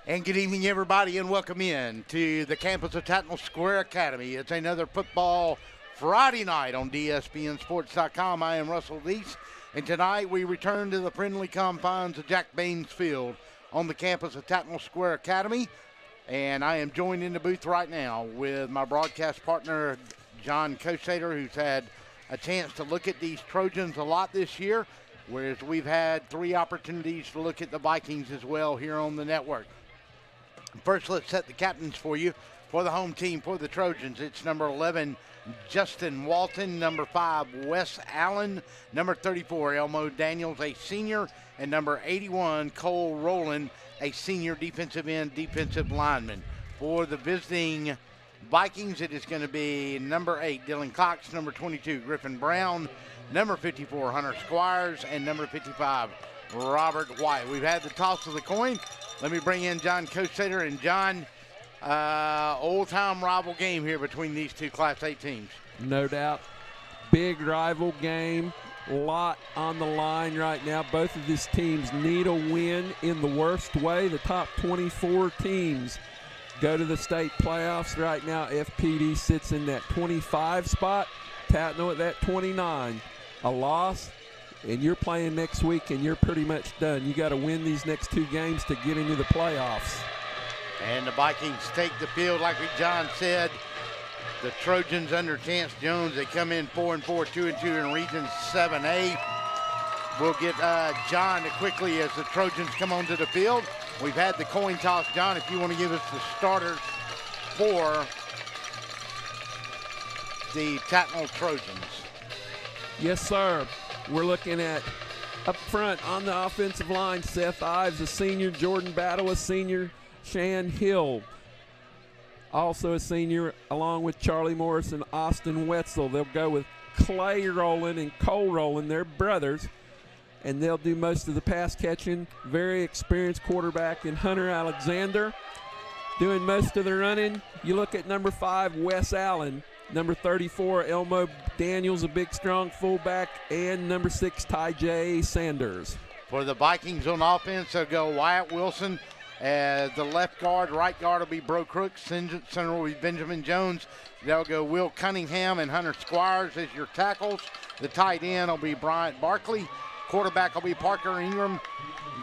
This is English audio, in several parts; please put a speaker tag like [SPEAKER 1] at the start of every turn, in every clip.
[SPEAKER 1] And good evening, everybody, and welcome in to the campus of Tattnall Square Academy. It's another football Friday night on DSPNSports.com. I am Russell Deese, and tonight we return to the friendly confines of Jack Baines Field on the campus of Tattnall Square Academy. And I am joined in the booth right now with my broadcast partner, John Kosater, who's had a chance to look at these Trojans a lot this year, whereas we've had 3 opportunities to look at the Vikings as well here on the network. First, let's set the captains for you for the home team for the Trojans. It's number 11, Justin Walton, number 5, Wes Allen, number 34, Elmo Daniels, a senior, and number 81, Cole Rowland, a senior defensive end, defensive lineman. For the visiting Vikings, it is going to be number 8, Dylan Cox, number 22, Griffin Brown, number 54, Hunter Squires, and number 55, Robert White. We've had the toss of the coin. Let me bring in John Kosater. And John, old-time rival game here between these two Class 8 teams.
[SPEAKER 2] No doubt. Big rival game. A lot on the line right now. Both of these teams need a win in the worst way. The top 24 teams go to the state playoffs. Right now, FPD sits in that 25 spot. Tattnall at that 29. A loss, and you're playing next week, and you're pretty much done. You got to win these next 2 games to get into the playoffs.
[SPEAKER 1] And the Vikings take the field, like John said. The Trojans under Chance Jones, they come in 4-4, 2-2 in Region 7A. We'll get John quickly as the Trojans come onto the field. We've had the coin toss. John, if you want to give us the starters for the Tattnall Trojans.
[SPEAKER 2] Yes, sir. We're looking at up front on the offensive line, Seth Ives, a senior, Jordan Battle, a senior, Shan Hill, also a senior, along with Charlie Morris and Austin Wetzel. They'll go with Clay Rowland and Cole Rowland. They're brothers, and they'll do most of the pass catching. Very experienced quarterback in Hunter Alexander doing most of the running. You look at number 5, Wes Allen. Number 34, Elmo Daniels, a big, strong fullback, and number 6, Ty J. Sanders.
[SPEAKER 1] For the Vikings on offense, they'll go Wyatt Wilson as the left guard. Right guard will be Bro Crooks. Center will be Benjamin Jones. They'll go Will Cunningham and Hunter Squires as your tackles. The tight end will be Bryant Barkley. Quarterback will be Parker Ingram.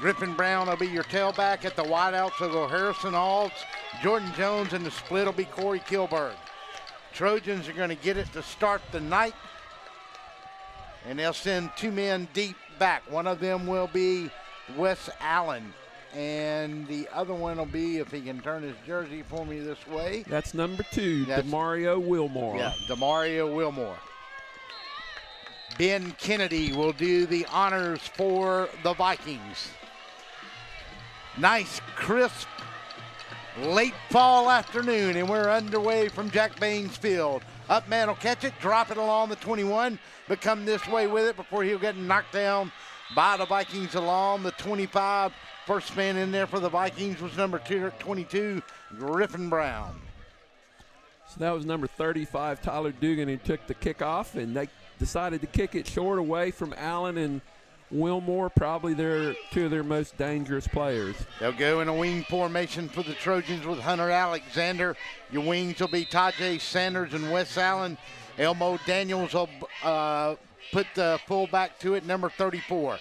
[SPEAKER 1] Griffin Brown will be your tailback. At the wideouts will go Harrison Alds, Jordan Jones, and the split will be Corey Kilberg. Trojans are going to get it to start the night, and they'll send 2 men deep back. One of them will be Wes Allen, and the other one will be, if he can turn his jersey for me this way.
[SPEAKER 2] That's number 2, Demario Wilmore.
[SPEAKER 1] Yeah, Demario Wilmore. Ben Kennedy will do the honors for the Vikings. Nice, crisp, late fall afternoon, and we're underway from Jack Baines Field. Upman will catch it, drop it along the 21, but come this way with it before he'll get knocked down by the Vikings along the 25. First man in there for the Vikings was number 22, Griffin Brown.
[SPEAKER 2] So that was number 35, Tyler Dugan, who took the kickoff, and they decided to kick it short away from Allen and Wilmore. Probably they're 2 of their most dangerous players.
[SPEAKER 1] They'll go in a wing formation for the Trojans with Hunter Alexander. Your wings will be Tajay Sanders and Wes Allen. Elmo Daniels will put the fullback to it, number 34.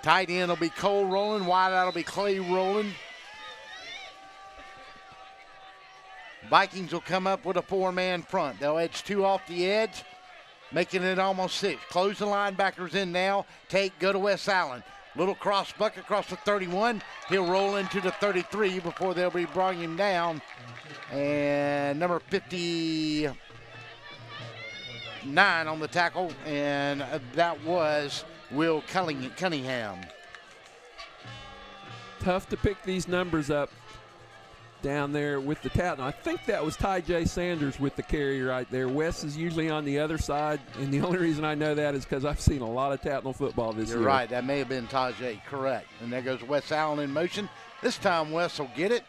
[SPEAKER 1] Tight end will be Cole Rowland. Wide out will be Clay Rowland. Vikings will come up with a 4-man front. They'll edge 2 off the edge, making it almost 6. Close the linebackers in now. Go to Wes Allen. Little cross buck across the 31. He'll roll into the 33 before they'll be bringing him down. And number 59 on the tackle, and that was Will Cunningham.
[SPEAKER 2] Tough to pick these numbers up down there with the Tattnall. I think that was Ty J. Sanders with the carry right there. Wes is usually on the other side, and the only reason I know that is because I've seen a lot of Tattnall football this year.
[SPEAKER 1] You're right. That may have been Ty J. Correct. And there goes Wes Allen in motion. This time Wes will get it.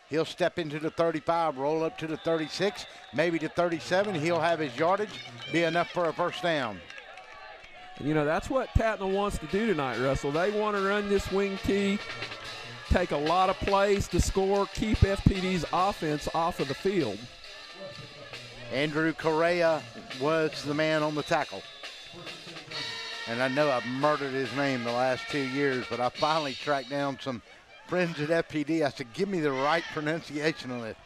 [SPEAKER 1] He'll step into the 35, roll up to the 36, maybe to 37. He'll have his yardage, be enough for a first down.
[SPEAKER 2] And, you know, that's what Tattnall wants to do tonight, Russell. They want to run this wing tee take a lot of plays to score, keep FPD's offense off of the field.
[SPEAKER 1] Andrew Correa was the man on the tackle. And I know I've murdered his name the last 2 years, but I finally tracked down some friends at FPD. I said, give me the right pronunciation on it.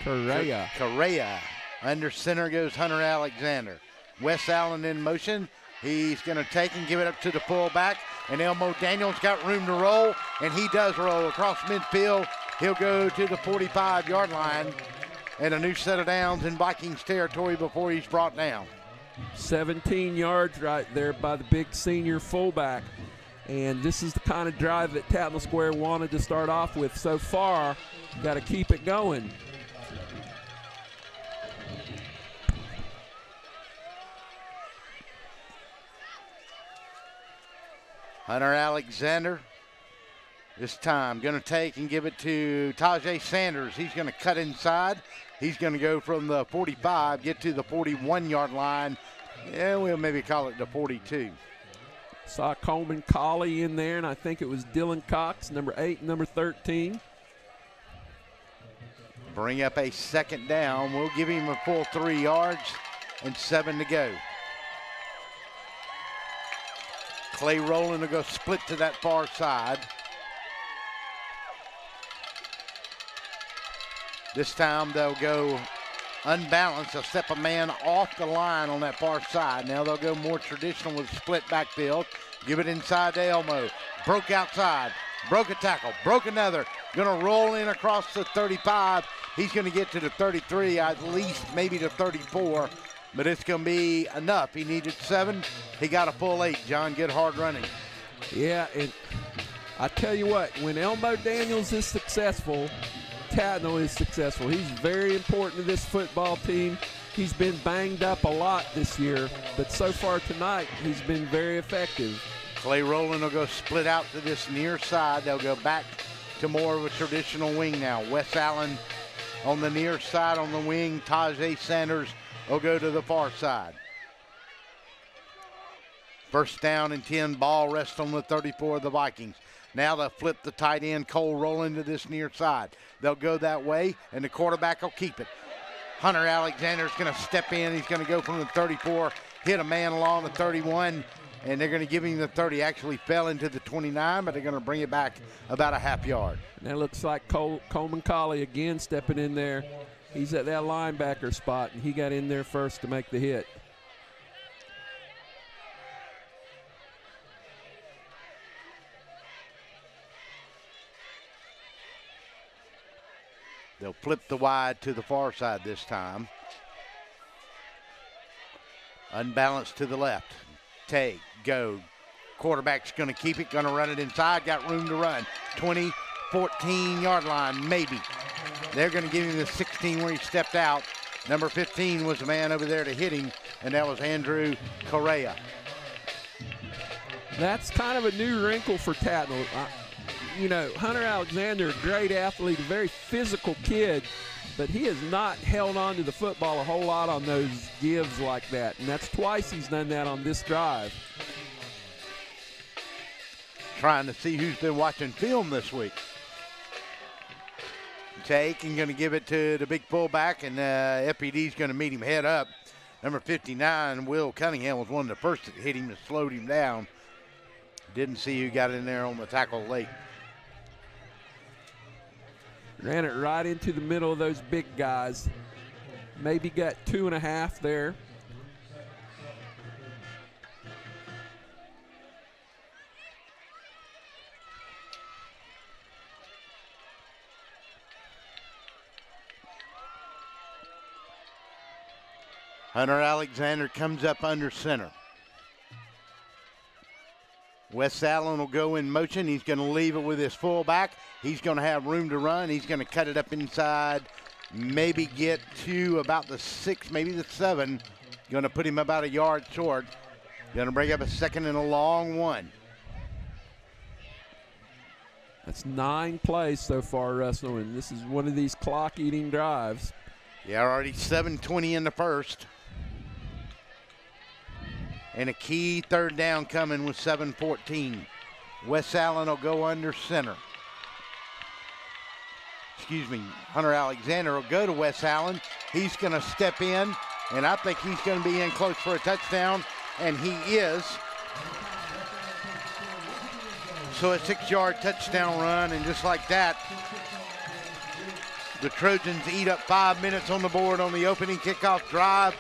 [SPEAKER 2] Correa.
[SPEAKER 1] Correa. Under center goes Hunter Alexander. Wes Allen in motion. He's going to take and give it up to the fullback. And Elmo Daniels got room to roll, and he does roll across midfield. He'll go to the 45-yard line. And a new set of downs in Vikings territory before he's brought down.
[SPEAKER 2] 17 yards right there by the big senior fullback. And this is the kind of drive that Tattnall Square wanted to start off with so far. Got to keep it going.
[SPEAKER 1] Hunter Alexander this time going to take and give it to Tajay Sanders. He's going to cut inside. He's going to go from the 45, get to the 41-yard line. Yeah, we'll maybe call it the 42.
[SPEAKER 2] Saw Coleman Colley in there, and I think it was Dylan Cox, number 8 and number 13.
[SPEAKER 1] Bring up a second down. We'll give him a full 3 yards and 7 to go. Clay Rowland will go split to that far side. This time they'll go unbalanced. They'll step a man off the line on that far side. Now they'll go more traditional with split backfield. Give it inside to Elmo. Broke outside. Broke a tackle. Broke another. Going to roll in across the 35. He's going to get to the 33, at least maybe the 34. But it's going to be enough. He needed 7. He got a full 8. John, good hard running.
[SPEAKER 2] Yeah, and I tell you what, when Elmo Daniels is successful, Tattnall is successful. He's very important to this football team. He's been banged up a lot this year, but so far tonight, he's been very effective.
[SPEAKER 1] Clay Rowland will go split out to this near side. They'll go back to more of a traditional wing now. Wes Allen on the near side on the wing. Tajay Sanders will go to the far side. First down and 10, ball rests on the 34 of the Vikings. Now they'll flip the tight end, Cole Rowland, to this near side. They'll go that way, and the quarterback will keep it. Hunter Alexander's going to step in. He's going to go from the 34, hit a man along the 31, and they're going to give him the 30. Actually fell into the 29, but they're going to bring it back about a half yard.
[SPEAKER 2] And that looks like Coleman Colley again stepping in there. He's at that linebacker spot, and he got in there first to make the hit.
[SPEAKER 1] They'll flip the wide to the far side this time. Unbalanced to the left. Take, go. Quarterback's going to keep it, going to run it inside. Got room to run. 20, 14-yard line, maybe. They're going to give him the 16 where he stepped out. Number 15 was the man over there to hit him, and that was Andrew Correa.
[SPEAKER 2] That's kind of a new wrinkle for Tattnall. You know, Hunter Alexander, a great athlete, a very physical kid, but he has not held on to the football a whole lot on those gives like that, and that's twice he's done that on this drive.
[SPEAKER 1] Trying to see who's been watching film this week. Take and going to give it to the big fullback, and FPD's going to meet him head up. Number 59, Will Cunningham, was one of the first that hit him and slowed him down. Didn't see who got in there on the tackle late.
[SPEAKER 2] Ran it right into the middle of those big guys. Maybe got 2.5 there.
[SPEAKER 1] Hunter Alexander comes up under center. Wes Allen will go in motion. He's going to leave it with his fullback. He's going to have room to run. He's going to cut it up inside, maybe get to about the 6, maybe the 7. Going to put him about a yard short. Going to bring up a second and a long one.
[SPEAKER 2] That's 9 plays so far, Russell, and this is one of these clock-eating drives.
[SPEAKER 1] Yeah, already 7:20 in the first. And a key third down coming with 7:14. Wes Allen will go under center. Hunter Alexander will go to Wes Allen. He's going to step in, and I think he's going to be in close for a touchdown, and he is. So a 6-yard touchdown run, and just like that, the Trojans eat up 5 minutes on the board on the opening kickoff drive,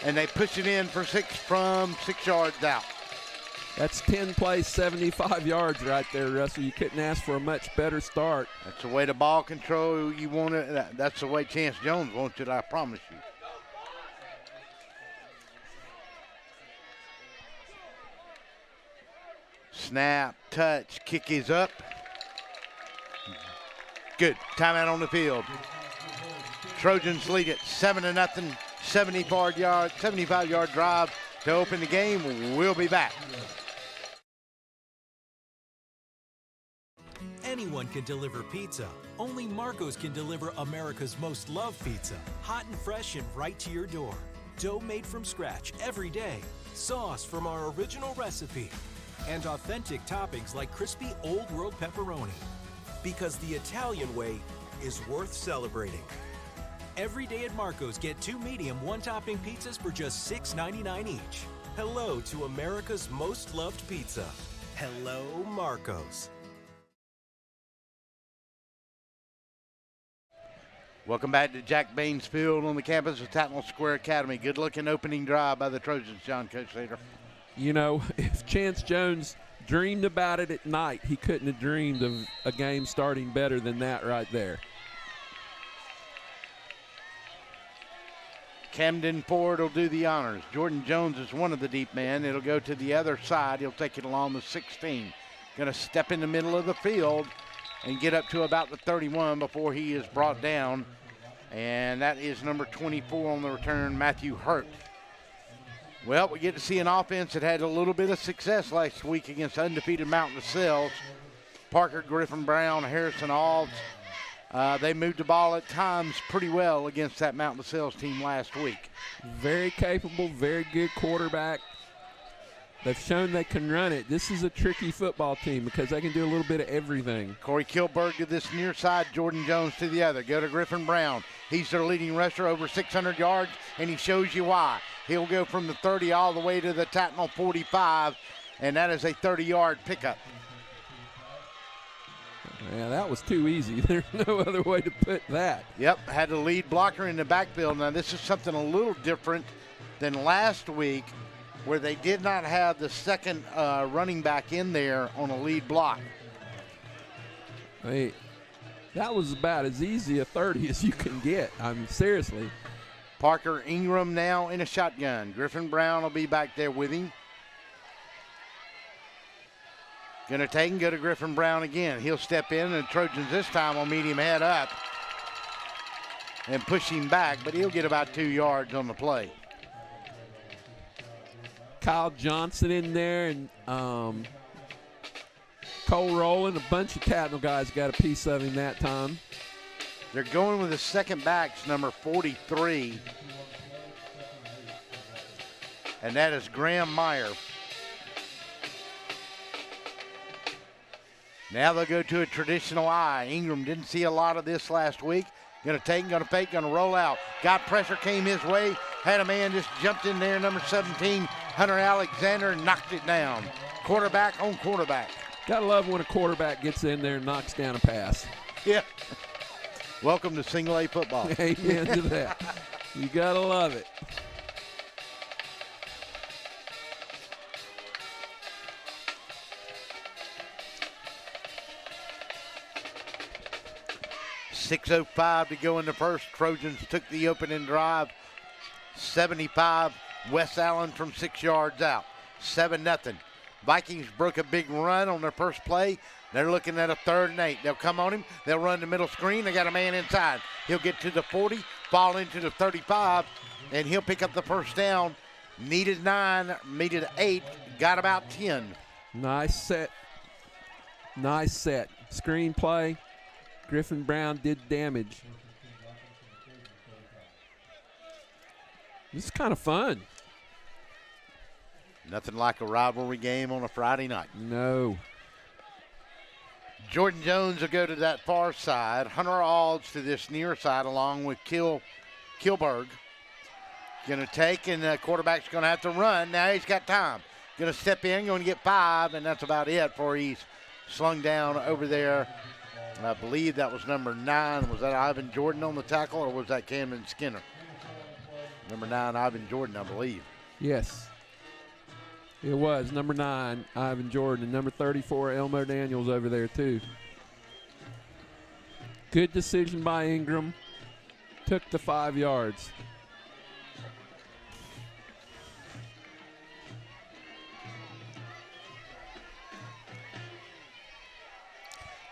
[SPEAKER 1] and they push it in for 6 from 6 yards out.
[SPEAKER 2] That's 10 plays, 75 yards right there, Russell. You couldn't ask for a much better start.
[SPEAKER 1] That's the way the ball control you want it. That's the way Chance Jones wants it, I promise you. Snap, touch, kick is up. Good, timeout on the field. Trojans lead it 7-0, 75-yard drive to open the game. We'll be back.
[SPEAKER 3] Anyone can deliver pizza. Only Marco's can deliver America's most loved pizza. Hot and fresh and right to your door. Dough made from scratch every day. Sauce from our original recipe. And authentic toppings like crispy Old World pepperoni. Because the Italian way is worth celebrating. Every day at Marco's, get 2 medium, 1-topping pizzas for just $6.99 each. Hello to America's most loved pizza. Hello, Marco's.
[SPEAKER 1] Welcome back to Jack Baines Field on the campus of Tattnall Square Academy. Good-looking opening drive by the Trojans, John Coach Leader.
[SPEAKER 2] You know, if Chance Jones dreamed about it at night, he couldn't have dreamed of a game starting better than that right there.
[SPEAKER 1] Camden Ford will do the honors. Jordan Jones is one of the deep men. It'll go to the other side. He'll take it along the 16. Going to step in the middle of the field and get up to about the 31 before he is brought down. And that is number 24 on the return, Matthew Hurt. Well, we get to see an offense that had a little bit of success last week against undefeated Mountain LaSalle. Parker, Griffin Brown, Harrison Alds. They moved the ball at times pretty well against that Mountain LaSalle team last week.
[SPEAKER 2] Very capable, very good quarterback. They've shown they can run it. This is a tricky football team because they can do a little bit of everything.
[SPEAKER 1] Corey Kilberg to this near side, Jordan Jones to the other. Go to Griffin Brown. He's their leading rusher, over 600 yards, and he shows you why. He'll go from the 30 all the way to the Tattnall 45, and that is a 30-yard pickup.
[SPEAKER 2] Yeah, that was too easy. There's no other way to put that.
[SPEAKER 1] Yep, had the lead blocker in the backfield. Now, this is something a little different than last week, where they did not have the second running back in there on a lead block.
[SPEAKER 2] Hey, that was about as easy a 30 as you can get. I mean, seriously.
[SPEAKER 1] Parker Ingram now in a shotgun. Griffin Brown will be back there with him. Going to take and go to Griffin Brown again. He'll step in, and the Trojans this time will meet him head up and push him back, but he'll get about 2 yards on the play.
[SPEAKER 2] Kyle Johnson in there, and Cole Rowland, a bunch of Tattnall guys got a piece of him that time.
[SPEAKER 1] They're going with the second backs, number 43, and that is Graham Meyer. Now they'll go to a traditional I. Ingram didn't see a lot of this last week. Going to take, going to fake, going to roll out. Got pressure, came his way. Had a man just jumped in there, number 17, Hunter Alexander, and knocked it down. Quarterback on quarterback.
[SPEAKER 2] Gotta love when a quarterback gets in there and knocks down a pass.
[SPEAKER 1] Yeah. Welcome to single A football.
[SPEAKER 2] Amen to that. You gotta love it.
[SPEAKER 1] .6:05 to go in the first. Trojans took the opening drive. 75. Wes Allen from 6 yards out. 7-0. Vikings broke a big run on their first play. They're looking at a 3rd and 8. They'll come on him. They'll run the middle screen. They got a man inside. He'll get to the 40, fall into the 35, and he'll pick up the first down. Needed 9, needed 8, got about 10.
[SPEAKER 2] Nice set. Nice set. Screen play. Griffin Brown did damage. This is kind of fun.
[SPEAKER 1] Nothing like a rivalry game on a Friday night.
[SPEAKER 2] No.
[SPEAKER 1] Jordan Jones will go to that far side. Hunter Alds to this near side along with Kilberg. Going to take, and the quarterback's going to have to run. Now he's got time. Going to step in, going to get 5, and that's about it before he's slung down over there. I believe that was number 9. Was that Ivan Jordan on the tackle, or was that Camden Skinner? Number 9, Ivan Jordan, I believe.
[SPEAKER 2] Yes. It was number 9, Ivan Jordan, and number 34, Elmo Daniels over there too. Good decision by Ingram. Took the 5 yards.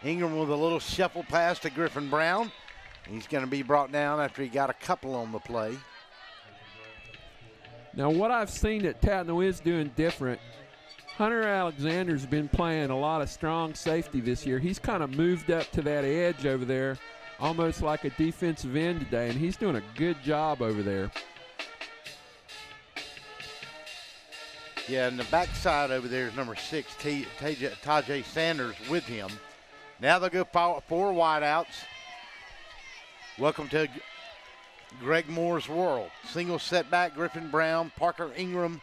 [SPEAKER 1] Ingram with a little shuffle pass to Griffin Brown. He's going to be brought down after he got a couple on the play.
[SPEAKER 2] Now, what I've seen that Tattnall is doing different, Hunter Alexander's been playing a lot of strong safety this year. He's kind of moved up to that edge over there, almost like a defensive end today, and he's doing a good job over there.
[SPEAKER 1] Yeah, and the backside over there is number 6, Tajay Sanders with him. Now they'll go 4 wideouts. Welcome to Greg Moore's world. Single setback, Griffin Brown, Parker Ingram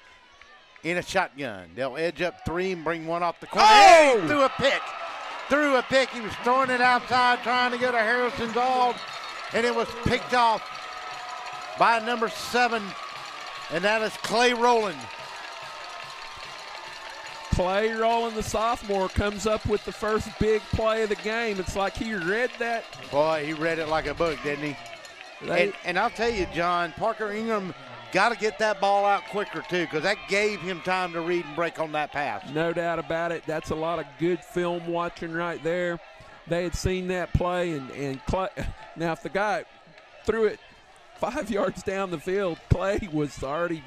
[SPEAKER 1] in a shotgun. They'll edge up 3 and bring one off the corner.
[SPEAKER 2] Oh!
[SPEAKER 1] Hey, threw a pick. Threw a pick. He was throwing it outside, trying to go to Harrison's Ald, and it was picked off by number 7, and that is Clay Rowland.
[SPEAKER 2] Clay Rowland, the sophomore, comes up with the first big play of the game. It's like he read that.
[SPEAKER 1] Boy, he read it like a book, didn't he? And I'll tell you, John, Parker Ingram got to get that ball out quicker, too, because that gave him time to read and break on that pass.
[SPEAKER 2] No doubt about it. That's a lot of good film watching right there. They had seen that play, and Clay, now if the guy threw it 5 yards down the field, Clay was already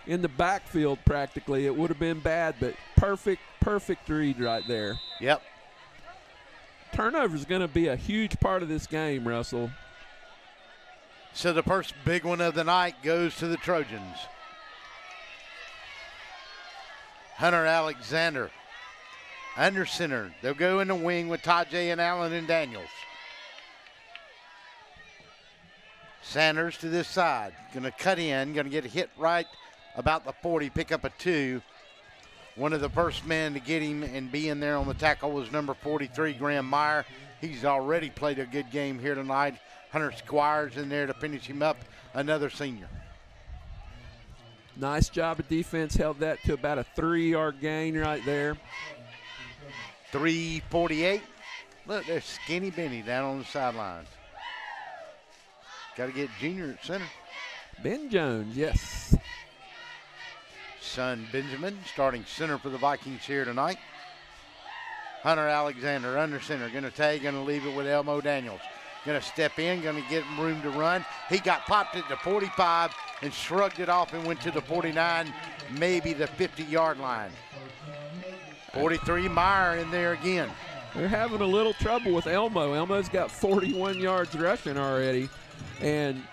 [SPEAKER 2] in the backfield practically. It would have been bad, but perfect read right there.
[SPEAKER 1] Yep.
[SPEAKER 2] Turnover is going to be a huge part of this game, Russell.
[SPEAKER 1] So the first big one of the night goes to the Trojans. Hunter Alexander under center. They'll go in the wing with Tajay and Allen and Daniels. Sanders to this side. Going to cut in. Going to get hit right about the 40. Pick up a 2. One of the first men to get him and be in there on the tackle was number 43, Graham Meyer. He's already played a good game here tonight. Hunter Squires in there to finish him up, another senior.
[SPEAKER 2] Nice job of defense. Held that to about a 3-yard gain right there.
[SPEAKER 1] 3:48. Look, there's Skinny Benny down on the sidelines. Got to get Junior at center.
[SPEAKER 2] Ben Jones, yes.
[SPEAKER 1] Son Benjamin starting center for the Vikings here tonight. Hunter Alexander under center. Going to tag, going to leave it with Elmo Daniels. Going to step in, going to get him room to run. He got popped at the 45 and shrugged it off and went to the 49, maybe the 50-yard line. 43, Meyer in there again.
[SPEAKER 2] They're having a little trouble with Elmo. Elmo's got 41 yards rushing already. And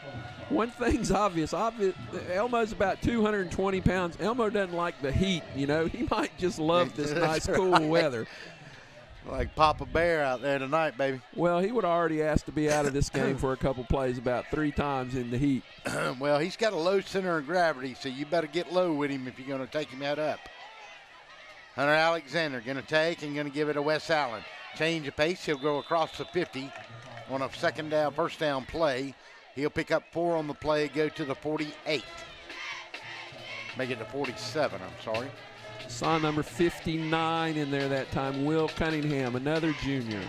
[SPEAKER 2] one thing's obvious. Elmo's about 220 pounds. Elmo doesn't like the heat, you know. He might just love this nice, cool weather.
[SPEAKER 1] Like Papa Bear out there tonight, baby.
[SPEAKER 2] Well, he would have already asked to be out of this game for a couple plays about 3 times in the heat.
[SPEAKER 1] Well, he's got a low center of gravity, so you better get low with him if you're going to take him head up. Hunter Alexander going to take and going to give it to Wes Allen. Change of pace. He'll go across the 50 on a first down play. He'll pick up 4 on the play, go to the 48. Make it to 47, I'm sorry.
[SPEAKER 2] Saw number 59 in there that time, Will Cunningham, another junior.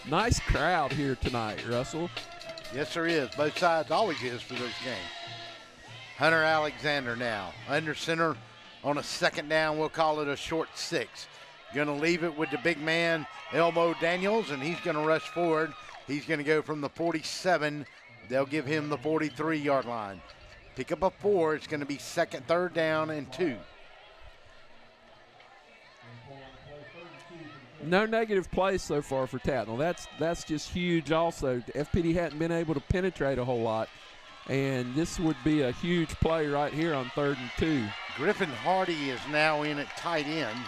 [SPEAKER 2] Nice crowd here tonight, Russell.
[SPEAKER 1] Yes, there is. Both sides always is for this game. Hunter Alexander now under center on a second down. We'll call it a short 6. Going to leave it with the big man, Elmo Daniels, and he's going to rush forward. He's going to go from the 47. They'll give him the 43-yard line. Pick up a 4. It's going to be third down and 2.
[SPEAKER 2] No negative plays so far for Tattnall. That's just huge also. FPD hadn't been able to penetrate a whole lot, and this would be a huge play right here on 3rd and 2.
[SPEAKER 1] Griffin Hardy is now in at tight end.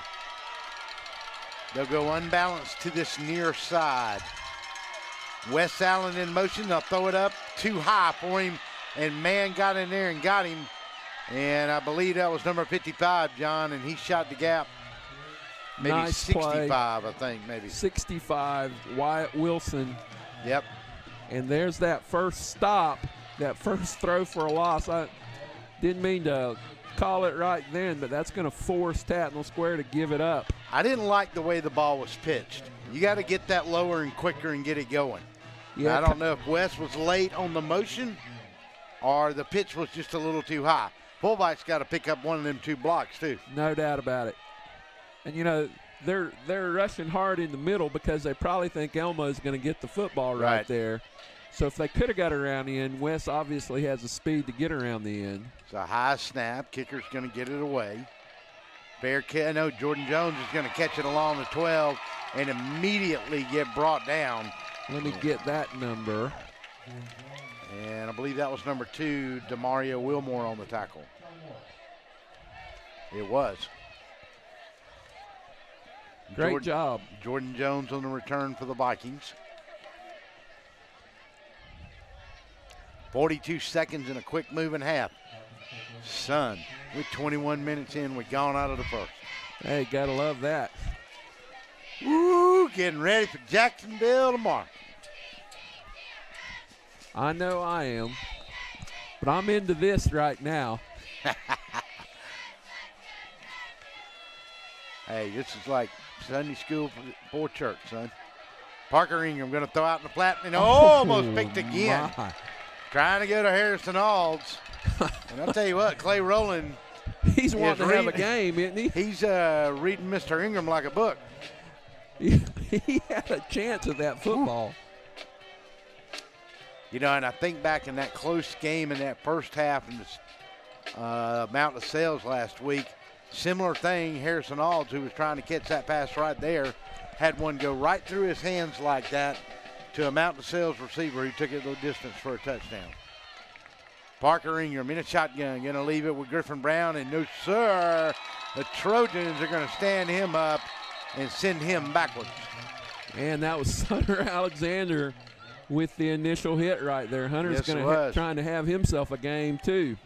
[SPEAKER 1] They'll go unbalanced to this near side. Wes Allen in motion. They'll throw it up too high for him, and man got in there and got him. And I believe that was number 55, John, and he shot the gap. Maybe
[SPEAKER 2] nice
[SPEAKER 1] 65,
[SPEAKER 2] play.
[SPEAKER 1] I think, maybe.
[SPEAKER 2] 65, Wyatt Wilson.
[SPEAKER 1] Yep.
[SPEAKER 2] And there's that first stop, that first throw for a loss. I didn't mean to call it right then, but that's going to force Tattnall Square to give it up.
[SPEAKER 1] I didn't like the way the ball was pitched. You got to get that lower and quicker and get it going.
[SPEAKER 2] Yeah,
[SPEAKER 1] I don't know if Wes was late on the motion or the pitch was just a little too high. Fullback's got to pick up one of them 2 blocks, too.
[SPEAKER 2] No doubt about it. And, you know, they're rushing hard in the middle because they probably think Elmo's going to get the football right there. So if they could have got around the end, Wes obviously has the speed to get around the end.
[SPEAKER 1] It's a high snap. Kicker's going to get it away. Jordan Jones is going to catch it along the 12 and immediately get brought down.
[SPEAKER 2] Let me get that number.
[SPEAKER 1] And I believe that was number 2, Demario Wilmore on the tackle. It was.
[SPEAKER 2] Great job.
[SPEAKER 1] Jordan Jones on the return for the Vikings. 42 seconds in a quick moving half. Son, we're 21 minutes in. We've gone out of the first.
[SPEAKER 2] Hey, gotta love that.
[SPEAKER 1] Woo, getting ready for Jacksonville tomorrow.
[SPEAKER 2] I know I am, but I'm into this right now.
[SPEAKER 1] Hey, this is like Sunday school for church, son. Parker Ingram going to throw out in the flat, and almost picked again.
[SPEAKER 2] My.
[SPEAKER 1] Trying to go to Harrison Alds. And I'll tell you what, Clay Rowland.
[SPEAKER 2] He's wanting to have a game, isn't he?
[SPEAKER 1] He's reading Mr. Ingram like a book.
[SPEAKER 2] He had a chance at that football.
[SPEAKER 1] You know, and I think back in that close game in that first half in the Mount of Sales last week, similar thing, Harrison Alds, who was trying to catch that pass right there, had one go right through his hands like that to a Mount of Sales receiver who took it the distance for a touchdown. Parker Ingram in a shotgun, going to leave it with Griffin Brown, and no, sir, the Trojans are going to stand him up and send him backwards.
[SPEAKER 2] And that was Hunter Alexander with the initial hit right there. Hunter's
[SPEAKER 1] Yes,
[SPEAKER 2] going to trying to have himself a game too.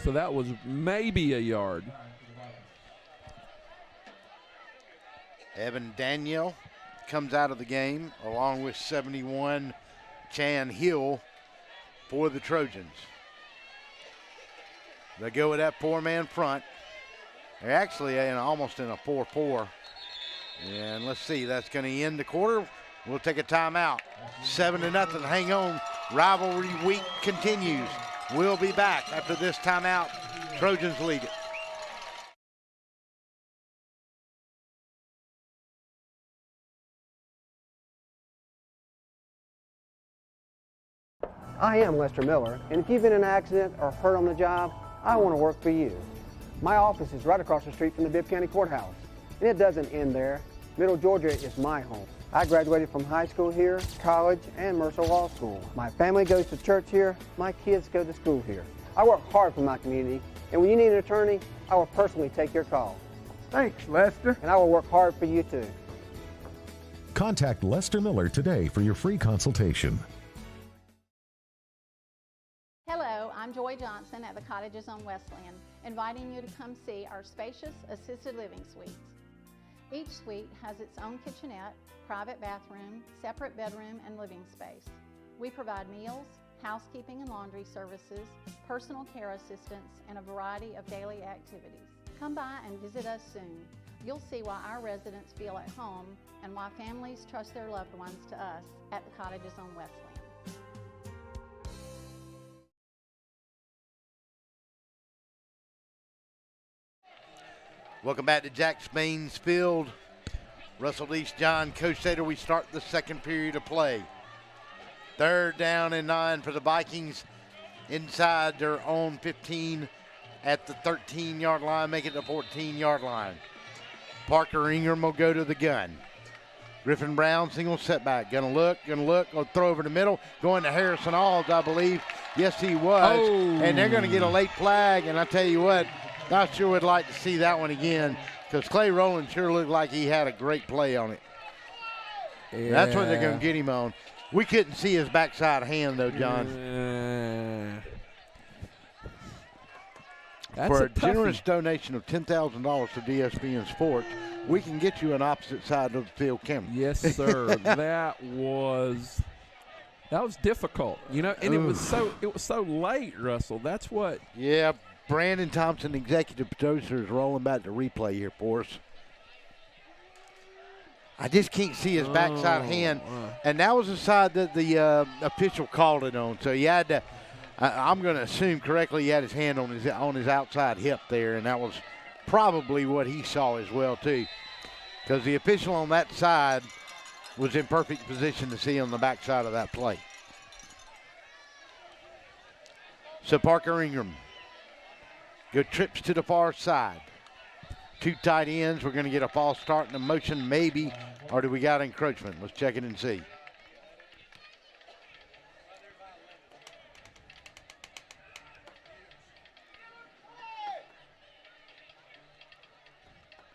[SPEAKER 2] So that was maybe a yard.
[SPEAKER 1] Evan Daniel comes out of the game along with 71 Chan Hill for the Trojans. They go with that 4-man front. They're actually almost in a 4-4. And let's see, that's going to end the quarter. We'll take a timeout. 7-0, hang on. Rivalry week continues. We'll be back after this timeout. Trojans lead it.
[SPEAKER 4] I am Lester Miller, and if you've been in an accident or hurt on the job, I want to work for you. My office is right across the street from the Bibb County Courthouse, and it doesn't end there. Middle Georgia is my home. I graduated from high school here, college, and Mercer Law School. My family goes to church here. My kids go to school here. I work hard for my community, and when you need an attorney, I will personally take your call.
[SPEAKER 5] Thanks, Lester.
[SPEAKER 4] And I will work hard for you, too.
[SPEAKER 6] Contact Lester Miller today for your free consultation.
[SPEAKER 7] Hello, I'm Joy Johnson at the Cottages on Westland, inviting you to come see our spacious assisted living suites. Each suite has its own kitchenette, private bathroom, separate bedroom, and living space. We provide meals, housekeeping and laundry services, personal care assistance, and a variety of daily activities. Come by and visit us soon. You'll see why our residents feel at home and why families trust their loved ones to us at the Cottages on Westland.
[SPEAKER 1] Welcome back to Jack Spain's Field. Russell East, John Costater. We start the second period of play. 3rd down and 9 for the Vikings inside their own 15 at the 13-yard line, make it the 14-yard line. Parker Ingram will go to the gun. Griffin Brown, single setback. Gonna look, gonna throw over the middle. Going to Harrison Alls, I believe. Yes, he was.
[SPEAKER 2] Oh.
[SPEAKER 1] And they're gonna get a late flag, and I tell you what, I sure would like to see that one again, because Clay Rowland sure looked like he had a great play on it.
[SPEAKER 2] Yeah.
[SPEAKER 1] That's what they're gonna get him on. We couldn't see his backside hand, though, John. For a generous donation of $10,000 to DSPN Sports, we can get you an opposite side of the field camera.
[SPEAKER 2] Yes, sir. that was difficult, you know, and it was so late, Russell. That's what.
[SPEAKER 1] Yeah, Brandon Thompson, executive producer, is rolling back the replay here for us. I just can't see his backside hand, and that was the side that the official called it on. So he had to. I'm going to assume correctly, he had his hand on his outside hip there, and that was probably what he saw as well too, because the official on that side was in perfect position to see on the backside of that play. So Parker Ingram, good trips to the far side. Two tight ends. We're going to get a false start in the motion, maybe, or do we got encroachment? Let's check it and see.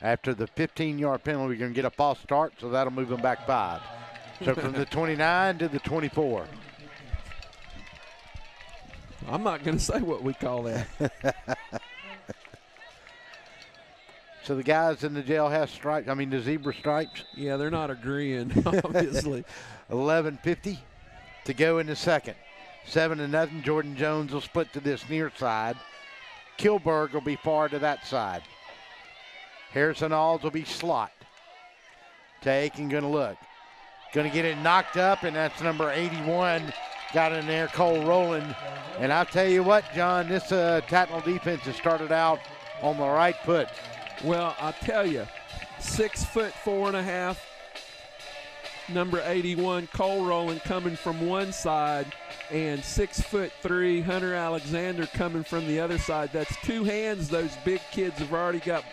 [SPEAKER 1] After the 15-yard penalty, we're going to get a false start, so that'll move them back 5. So from the 29 to the 24.
[SPEAKER 2] I'm not going to say what we call that.
[SPEAKER 1] So the guys in the jailhouse stripes, the zebra stripes.
[SPEAKER 2] Yeah, they're not agreeing, obviously.
[SPEAKER 1] 11:50 to go in the second. 7-0. Jordan Jones will split to this near side. Kilberg will be far to that side. Harrison Alls will be slot. Take and going to look. Going to get it knocked up, and that's number 81. Got in there, Cole Rowland. And I'll tell you what, John, this Tattnall defense has started out on the right foot.
[SPEAKER 2] Well, I'll tell you, 6'4.5", number 81, Cole Rowland coming from one side, and 6'3", Hunter Alexander coming from the other side. That's two hands those big kids have already got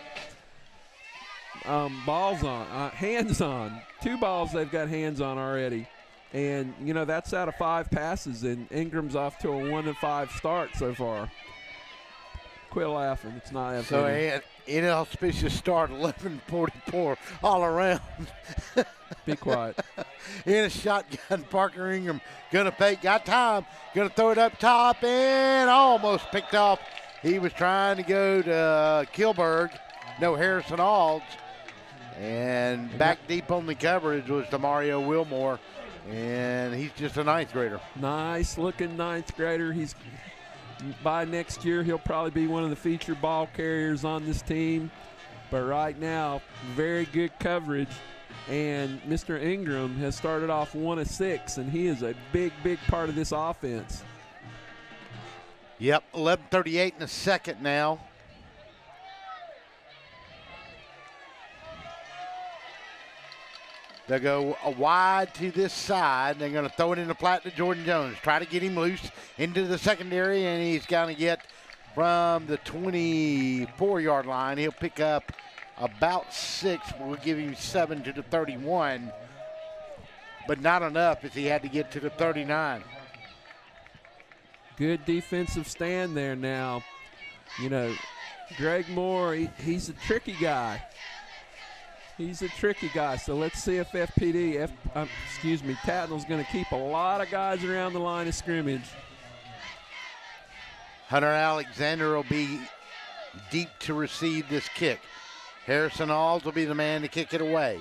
[SPEAKER 2] hands on. Two balls they've got hands on already. And, you know, that's out of 5 passes, and Ingram's off to a 1-5 start so far. Quit laughing. It's not that funny.
[SPEAKER 1] So, inauspicious start, 11:44 all around.
[SPEAKER 2] Be quiet.
[SPEAKER 1] In a shotgun, Parker Ingram gonna fake, got time, gonna throw it up top, and almost picked off. He was trying to go to Kilberg, no, Harrison Alls, and back deep on the coverage was Demario Wilmore, and he's just a 9th grader.
[SPEAKER 2] Nice looking 9th grader. By next year, he'll probably be one of the feature ball carriers on this team. But right now, very good coverage. And Mr. Ingram has started off 1 of 6, and he is a big, big part of this offense.
[SPEAKER 1] Yep, 11:38 in the second now. They'll go wide to this side. They're going to throw it in the flat to Jordan Jones. Try to get him loose into the secondary, and he's going to get from the 24-yard line. He'll pick up about 6. We'll give him 7 to the 31, but not enough if he had to get to the 39.
[SPEAKER 2] Good defensive stand there now. You know, Greg Moore, he's a tricky guy. He's a tricky guy, so let's see if Tattnall's going to keep a lot of guys around the line of scrimmage.
[SPEAKER 1] Hunter Alexander will be deep to receive this kick. Harrison Alls will be the man to kick it away.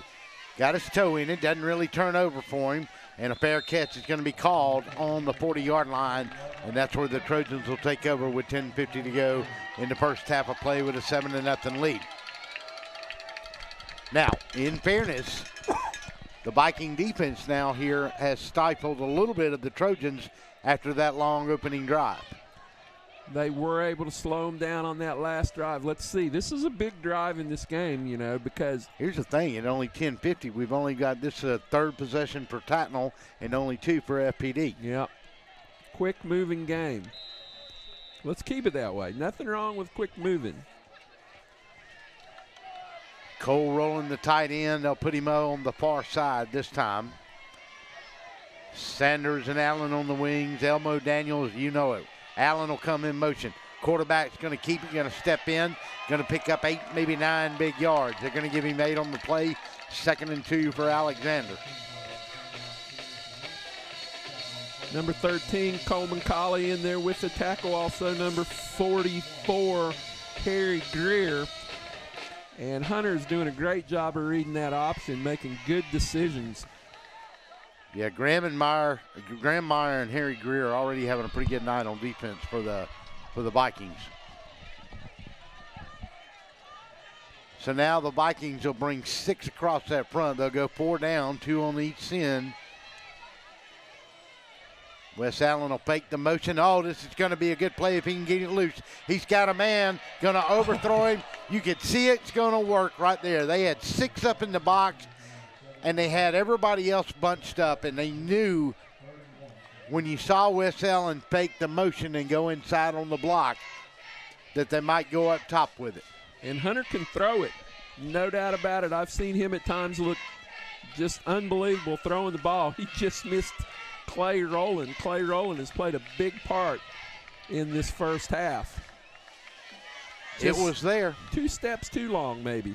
[SPEAKER 1] Got his toe in it, doesn't really turn over for him, and a fair catch is going to be called on the 40-yard line, and that's where the Trojans will take over with 10:50 to go in the first half of play with a 7-0 lead. Now, in fairness, the Viking defense now here has stifled a little bit of the Trojans after that long opening drive.
[SPEAKER 2] They were able to slow them down on that last drive. Let's see. This is a big drive in this game, you know, because
[SPEAKER 1] here's the thing. At only 10:50, we've only got this third possession for Tattnall and only 2 for FPD.
[SPEAKER 2] Yep. Quick moving game. Let's keep it that way. Nothing wrong with quick moving.
[SPEAKER 1] Cole rolling the tight end. They'll put him on the far side this time. Sanders and Allen on the wings. Elmo Daniels, you know it. Allen will come in motion. Quarterback's going to keep it, going to step in, going to pick up 8, maybe 9 big yards. They're going to give him 8 on the play. 2nd and 2 for Alexander.
[SPEAKER 2] Number 13, Coleman Colley in there with the tackle. Also number 44, Harry Greer. And Hunter's doing a great job of reading that option, making good decisions.
[SPEAKER 1] Yeah, Graham Meyer and Harry Greer are already having a pretty good night on defense for the Vikings. So now the Vikings will bring 6 across that front. They'll go 4 down, 2 on each end. Wes Allen will fake the motion. Oh, this is going to be a good play if he can get it loose. He's got a man, going to overthrow him. You can see it's going to work right there. They had 6 up in the box, and they had everybody else bunched up, and they knew when you saw Wes Allen fake the motion and go inside on the block that they might go up top with it.
[SPEAKER 2] And Hunter can throw it, no doubt about it. I've seen him at times look just unbelievable throwing the ball. He just missed Clay Rowland. Clay Rowland has played a big part in this first half.
[SPEAKER 1] It was there.
[SPEAKER 2] 2 steps too long, maybe.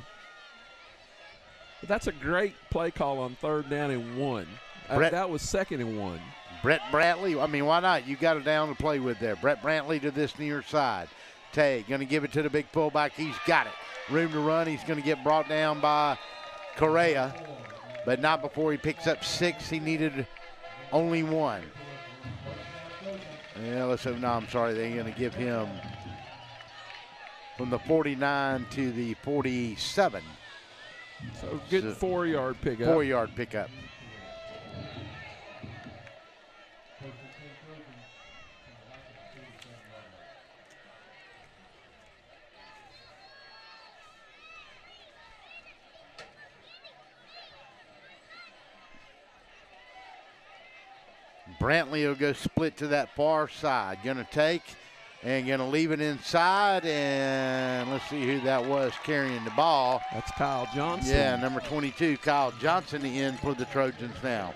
[SPEAKER 2] But that's a great play call on 3rd down and 1. That was 2nd and 1.
[SPEAKER 1] Brett Brantley, I mean, why not? You got a down to play with there. Brett Brantley to this near side. Tay going to give it to the big fullback. He's got it. Room to run. He's going to get brought down by Correa, but not before he picks up 6. He needed only 1. Yeah, let's hope. No, I'm sorry. They're going to give him from the 49 to the 47.
[SPEAKER 2] So good 4-yard pickup.
[SPEAKER 1] 4-yard pickup. Brantley will go split to that far side. Going to take and going to leave it inside. And let's see who that was carrying the ball.
[SPEAKER 2] That's Kyle Johnson.
[SPEAKER 1] Yeah, number 22, Kyle Johnson in for the Trojans now.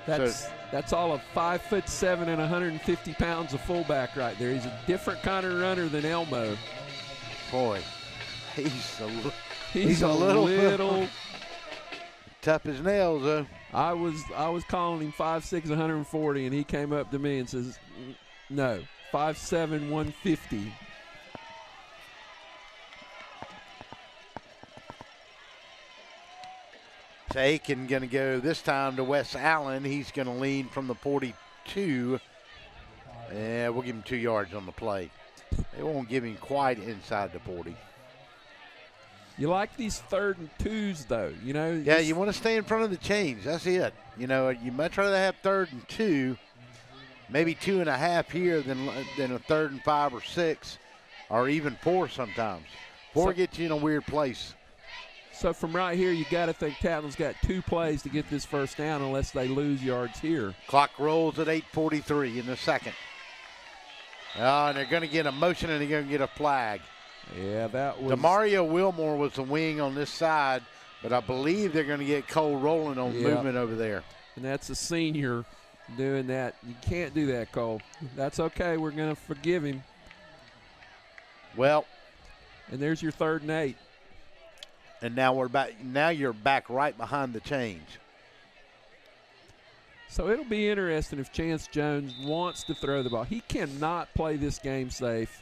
[SPEAKER 2] That's all of 5'7" and 150 pounds of fullback right there. He's a different kind of runner than Elmo.
[SPEAKER 1] Boy, he's
[SPEAKER 2] a little
[SPEAKER 1] tough as nails, though.
[SPEAKER 2] I was calling him 5'6", 140, and he came up to me and says, no, 5'7", 150.
[SPEAKER 1] Take and going to go this time to Wes Allen. He's going to lead from the 42. Yeah, we'll give him 2 yards on the play. They won't give him quite inside the 40.
[SPEAKER 2] You like these 3rd and 2s, though, you know?
[SPEAKER 1] Yeah, you want to stay in front of the chains. That's it. You know, you much rather have 3rd and 2, maybe 2.5 here than a 3rd and 5 or 6, or even 4 sometimes. 4 gets you in a weird place.
[SPEAKER 2] So from right here, you got to think Tattnall's got 2 plays to get this first down unless they lose yards here.
[SPEAKER 1] Clock rolls at 8:43 in the second. And they're going to get a motion and they're going to get a flag.
[SPEAKER 2] Yeah, that was.
[SPEAKER 1] DeMario Wilmore was the wing on this side, but I believe they're going to get Cole Rowland on movement over there.
[SPEAKER 2] And that's a senior doing that. You can't do that, Cole. That's okay. We're going to forgive him.
[SPEAKER 1] Well.
[SPEAKER 2] And there's your 3rd and 8.
[SPEAKER 1] And now you're back right behind the chains.
[SPEAKER 2] So it'll be interesting if Chance Jones wants to throw the ball. He cannot play this game safe.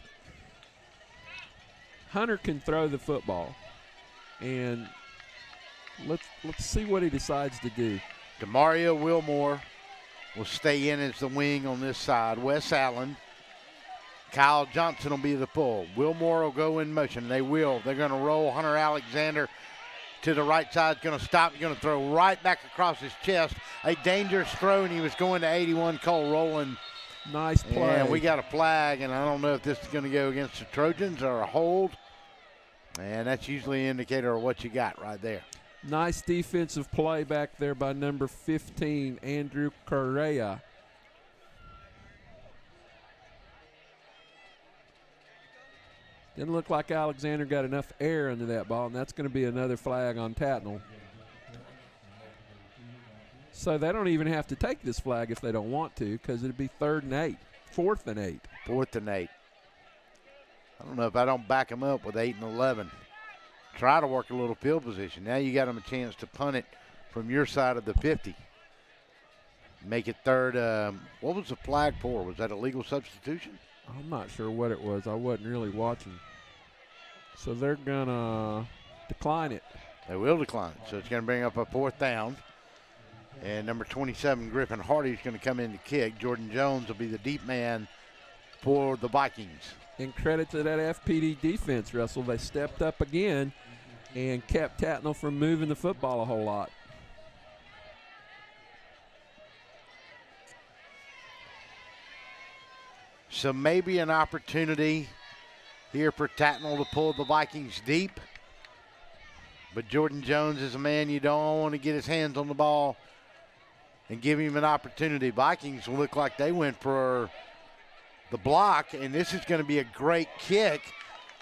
[SPEAKER 2] Hunter can throw the football. And let's see what he decides to do.
[SPEAKER 1] DeMario Wilmore will stay in as the wing on this side. Wes Allen. Kyle Johnson will be the pull. Wilmore will go in motion. They will. They're going to roll Hunter Alexander to the right side. Going to stop. Going to throw right back across his chest. A dangerous throw, and he was going to 81. Cole Rowland.
[SPEAKER 2] Nice play.
[SPEAKER 1] And we got a flag, and I don't know if this is going to go against the Trojans or a hold. And that's usually an indicator of what you got right there.
[SPEAKER 2] Nice defensive play back there by number 15, Andrew Correa. Didn't look like Alexander got enough air under that ball, and that's going to be another flag on Tattnall. So they don't even have to take this flag if they don't want to, because it'd be 3rd and 8, 4th and 8.
[SPEAKER 1] 4th and 8. I don't know if I don't back them up with 8 and 11. Try to work a little field position. Now you got them a chance to punt it from your side of the 50. Make it 3rd. What was the flag for? Was that a legal substitution?
[SPEAKER 2] I'm not sure what it was. I wasn't really watching. So they're going to decline it.
[SPEAKER 1] They will decline it. So it's going to bring up a 4th down. And number 27, Griffin Hardy, is going to come in to kick. Jordan Jones will be the deep man for the Vikings.
[SPEAKER 2] And credit to that FPD defense, Russell. They stepped up again and kept Tattnall from moving the football a whole lot.
[SPEAKER 1] So maybe an opportunity here for Tattnall to pull the Vikings deep. But Jordan Jones is a man you don't want to get his hands on the ball and give him an opportunity. Vikings look like they went for the block, and this is going to be a great kick.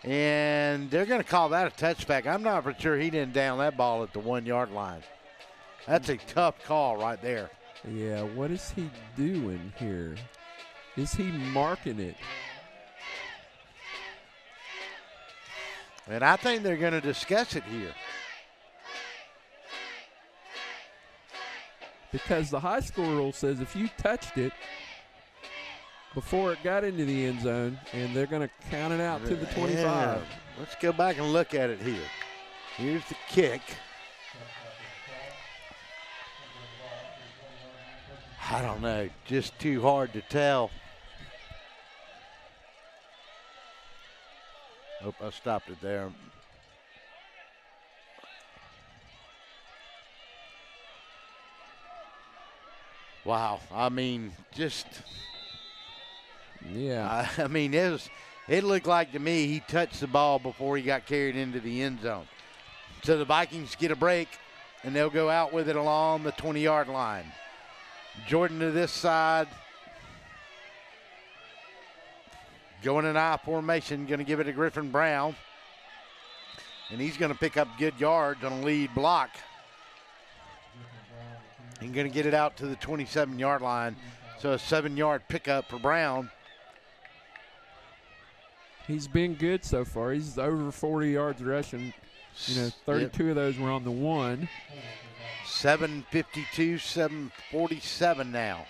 [SPEAKER 1] And they're going to call that a touchback. I'm not for sure he didn't down that ball at the 1-yard line. That's a tough call right there.
[SPEAKER 2] Yeah, what is he doing here? Is he marking it?
[SPEAKER 1] And I think they're going to discuss it here.
[SPEAKER 2] Because the high school rule says if you touched it before it got into the end zone, and they're going to count it out to the 25.
[SPEAKER 1] Yeah. Let's go back and look at it here. Here's the kick. I don't know, just too hard to tell. Oh, I stopped it there. Wow, I mean, just.
[SPEAKER 2] Yeah.
[SPEAKER 1] I mean, it looked like to me he touched the ball before he got carried into the end zone. So the Vikings get a break, and they'll go out with it along the 20-yard line. Jordan to this side. Going in I formation, going to give it to Griffin Brown. And he's going to pick up good yards on a lead block. And going to get it out to the 27-yard line. So a 7-yard pickup for Brown.
[SPEAKER 2] He's been good so far. He's over 40 yards rushing. 32 of those were on the 1.
[SPEAKER 1] 7:52, 7:47 now.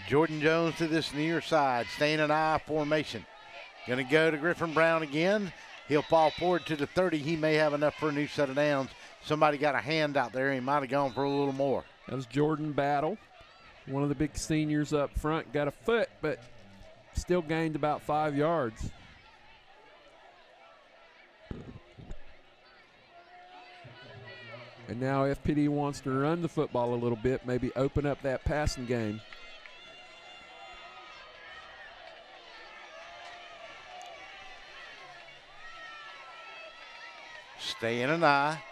[SPEAKER 1] Jordan Jones to this near side, staying in I formation. Going to go to Griffin Brown again. He'll fall forward to the 30. He may have enough for a new set of downs. Somebody got a hand out there. He might have gone for a little more.
[SPEAKER 2] That was Jordan Battle, one of the big seniors up front. Got a foot, but still gained about 5 yards. And now FPD wants to run the football a little bit, maybe open up that passing game.
[SPEAKER 1] Stay in an I.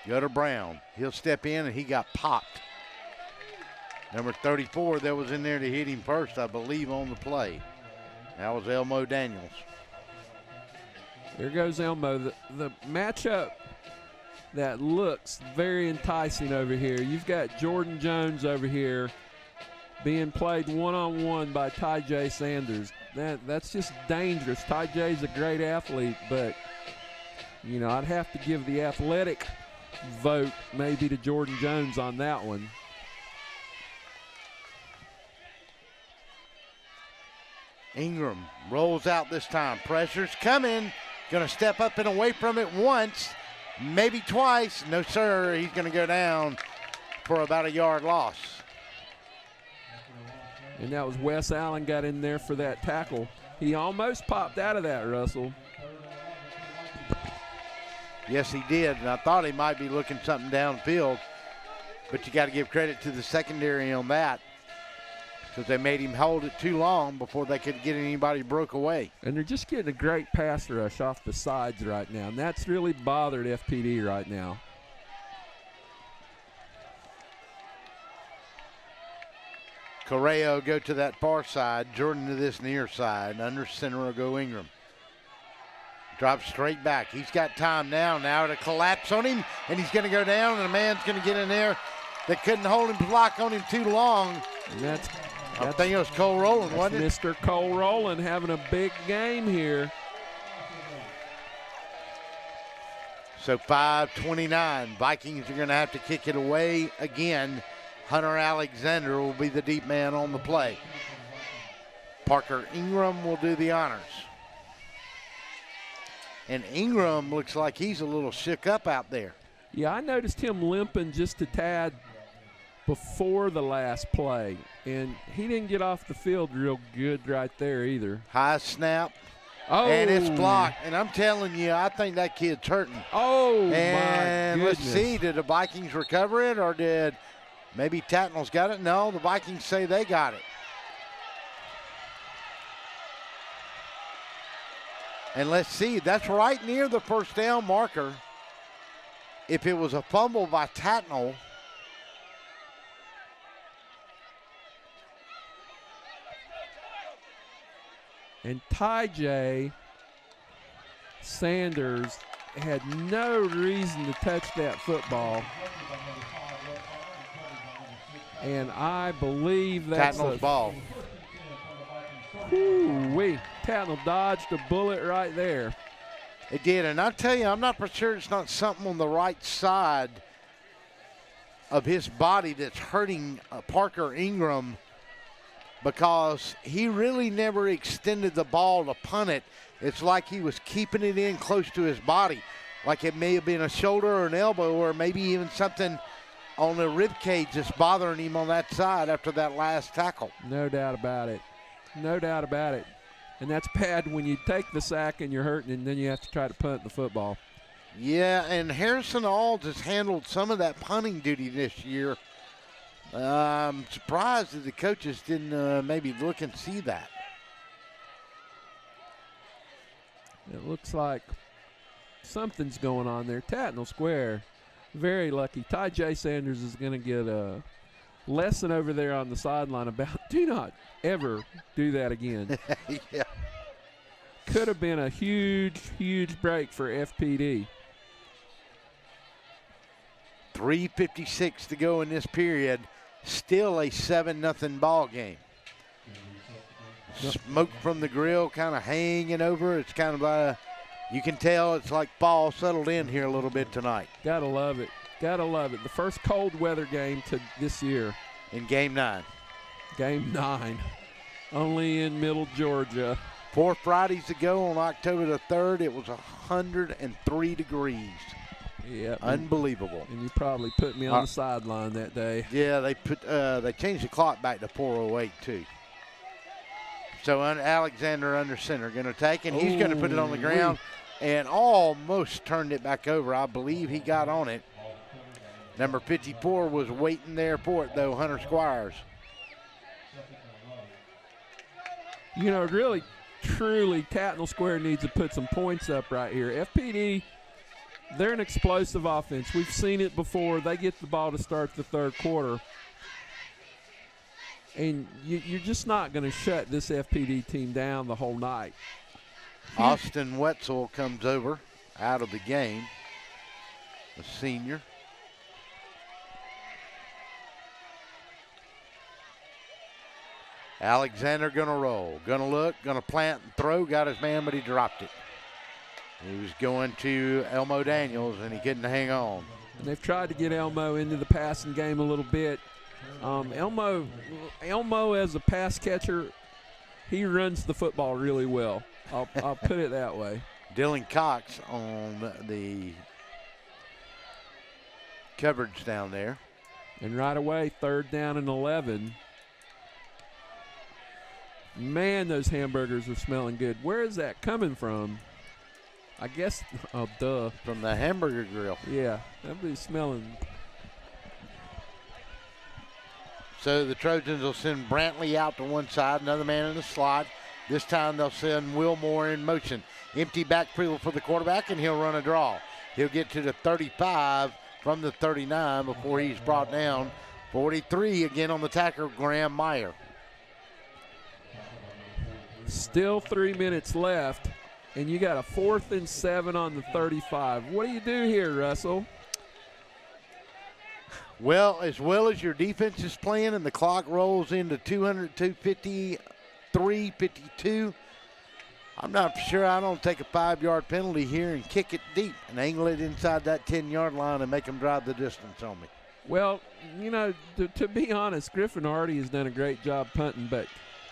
[SPEAKER 1] Go to Brown. He'll step in, and he got popped. Number 34 that was in there to hit him first, I believe, on the play. That was Elmo Daniels.
[SPEAKER 2] Here goes Elmo. The matchup that looks very enticing over here. You've got Jordan Jones over here being played one-on-one by Ty J. Sanders. That's just dangerous. Ty J's a great athlete, but, I'd have to give the athletic vote maybe to Jordan Jones on that one.
[SPEAKER 1] Ingram rolls out this time. Pressure's coming. Going to step up and away from it once, maybe twice. No, sir. He's going to go down for about a yard loss.
[SPEAKER 2] And that was Wes Allen got in there for that tackle. He almost popped out of that, Russell.
[SPEAKER 1] Yes, he did, and I thought he might be looking something downfield, but you got to give credit to the secondary on that because they made him hold it too long before they could get anybody broke away.
[SPEAKER 2] And they're just getting a great pass rush off the sides right now, and that's really bothered FPD right now.
[SPEAKER 1] Correa will go to that far side. Jordan to this near side. Under center will go Ingram. Drops straight back. He's got time now to collapse on him, and he's going to go down, and a man's going to get in there that couldn't hold him, block on him too long.
[SPEAKER 2] And
[SPEAKER 1] I think it was Cole Rowland, wasn't it?
[SPEAKER 2] Mr. Cole Rowland having a big game here.
[SPEAKER 1] So 5:29. Vikings are going to have to kick it away again. Hunter Alexander will be the deep man on the play. Parker Ingram will do the honors. And Ingram looks like he's a little shook up out there.
[SPEAKER 2] Yeah, I noticed him limping just a tad before the last play, and he didn't get off the field real good right there either.
[SPEAKER 1] High snap.
[SPEAKER 2] Oh.
[SPEAKER 1] And it's blocked. And I'm telling you, I think that kid's hurting.
[SPEAKER 2] Oh,
[SPEAKER 1] and
[SPEAKER 2] my
[SPEAKER 1] let's
[SPEAKER 2] goodness.
[SPEAKER 1] see, did the Vikings recover it, or did maybe Tattnall's got it? No, the Vikings say they got it. And let's see, that's right near the first down marker. If it was a fumble by Tattnall,
[SPEAKER 2] and Ty Sanders had no reason to touch that football. And I believe that's
[SPEAKER 1] Tattnall's ball.
[SPEAKER 2] Woo-wee. Tattnall dodged a bullet right there.
[SPEAKER 1] It did, and I tell you, I'm not for sure it's not something on the right side of his body that's hurting Parker Ingram, because he really never extended the ball to punt it. It's like he was keeping it in close to his body, like it may have been a shoulder or an elbow, or maybe even something on the rib cage that's bothering him on that side after that last tackle.
[SPEAKER 2] No doubt about it. No doubt about it. And that's bad when you take the sack and you're hurting, and then you have to try to punt the football.
[SPEAKER 1] Yeah, and Harrison Alls has handled some of that punting duty this year. I'm surprised that the coaches didn't maybe look and see that.
[SPEAKER 2] It looks like something's going on there. Tattnall Square, very lucky. Ty Sanders is going to get a lesson over there on the sideline about do not ever do that again.
[SPEAKER 1] Yeah.
[SPEAKER 2] Could have been a huge, huge break for FPD.
[SPEAKER 1] 3:56 to go in this period. Still a 7-0 ball game. Smoke from the grill kind of hanging over. It's kind of you can tell it's like fall settled in here a little bit tonight.
[SPEAKER 2] Gotta love it. Gotta love it. The first cold weather game to this year.
[SPEAKER 1] In game 9.
[SPEAKER 2] Game 9. Only in Middle Georgia.
[SPEAKER 1] 4 Fridays ago on October the 3rd, it was 103 degrees.
[SPEAKER 2] Yeah,
[SPEAKER 1] unbelievable.
[SPEAKER 2] And you probably put me on the sideline that day.
[SPEAKER 1] Yeah, they changed the clock back to 4:08 too. So Alexander under center going to take, and he's going to put it on the ground and almost turned it back over. I believe he got on it. Number 54 was waiting there for it though, Hunter Squires.
[SPEAKER 2] You know, really, truly, Tattnall Square needs to put some points up right here. FPD, they're an explosive offense. We've seen it before. They get the ball to start the third quarter. And you're just not going to shut this FPD team down the whole night.
[SPEAKER 1] Austin Wetzel comes over out of the game, a senior. Alexander going to roll, going to look, going to plant and throw. Got his man, but he dropped it. He was going to Elmo Daniels, and he couldn't hang on.
[SPEAKER 2] And they've tried to get Elmo into the passing game a little bit. Elmo as a pass catcher, he runs the football really well. I'll put it that way.
[SPEAKER 1] Dylan Cox on the coverage down there.
[SPEAKER 2] And right away, 3rd down and 11. Man, those hamburgers are smelling good. Where is that coming from? I guess, oh, duh.
[SPEAKER 1] From the hamburger grill.
[SPEAKER 2] Yeah, that'd be smelling.
[SPEAKER 1] So the Trojans will send Brantley out to one side, another man in the slot. This time they'll send Wilmore in motion. Empty backfield for the quarterback, and he'll run a draw. He'll get to the 35 from the 39 before he's brought down 43 again on the tackler, Graham Meyer.
[SPEAKER 2] Still 3 minutes left, and you got a 4th and 7 on the 35. What do you do here, Russell?
[SPEAKER 1] Well as your defense is playing and the clock rolls into 200, 253, 52, I'm not sure I don't take a 5-yard penalty here and kick it deep and angle it inside that 10-yard line and make them drive the distance on me.
[SPEAKER 2] Well, you know, to be honest, Griffin Hardy has done a great job punting, but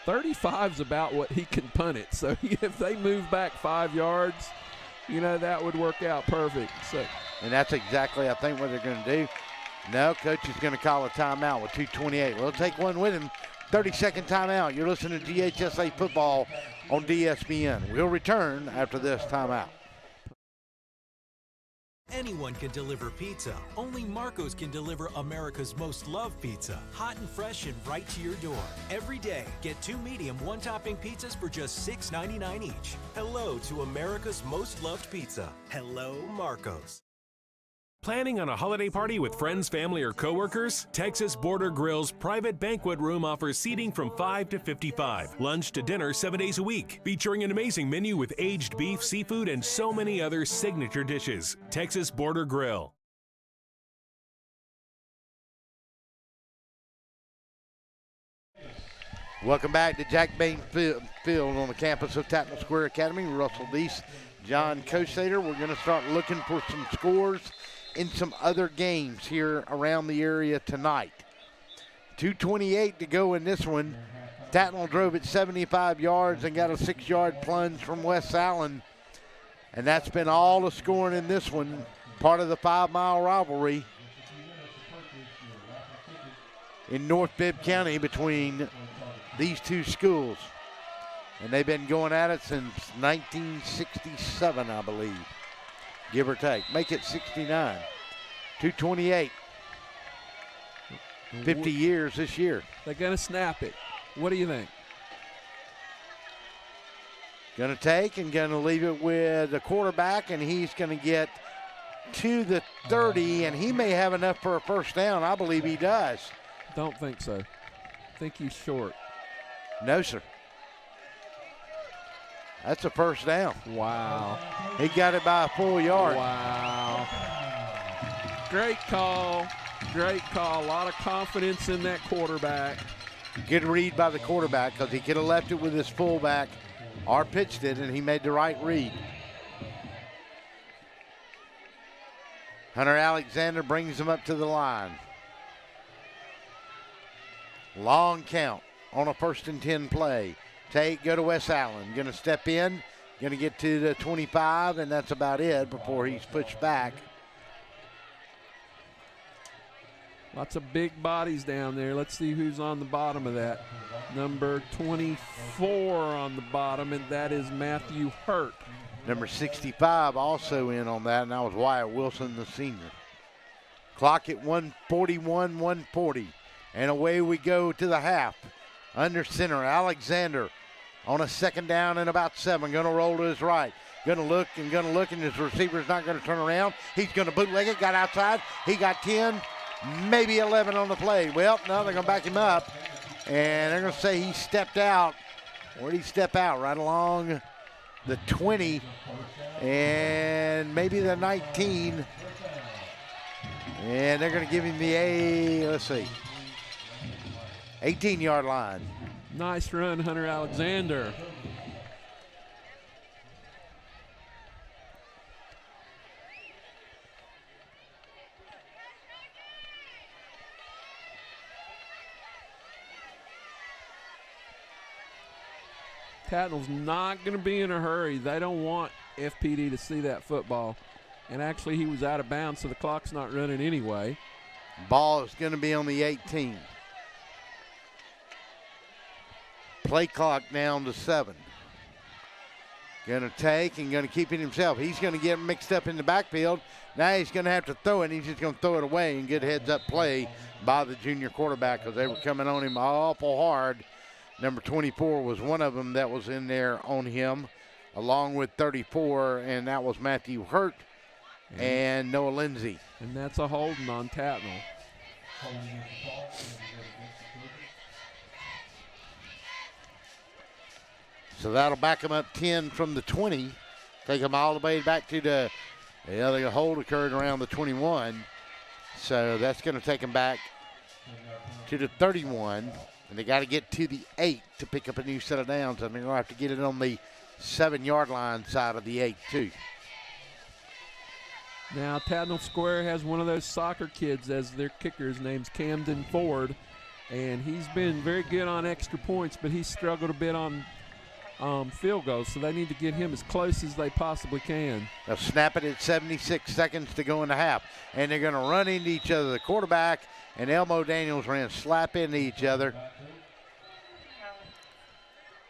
[SPEAKER 2] 35's about what he can punt it. So if they move back 5 yards, you know, that would work out perfect. So,
[SPEAKER 1] and that's exactly, I think, what they're going to do. No, coach is going to call a timeout with 2:28. We'll take one with him. 30-second timeout. You're listening to GHSA football on DSBN. We'll return after this timeout.
[SPEAKER 3] Anyone can deliver pizza. Only Marco's can deliver America's most loved pizza. Hot and fresh and right to your door. Every day, get 2 medium, 1-topping pizzas for just $6.99 each. Hello to America's most loved pizza. Hello, Marco's.
[SPEAKER 5] Planning on a holiday party with friends, family, or coworkers? Texas Border Grill's private banquet room offers seating from 5 to 55. Lunch to dinner 7 days a week. Featuring an amazing menu with aged beef, seafood, and so many other signature dishes. Texas Border Grill.
[SPEAKER 1] Welcome back to Jack Bain Field on the campus of Tattnall Square Academy. Russell Deese, John Kosader. We're going to start looking for some scores in some other games here around the area tonight. 2:28 to go in this one. Tattnall drove it 75 yards and got a 6-yard plunge from West Allen. And that's been all the scoring in this one, part of the 5-mile rivalry in North Bibb County between these two schools. And they've been going at it since 1967, I believe. Give or take. Make it 69. 2:28. 50 years this year.
[SPEAKER 2] They're going to snap it. What do you think?
[SPEAKER 1] Going to take and going to leave it with the quarterback, and he's going to get to the 30, and he may have enough for a first down. I believe he does.
[SPEAKER 2] Don't think so. I think he's short.
[SPEAKER 1] No, sir. That's a first down.
[SPEAKER 2] Wow.
[SPEAKER 1] He got it by a full yard.
[SPEAKER 2] Wow. Great call. Great call. A lot of confidence in that quarterback.
[SPEAKER 1] Good read by the quarterback because he could have left it with his fullback or pitched it, and he made the right read. Hunter Alexander brings him up to the line. Long count on a 1st and 10 play. Take, go to West Allen. Going to step in, going to get to the 25, and that's about it before he's pushed back.
[SPEAKER 2] Lots of big bodies down there. Let's see who's on the bottom of that. Number 24 on the bottom, and that is Matthew Hurt.
[SPEAKER 1] Number 65 also in on that, and that was Wyatt Wilson, the senior. Clock at 1:41, 1:40. And away we go to the half. Under center, Alexander on a 2nd down and about 7. Going to roll to his right. Going to look, and his receiver's not going to turn around. He's going to bootleg it, got outside. He got 10, maybe 11 on the play. Well, no, they're going to back him up. And they're going to say he stepped out. Where did he step out? Right along the 20 and maybe the 19. And they're going to give him the, let's see, 18-yard line.
[SPEAKER 2] Nice run, Hunter Alexander. Tattnall's not going to be in a hurry. They don't want FPD to see that football. And actually, he was out of bounds, so the clock's not running anyway.
[SPEAKER 1] Ball is going to be on the 18. Play clock down to 7. Going to take and going to keep it himself. He's going to get mixed up in the backfield. Now he's going to have to throw it. He's just going to throw it away and get heads-up play by the junior quarterback because they were coming on him awful hard. Number 24 was one of them that was in there on him, along with 34, and that was Matthew Hurt and Noah Lindsay.
[SPEAKER 2] And that's a holding on Tattnall.
[SPEAKER 1] So that'll back them up 10 from the 20. Take them all the way back to the other hold occurred around the 21. So that's going to take them back to the 31. And they got to get to the 8 to pick up a new set of downs. And they're going to have to get it on the 7-yard line side of the 8, too.
[SPEAKER 2] Now, Tattnall Square has one of those soccer kids as their kicker. His name's Camden Ford. And he's been very good on extra points, but he's struggled a bit on field goals. So they need to get him as close as they possibly can.
[SPEAKER 1] They'll snap it at 76 seconds to go in the half. And they're going to run into each other. The quarterback and Elmo Daniels ran slap into each other.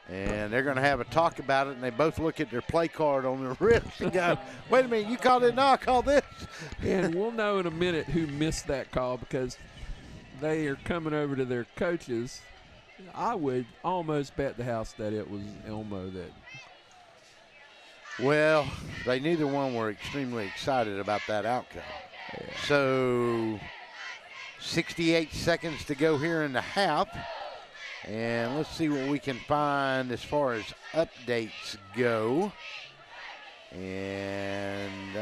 [SPEAKER 1] And they're going to have a talk about it, and they both look at their play card on their wrist and go, wait a minute, you called it, no, I called this.
[SPEAKER 2] And we'll know in a minute who missed that call because they are coming over to their coaches. I would almost bet the house that it was Elmo that.
[SPEAKER 1] Well, they neither one were extremely excited about that outcome. Yeah. So 68 seconds to go here in the half. And let's see what we can find as far as updates go. And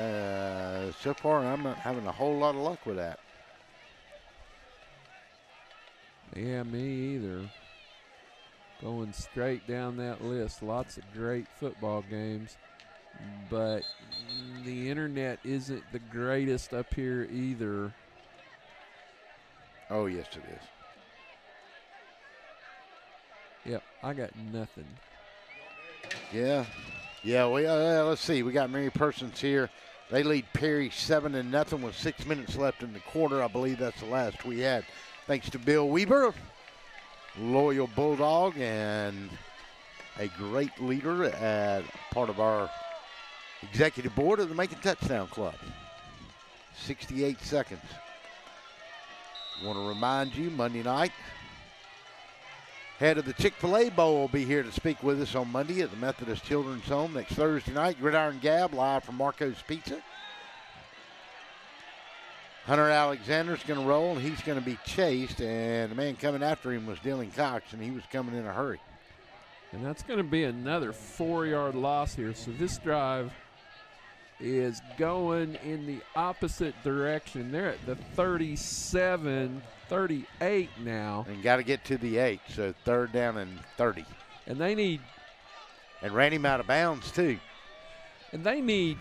[SPEAKER 1] so far, I'm not having a whole lot of luck with that.
[SPEAKER 2] Yeah, me either. Going straight down that list. Lots of great football games. But the internet isn't the greatest up here either.
[SPEAKER 1] Oh, yes, it is.
[SPEAKER 2] Yep, I got nothing.
[SPEAKER 1] Yeah. Yeah, let's see. We got Mary Persons here. They lead Perry 7-0 with 6 minutes left in the quarter. I believe that's the last we had. Thanks to Bill Weber, loyal Bulldog, and a great leader at part of our executive board of the Macon Touchdown Club. 68 seconds. Want to remind you, Monday night, head of the Chick-fil-A Bowl will be here to speak with us on Monday at the Methodist Children's Home. Next Thursday night, Gridiron Gab live from Marco's Pizza. Hunter Alexander's going to roll, and he's going to be chased, and the man coming after him was Dylan Cox, and he was coming in a hurry.
[SPEAKER 2] And that's going to be another 4-yard loss here. So this drive is going in the opposite direction. They're at the 37, 38 now.
[SPEAKER 1] And got to get to the 8, so 3rd down and 30.
[SPEAKER 2] And they need.
[SPEAKER 1] And ran him out of bounds, too.
[SPEAKER 2] And they need,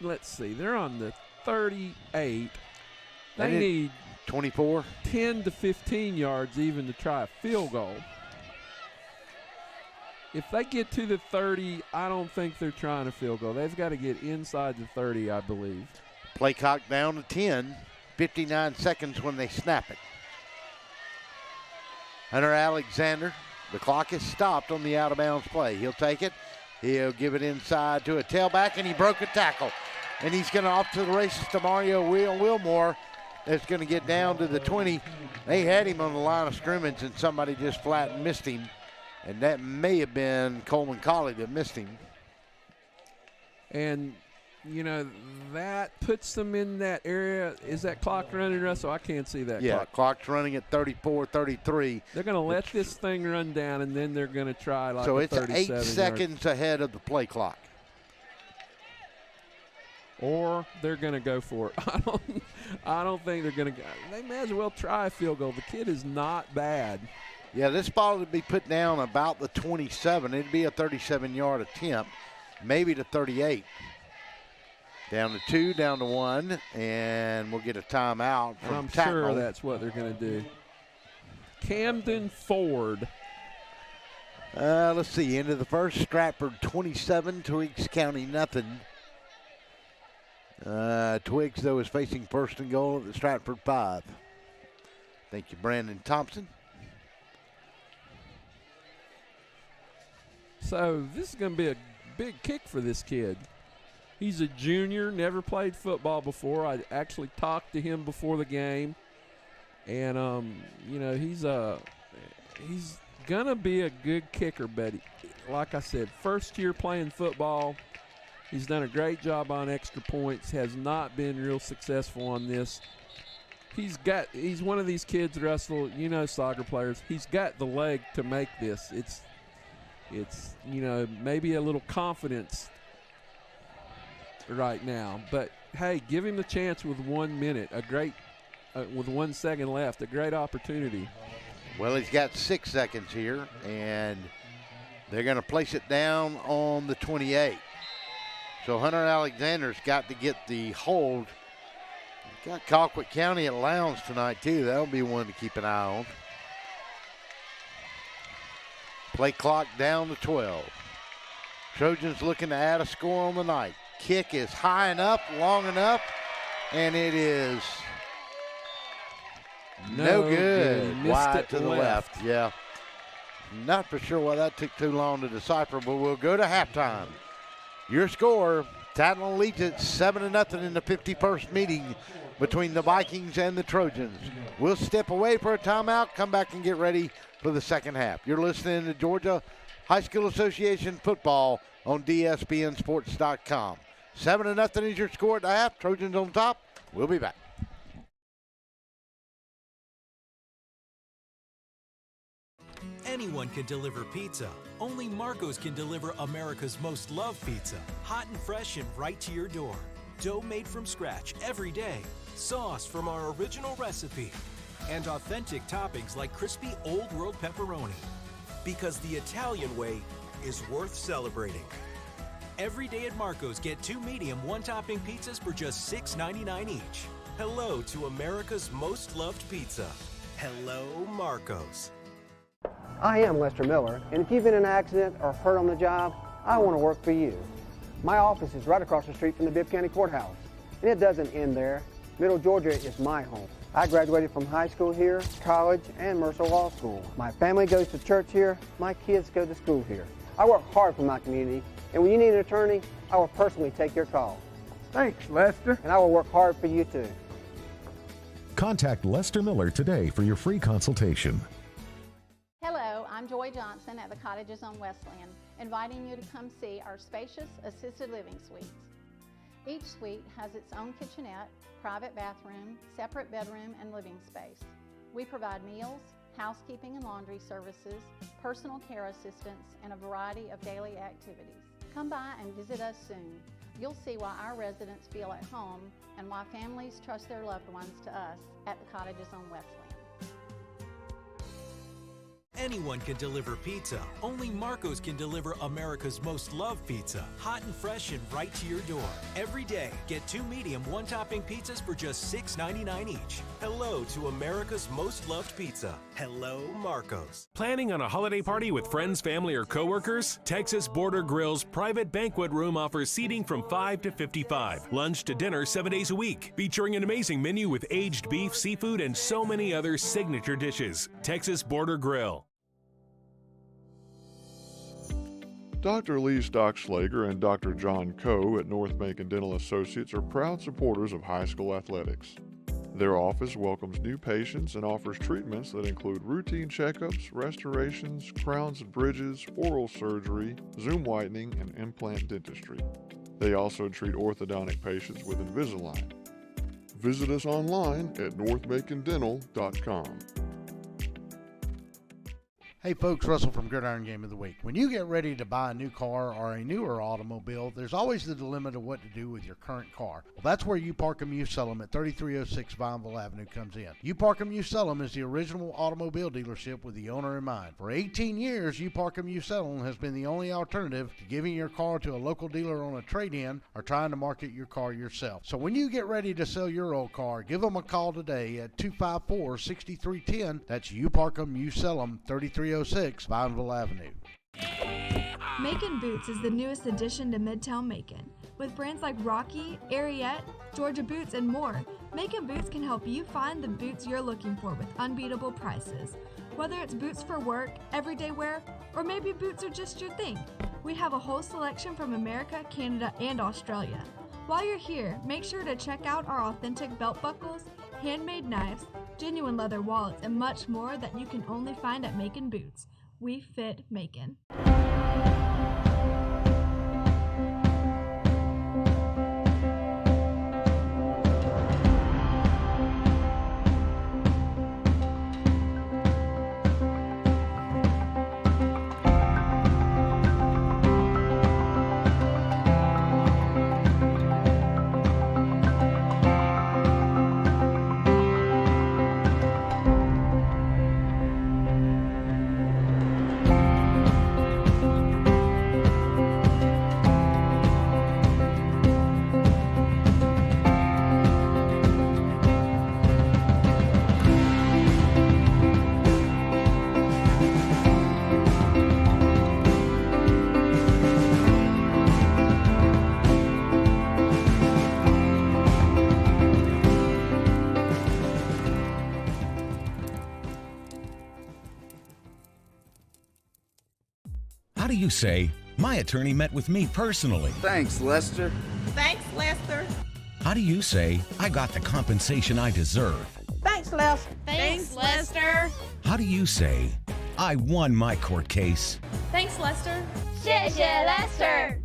[SPEAKER 2] let's see, they're on the 38. They need
[SPEAKER 1] 24,
[SPEAKER 2] 10 to 15 yards even to try a field goal. If they get to the 30, I don't think they're trying a field goal. They've got to get inside the 30, I believe.
[SPEAKER 1] Play clock down to 10, 59 seconds when they snap it. Hunter Alexander, the clock is stopped on the out-of-bounds play. He'll take it. He'll give it inside to a tailback, and he broke a tackle. And he's going to off to the races to Mario Wilmore. That's going to get down to the 20. They had him on the line of scrimmage, and somebody just flat missed him. And that may have been Coleman Colley that missed him.
[SPEAKER 2] And, you know, that puts them in that area. Is that clock running, Russell? I can't see that clock.
[SPEAKER 1] Clock's running at 34, 33.
[SPEAKER 2] They're going to let this thing run down, and then they're going to try like
[SPEAKER 1] so
[SPEAKER 2] a
[SPEAKER 1] it's 8 seconds ahead of the play clock.
[SPEAKER 2] Or they're going to go for it. I don't think they're going to go. They may as well try a field goal. The kid is not bad.
[SPEAKER 1] Yeah, this ball would be put down about the 27. It'd be a 37-yard attempt, maybe to 38. Down to 2, down to 1, and we'll get a timeout from
[SPEAKER 2] I'm
[SPEAKER 1] Tattnall.
[SPEAKER 2] sure that's what they're going to do. Camden Ford.
[SPEAKER 1] Let's see. End of the first, Stratford 27, Twiggs County nothing. Twiggs, though, is facing first and goal at the Stratford 5. Thank you, Brandon Thompson.
[SPEAKER 2] So this is going to be a big kick for this kid. He's a junior, never played football before. I actually talked to him before the game. And, you know, he's going to be a good kicker, but like I said, first year playing football. He's done a great job on extra points, has not been real successful on this. He's one of these kids, Russell, you know, soccer players. He's got the leg to make this. It's you know, maybe a little confidence right now, but hey, give him the chance with 1 minute, with 1 second left, a great opportunity.
[SPEAKER 1] Well, he's got 6 seconds here, and they're going to place it down on the 28. So Hunter Alexander's got to get the hold. Got Colquitt County at Lowndes tonight, too. That'll be one to keep an eye on. Play clock down to 12. Trojans looking to add a score on the night. Kick is high enough, long enough, and it is no good. Wide to the left. Yeah. Not for sure why that took too long to decipher, but we'll go to halftime. Your score, Tattnall leads it 7-0 in the 51st meeting between the Vikings and the Trojans. We'll step away for a timeout, come back and get ready for the second half. You're listening to Georgia High School Association football on DSPNsports.com. 7-0 is your score at the half. Trojans on top. We'll be back.
[SPEAKER 3] Anyone can deliver pizza. Only Marco's can deliver America's most loved pizza. Hot and fresh and right to your door. Dough made from scratch every day. Sauce from our original recipe. And authentic toppings like crispy Old World pepperoni. Because the Italian way is worth celebrating. Every day at Marco's, get 2 medium, 1-topping pizzas for just $6.99 each. Hello to America's most loved pizza. Hello, Marco's.
[SPEAKER 4] I am Lester Miller, and if you've been in an accident or hurt on the job, I want to work for you. My office is right across the street from the Bibb County Courthouse, and it doesn't end there. Middle Georgia is my home. I graduated from high school here, college, and Mercer Law School. My family goes to church here. My kids go to school here. I work hard for my community, and when you need an attorney, I will personally take your call.
[SPEAKER 8] Thanks, Lester.
[SPEAKER 4] And I will work hard for you, too.
[SPEAKER 6] Contact Lester Miller today for your free consultation.
[SPEAKER 7] Hello, I'm Joy Johnson at the Cottages on Westland, inviting you to come see our spacious assisted living suites. Each suite has its own kitchenette, private bathroom, separate bedroom, and living space. We provide meals, housekeeping and laundry services, personal care assistance, and a variety of daily activities. Come by and visit us soon. You'll see why our residents feel at home and why families trust their loved ones to us at the Cottages on Westland.
[SPEAKER 3] Anyone can deliver pizza. Only Marco's can deliver America's most loved pizza. Hot and fresh and right to your door. Every day, get 2 medium, 1-topping pizzas for just $6.99 each. Hello to America's most loved pizza. Hello, Marco's.
[SPEAKER 5] Planning on a holiday party with friends, family, or coworkers? Texas Border Grill's private banquet room offers seating from 5 to 55. Lunch to dinner 7 days a week. Featuring an amazing menu with aged beef, seafood, and so many other signature dishes. Texas Border Grill.
[SPEAKER 9] Dr. Lee Stockslager and Dr. John Coe at North Macon Dental Associates are proud supporters of high school athletics. Their office welcomes new patients and offers treatments that include routine checkups, restorations, crowns and bridges, oral surgery, Zoom whitening, and implant dentistry. They also treat orthodontic patients with Invisalign. Visit us online at northmacondental.com.
[SPEAKER 1] Hey folks, Russell from Gridiron Game of the Week. When you get ready to buy a new car or a newer automobile, there's always the dilemma of what to do with your current car. Well, that's where You Park 'Em, You Sell 'Em at 3306 Vineville Avenue comes in. You Park 'Em, You Sell 'Em is the original automobile dealership with the owner in mind. For 18 years, You Park 'Em, You Sell 'Em has been the only alternative to giving your car to a local dealer on a trade-in or trying to market your car yourself. So when you get ready to sell your old car, give them a call today at 254-6310. That's You Park 'Em, You Sell 'Em, 3306 Vineville Avenue.
[SPEAKER 10] Macon Boots is the newest addition to Midtown Macon. With brands like Rocky, Ariete, Georgia Boots, and more, Macon Boots can help you find the boots you're looking for with unbeatable prices. Whether it's boots for work, everyday wear, or maybe boots are just your thing, we have a whole selection from America, Canada, and Australia. While you're here, make sure to check out our authentic belt buckles, handmade knives, genuine leather wallets, and much more that you can only find at Macon Boots. We fit Macon.
[SPEAKER 8] you say, my attorney met with me personally?
[SPEAKER 11] Thanks, Lester.
[SPEAKER 12] Thanks, Lester.
[SPEAKER 8] How do you say, I got the compensation I deserve?
[SPEAKER 12] Thanks, Lester.
[SPEAKER 13] Thanks, Lester.
[SPEAKER 8] How do you say, I won my court case?
[SPEAKER 13] Thanks, Lester.
[SPEAKER 14] 谢谢 Lester.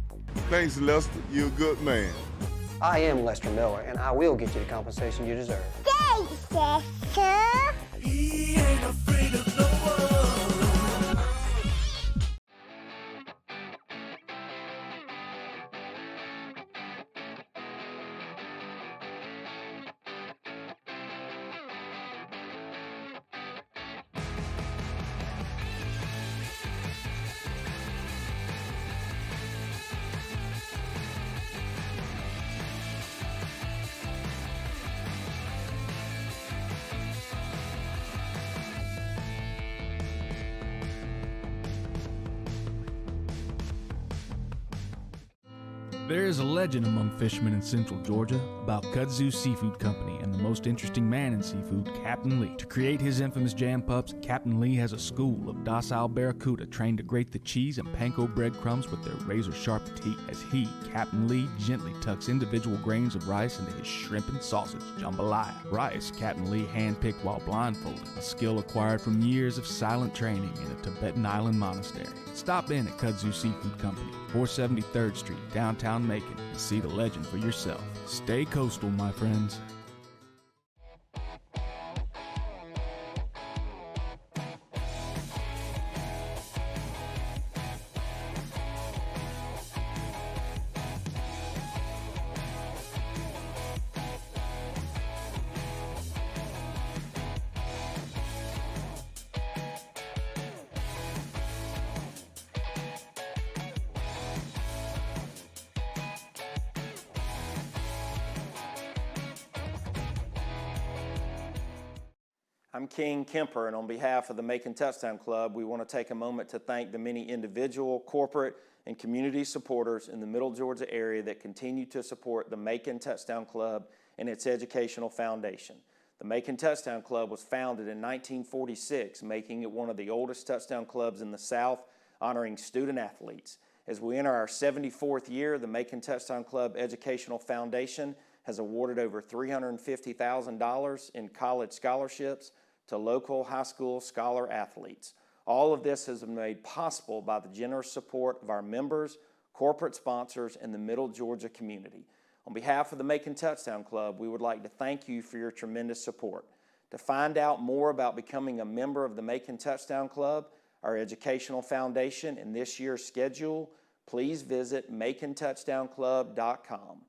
[SPEAKER 11] Thanks, Lester. You're a good man.
[SPEAKER 4] I am Lester Miller, and I will get you the compensation you deserve.
[SPEAKER 14] Thanks, Lester.
[SPEAKER 3] He ain't afraid of no one.
[SPEAKER 15] There is a legend among fishermen in central Georgia about Kudzu Seafood Company and the most interesting man in seafood, Captain Lee. To create his infamous jam pups, Captain Lee has a school of docile barracuda trained to grate the cheese and panko breadcrumbs with their razor-sharp teeth as he, Captain Lee, gently tucks individual grains of rice into his shrimp and sausage jambalaya. Rice, Captain Lee handpicked while blindfolded, a skill acquired from years of silent training in a Tibetan island monastery. Stop in at Kudzu Seafood Company, 473rd Street, downtown Macon, and see the legend for yourself. Stay coastal, my friends.
[SPEAKER 16] I'm King Kemper, and on behalf of the Macon Touchdown Club, we want to take a moment to thank the many individual, corporate, and community supporters in the Middle Georgia area that continue to support the Macon Touchdown Club and its educational foundation. The Macon Touchdown Club was founded in 1946, making it one of the oldest touchdown clubs in the South, honoring student athletes. As we enter our 74th year, the Macon Touchdown Club Educational Foundation has awarded over $350,000 in college scholarships to local high school scholar athletes. All of this has been made possible by the generous support of our members, corporate sponsors, and the Middle Georgia community. On behalf of the Macon Touchdown Club, we would like to thank you for your tremendous support. To find out more about becoming a member of the Macon Touchdown Club, our educational foundation, and this year's schedule, please visit MaconTouchdownClub.com.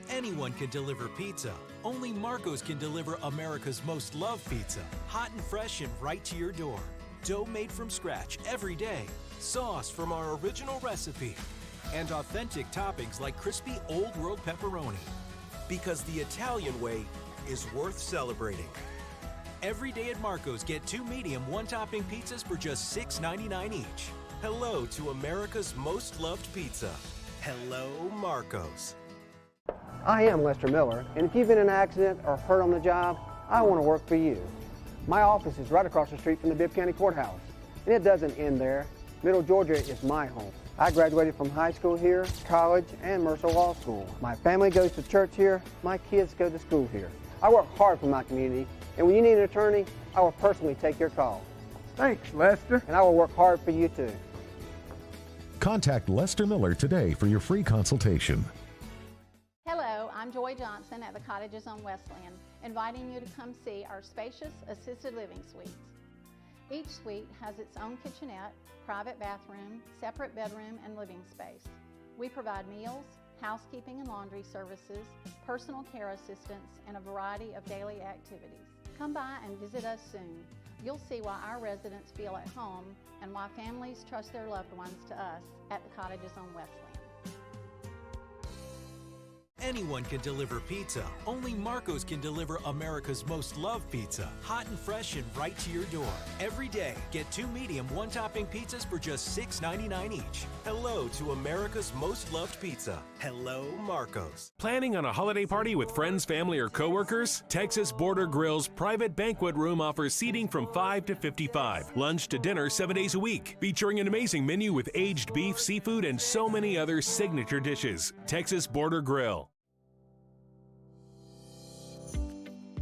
[SPEAKER 3] Anyone can deliver pizza. Only Marco's can deliver America's most loved pizza. Hot and fresh and right to your door. Dough made from scratch every day. Sauce from our original recipe. And authentic toppings like crispy Old World pepperoni. Because the Italian way is worth celebrating. Every day at Marco's, get 2 medium, 1-topping pizzas for just $6.99 each. Hello to America's most loved pizza. Hello, Marco's.
[SPEAKER 4] I am Lester Miller, and if you've been in an accident or hurt on the job, I want to work for you. My office is right across the street from the Bibb County Courthouse, and it doesn't end there. Middle Georgia is my home. I graduated from high school here, college, and Mercer Law School. My family goes to church here. My kids go to school here. I work hard for my community, and when you need an attorney, I will personally take your call.
[SPEAKER 17] Thanks, Lester.
[SPEAKER 4] And I will work hard for you, too.
[SPEAKER 6] Contact Lester Miller today for your free consultation.
[SPEAKER 7] Hello, I'm I'm Joy Johnson at the Cottages on Wesleyan, inviting you to come see our spacious assisted living suites. Each suite has its own kitchenette, private bathroom, separate bedroom, and living space. We provide meals, housekeeping and laundry services, personal care assistance, and a variety of daily activities. Come by and visit us soon. You'll see why our residents feel at home and why families trust their loved ones to us at the Cottages on Wesleyan.
[SPEAKER 3] Anyone can deliver pizza. Only Marco's can deliver America's most loved pizza. Hot and fresh and right to your door. Every day, get 2 medium, 1-topping pizzas for just $6.99 each. Hello to America's most loved pizza. Hello, Marco's.
[SPEAKER 5] Planning on a holiday party with friends, family, or coworkers? Texas Border Grill's private banquet room offers seating from 5 to 55. Lunch to dinner 7 days a week. Featuring an amazing menu with aged beef, seafood, and so many other signature dishes. Texas Border Grill.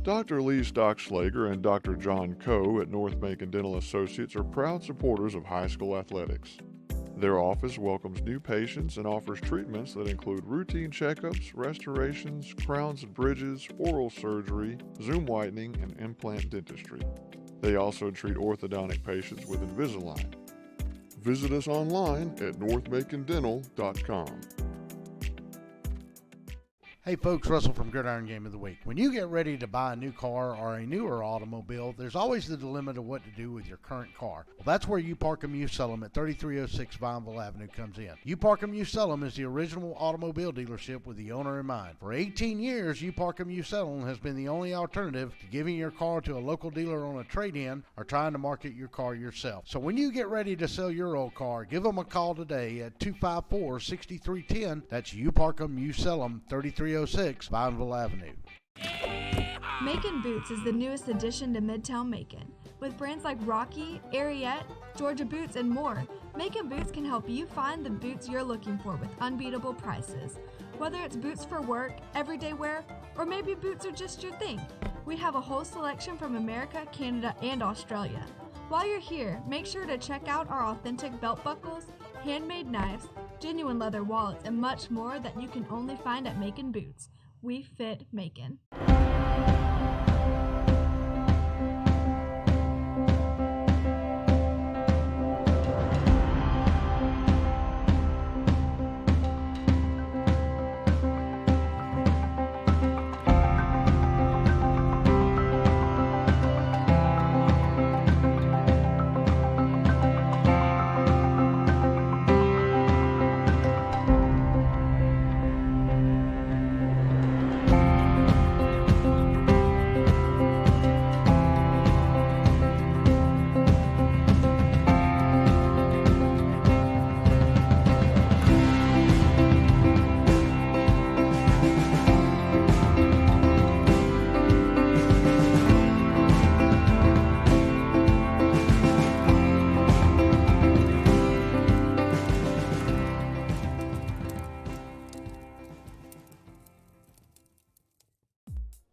[SPEAKER 9] Dr. Lee Stockslager and Dr. John Coe at North Macon Dental Associates are proud supporters of high school athletics. Their office welcomes new patients and offers treatments that include routine checkups, restorations, crowns and bridges, oral surgery, Zoom whitening, and implant dentistry. They also treat orthodontic patients with Invisalign. Visit us online at northmacondental.com.
[SPEAKER 1] Hey folks, Russell from Gridiron Game of the Week. When you get ready to buy a new car or a newer automobile, there's always the dilemma of what to do with your current car. Well, that's where You Park 'Em, You Sell 'Em at 3306 Vineville Avenue comes in. You Park 'Em, You Sell 'Em is the original automobile dealership with the owner in mind. For 18 years, You Park 'Em, You Sell 'Em has been the only alternative to giving your car to a local dealer on a trade-in or trying to market your car yourself. So when you get ready to sell your old car, give them a call today at 254-6310. That's You Park 'Em, You Sell 'Em, 3306 Vineville Avenue.
[SPEAKER 10] Macon Boots is the newest addition to Midtown Macon. With brands like Rocky, Ariete, Georgia Boots, and more, Macon Boots can help you find the boots you're looking for with unbeatable prices. Whether it's boots for work, everyday wear, or maybe boots are just your thing, we have a whole selection from America, Canada, and Australia. While you're here, make sure to check out our authentic belt buckles, handmade knives, genuine leather wallets, and much more that you can only find at Macon Boots. We fit Macon.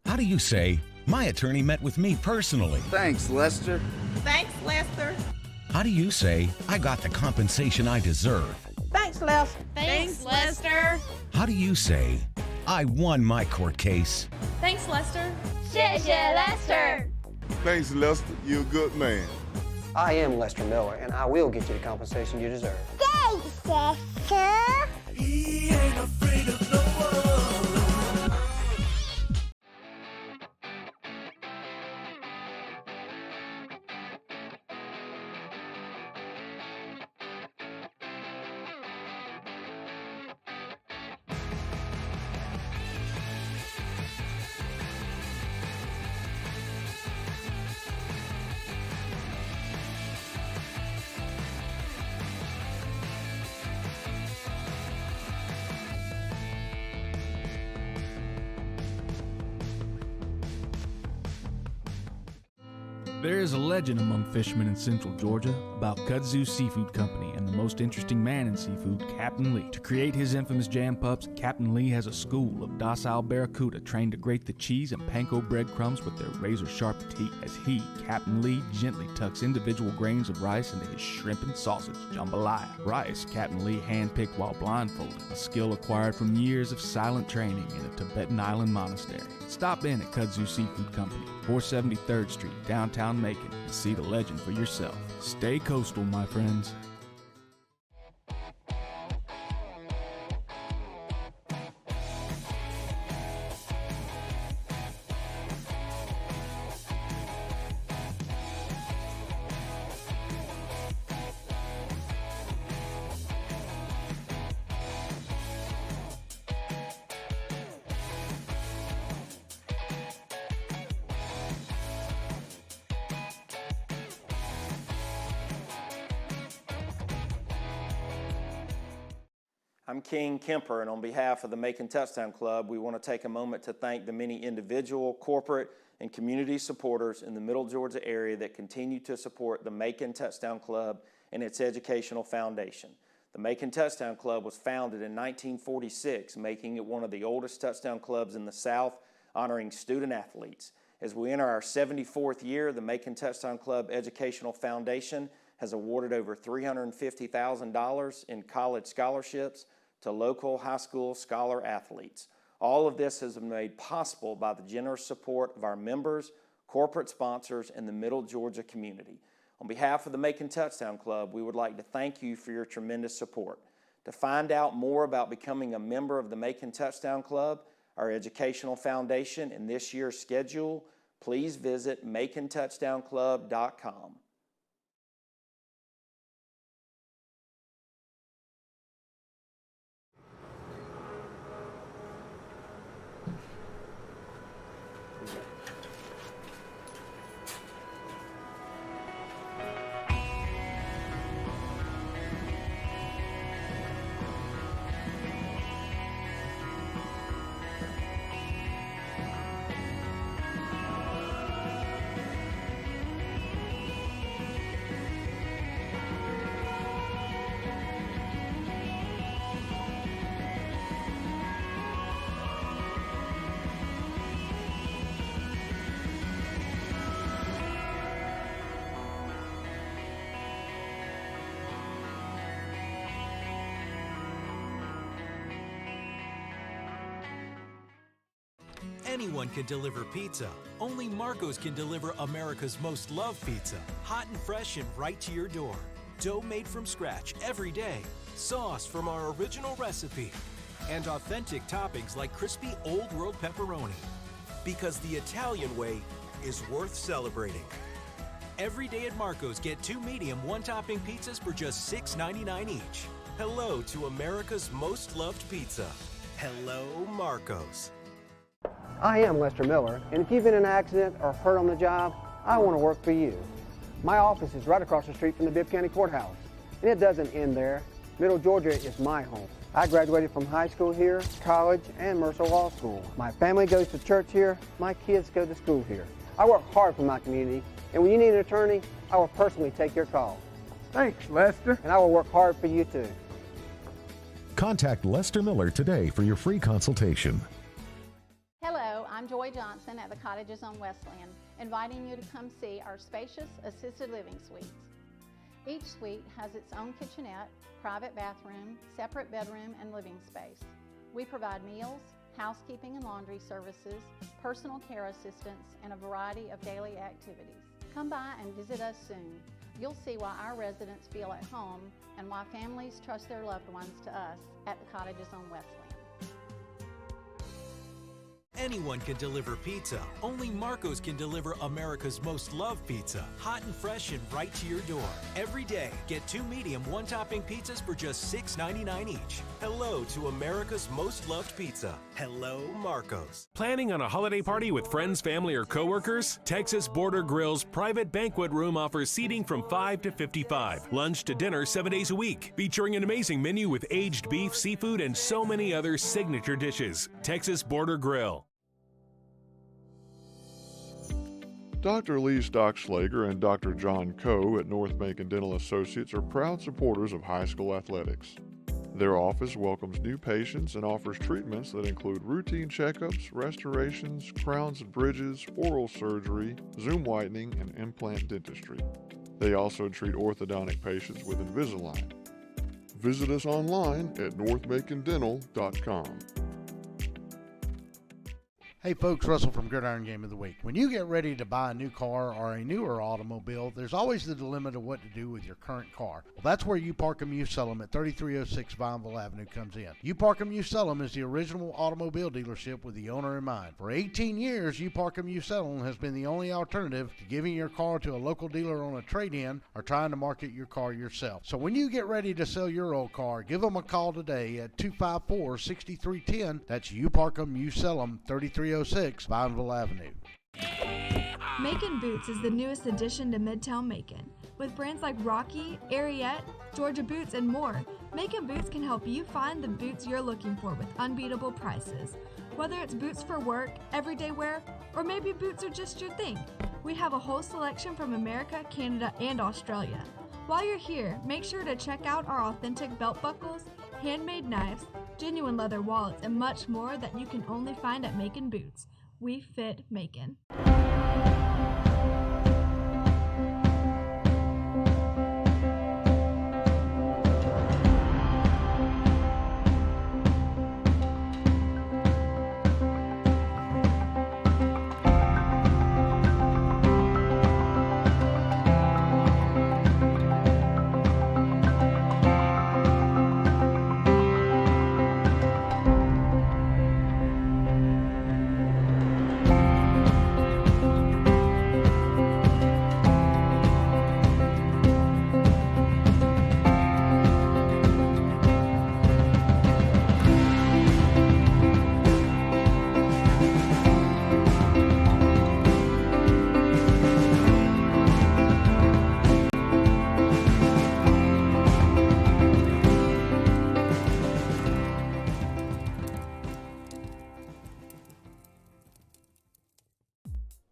[SPEAKER 8] How do you say, my attorney met with me personally?
[SPEAKER 11] Thanks, Lester.
[SPEAKER 12] Thanks, Lester.
[SPEAKER 8] How do you say, I got the compensation I deserve?
[SPEAKER 12] Thanks, Lester.
[SPEAKER 13] Thanks, Lester.
[SPEAKER 8] How do you say, I won my court case?
[SPEAKER 13] Thanks, Lester.
[SPEAKER 14] 谢谢 Lester.
[SPEAKER 11] Thanks, Lester. You're a good man.
[SPEAKER 4] I am Lester Miller, and I will get you the compensation you deserve.
[SPEAKER 14] Thanks, Lester.
[SPEAKER 3] He ain't afraid of no one.
[SPEAKER 15] There is a legend among fishermen in central Georgia about Kudzu Seafood Company and the most interesting man in seafood, Captain Lee. To create his infamous jam pups, Captain Lee has a school of docile barracuda trained to grate the cheese and panko breadcrumbs with their razor-sharp teeth as he, Captain Lee, gently tucks individual grains of rice into his shrimp and sausage jambalaya. Rice, Captain Lee handpicked while blindfolded, a skill acquired from years of silent training in a Tibetan island monastery. Stop in at Kudzu Seafood Company, 473rd Street, downtown Macon, and see the legend for yourself. Stay coastal, my friends.
[SPEAKER 16] I'm King Kemper, and on behalf of the Macon Touchdown Club, we want to take a moment to thank the many individual, corporate, and community supporters in the Middle Georgia area that continue to support the Macon Touchdown Club and its educational foundation. The Macon Touchdown Club was founded in 1946, making it one of the oldest touchdown clubs in the South, honoring student athletes. As we enter our 74th year, the Macon Touchdown Club Educational Foundation has awarded over $350,000 in college scholarships to local high school scholar athletes. All of this has been made possible by the generous support of our members, corporate sponsors, and the Middle Georgia community. On behalf of the Macon Touchdown Club, we would like to thank you for your tremendous support. To find out more about becoming a member of the Macon Touchdown Club, our educational foundation, and this year's schedule, please visit MaconTouchdownClub.com.
[SPEAKER 3] Anyone can deliver pizza. Only Marco's can deliver America's most loved pizza. Hot and fresh and right to your door. Dough made from scratch every day. Sauce from our original recipe. And authentic toppings like crispy Old World pepperoni. Because the Italian way is worth celebrating. Every day at Marco's, get 2 medium, 1-topping pizzas for just $6.99 each. Hello to America's most loved pizza. Hello, Marco's.
[SPEAKER 4] I am Lester Miller, and if you've been in an accident or hurt on the job, I want to work for you. My office is right across the street from the Bibb County Courthouse, and it doesn't end there. Middle Georgia is my home. I graduated from high school here, college, and Mercer Law School. My family goes to church here. My kids go to school here. I work hard for my community, and when you need an attorney, I will personally take your call.
[SPEAKER 17] Thanks, Lester.
[SPEAKER 4] And I will work hard for you, too.
[SPEAKER 6] Contact Lester Miller today for your free consultation.
[SPEAKER 7] Hello, I'm Joy Johnson at the Cottages on Westland, inviting you to come see our spacious assisted living suites. Each suite has its own kitchenette, private bathroom, separate bedroom, and living space. We provide meals, housekeeping and laundry services, personal care assistance, and a variety of daily activities. Come by and visit us soon. You'll see why our residents feel at home and why families trust their loved ones to us at the Cottages on Westland.
[SPEAKER 3] Anyone can deliver pizza. Only Marco's can deliver America's most loved pizza. Hot and fresh and right to your door. Every day, get 2 medium, 1-topping pizzas for just $6.99 each. Hello to America's most loved pizza. Hello, Marco's.
[SPEAKER 5] Planning on a holiday party with friends, family, or coworkers? Texas Border Grill's private banquet room offers seating from 5 to 55. Lunch to dinner 7 days a week. Featuring an amazing menu with aged beef, seafood, and so many other signature dishes. Texas Border Grill.
[SPEAKER 9] Dr. Lee Stockslager and Dr. John Coe at North Macon Dental Associates are proud supporters of high school athletics. Their office welcomes new patients and offers treatments that include routine checkups, restorations, crowns and bridges, oral surgery, zoom whitening, and implant dentistry. They also treat orthodontic patients with Invisalign. Visit us online at northmacondental.com.
[SPEAKER 1] Hey folks, Russell from Gridiron Game of the Week. When you get ready to buy a new car or a newer automobile, there's always the dilemma of what to do with your current car. Well, that's where You Park 'Em, You Sell 'Em at 3306 Vineville Avenue comes in. You Park 'Em, You Sell 'Em is the original automobile dealership with the owner in mind. For 18 years, You Park 'Em, You Sell 'Em has been the only alternative to giving your car to a local dealer on a trade-in or trying to market your car yourself. So when you get ready to sell your old car, give them a call today at 254-6310. That's You Park 'Em, You Sell 'Em, 3306 Vineville Avenue.
[SPEAKER 10] Macon Boots is the newest addition to Midtown Macon. With brands like Rocky, Ariete, Georgia Boots, and more, Macon Boots can help you find the boots you're looking for with unbeatable prices. Whether it's boots for work, everyday wear, or maybe boots are just your thing, we have a whole selection from America, Canada, and Australia. While you're here, make sure to check out our authentic belt buckles, handmade knives, genuine leather wallets, and much more that you can only find at Macon Boots. We fit Macon.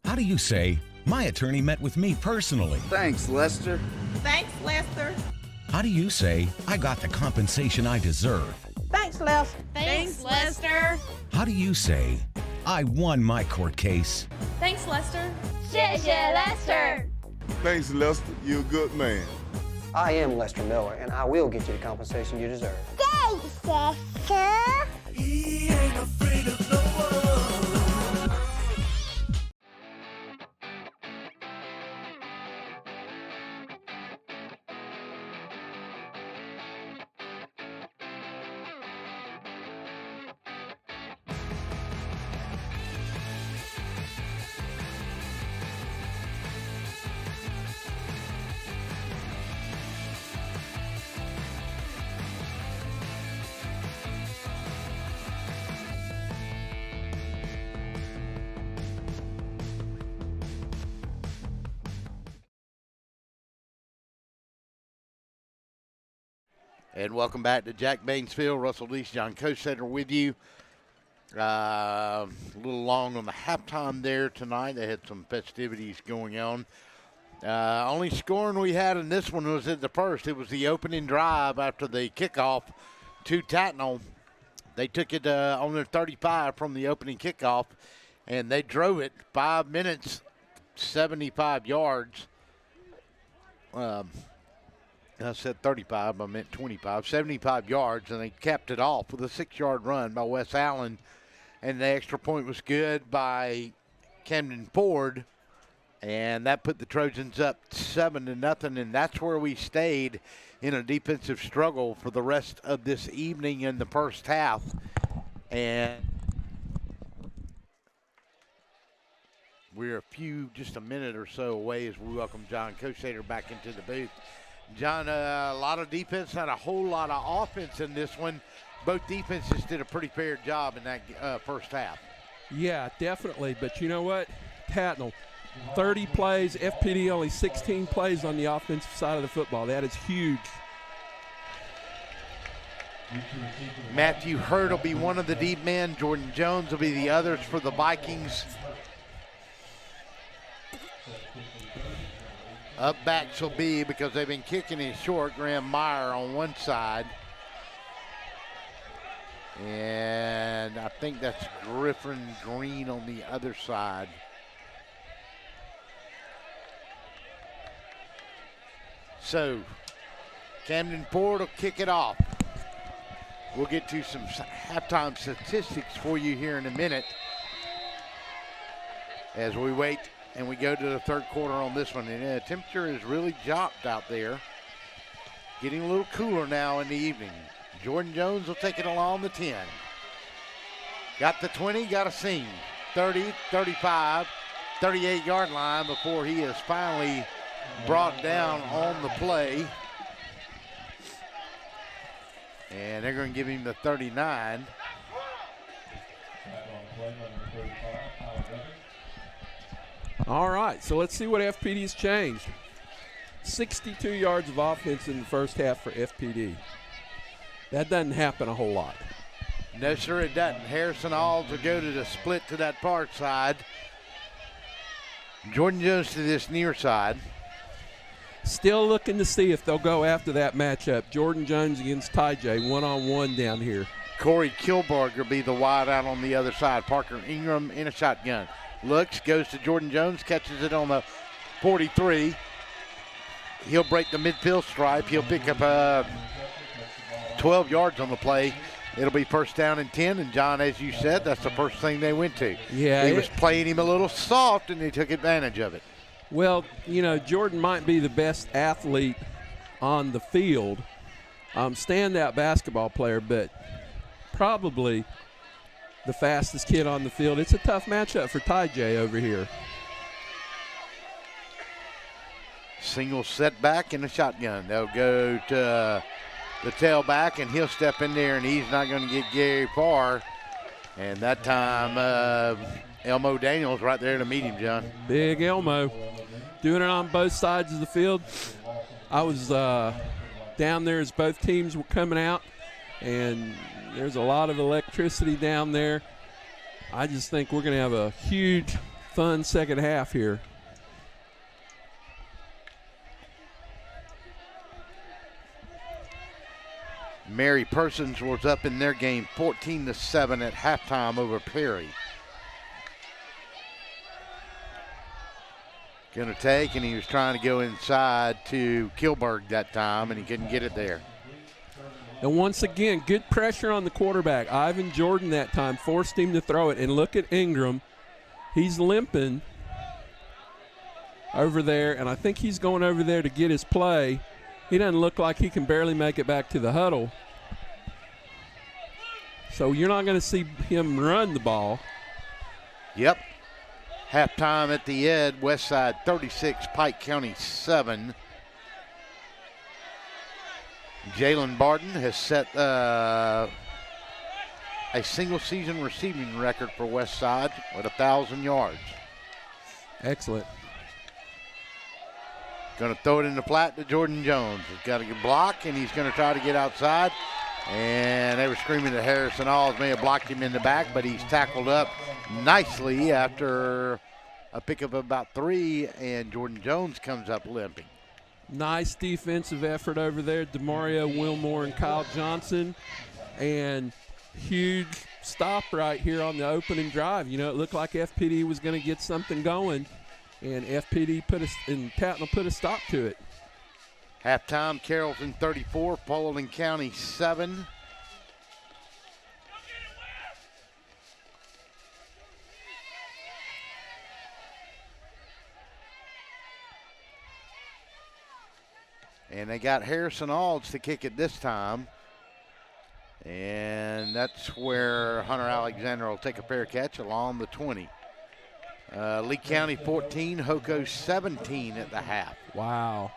[SPEAKER 8] How do you say, my attorney met with me personally?
[SPEAKER 11] Thanks, Lester.
[SPEAKER 12] Thanks, Lester.
[SPEAKER 8] How do you say, I got the compensation I deserve?
[SPEAKER 12] Thanks, Lester.
[SPEAKER 13] Thanks, Lester.
[SPEAKER 8] How do you say, I won my court case?
[SPEAKER 13] Thanks, Lester.
[SPEAKER 14] 谢谢 Lester.
[SPEAKER 11] Thanks, Lester. You're a good man.
[SPEAKER 4] I am Lester Miller, and I will get you the compensation you deserve.
[SPEAKER 14] Thanks, Lester.
[SPEAKER 3] He ain't afraid of no one.
[SPEAKER 1] And welcome back to Jack Bainesfield. Russell Lease, John Cosetter with you. A little long on the halftime there tonight. They had some festivities going on. Only scoring we had in this one was at the first. It was the opening drive after the kickoff to Tattnall. They took it on their 35 from the opening kickoff, and they drove it 5 minutes, 75 yards. I said 35, I meant 25, 75 yards, and they capped it off with a 6-yard run by Wes Allen. And the extra point was good by Camden Ford, and that put the Trojans up 7-0, and that's where we stayed in a defensive struggle for the rest of this evening in the first half. And we're just a minute or so away as we welcome John Cosetter back into the booth. John, a lot of defense, not a whole lot of offense in this one. Both defenses did a pretty fair job in that first half.
[SPEAKER 2] Yeah, definitely. But you know what? Tattnall, 30 plays, FPD only 16 plays on the offensive side of the football. That is huge.
[SPEAKER 1] Matthew Hurd will be one of the deep men. Jordan Jones will be the others for the Vikings. Up backs will be, because they've been kicking it short, Graham Meyer on one side. And I think that's Griffin Green on the other side. So, Camden Ford will kick it off. We'll get to some halftime statistics for you here in a minute as we wait and we go to the third quarter on this one. And the temperature has really dropped out there. Getting a little cooler now in the evening. Jordan Jones will take it along the 10. Got the 20, got a seam. 30, 35, 38-yard line before he is finally brought down on the play. And they're going to give him the 39.
[SPEAKER 2] All right, so let's see what FPD's changed. 62 yards of offense in the first half for FPD. That doesn't happen a whole lot.
[SPEAKER 1] No, sir, it doesn't. Harrison Alls will go to the split to that far side. Jordan Jones to this near side.
[SPEAKER 2] Still looking to see if they'll go after that matchup. Jordan Jones against Ty J, one-on-one down here.
[SPEAKER 1] Corey Kilborg will be the wide out on the other side. Parker Ingram in a shotgun. Looks, goes to Jordan Jones, catches it on the 43. He'll break the midfield stripe. He'll pick up 12 yards on the play. It'll be first down and 10. And, John, as you said, that's the first thing they went to.
[SPEAKER 2] Yeah,
[SPEAKER 1] he was playing him a little soft, and they took advantage of it.
[SPEAKER 2] Well, you know, Jordan might be the best athlete on the field, standout basketball player, but probably the fastest kid on the field. It's a tough matchup for Ty J over here.
[SPEAKER 1] Single setback in the shotgun. They'll go to the tailback, and he'll step in there, and he's not going to get very far. And that time, Elmo Daniels right there to meet him, John.
[SPEAKER 2] Big Elmo. Doing it on both sides of the field. I was down there as both teams were coming out, and there's a lot of electricity down there. I just think we're going to have a huge, fun second half here.
[SPEAKER 1] Mary Persons was up in their game 14-7 at halftime over Perry. Going to take, and he was trying to go inside to Kilberg that time, and he couldn't get it there.
[SPEAKER 2] And once again, good pressure on the quarterback. Ivan Jordan that time forced him to throw it. And look at Ingram. He's limping over there, and I think he's going over there to get his play. He doesn't look like he can barely make it back to the huddle. So you're not going to see him run the ball.
[SPEAKER 1] Yep. Halftime at the Ed, Westside 36, Pike County 7. Jalen Barton has set a single-season receiving record for Westside with 1,000 yards.
[SPEAKER 2] Excellent.
[SPEAKER 1] Going to throw it in the flat to Jordan Jones. He's got a block, and he's going to try to get outside. And they were screaming that Harrison Alls may have blocked him in the back, but he's tackled up nicely after a pick of about 3, and Jordan Jones comes up limping.
[SPEAKER 2] Nice defensive effort over there. DeMario Wilmore and Kyle Johnson. And huge stop right here on the opening drive. You know, it looked like FPD was going to get something going, and FPD and Tattnall put a stop to it.
[SPEAKER 1] Halftime, Carrollton 34, Paulding County 7. And they got Harrison Alds to kick it this time. And that's where Hunter Alexander will take a fair catch along the 20. Lee County 14, Hoco 17 at the half.
[SPEAKER 2] Wow.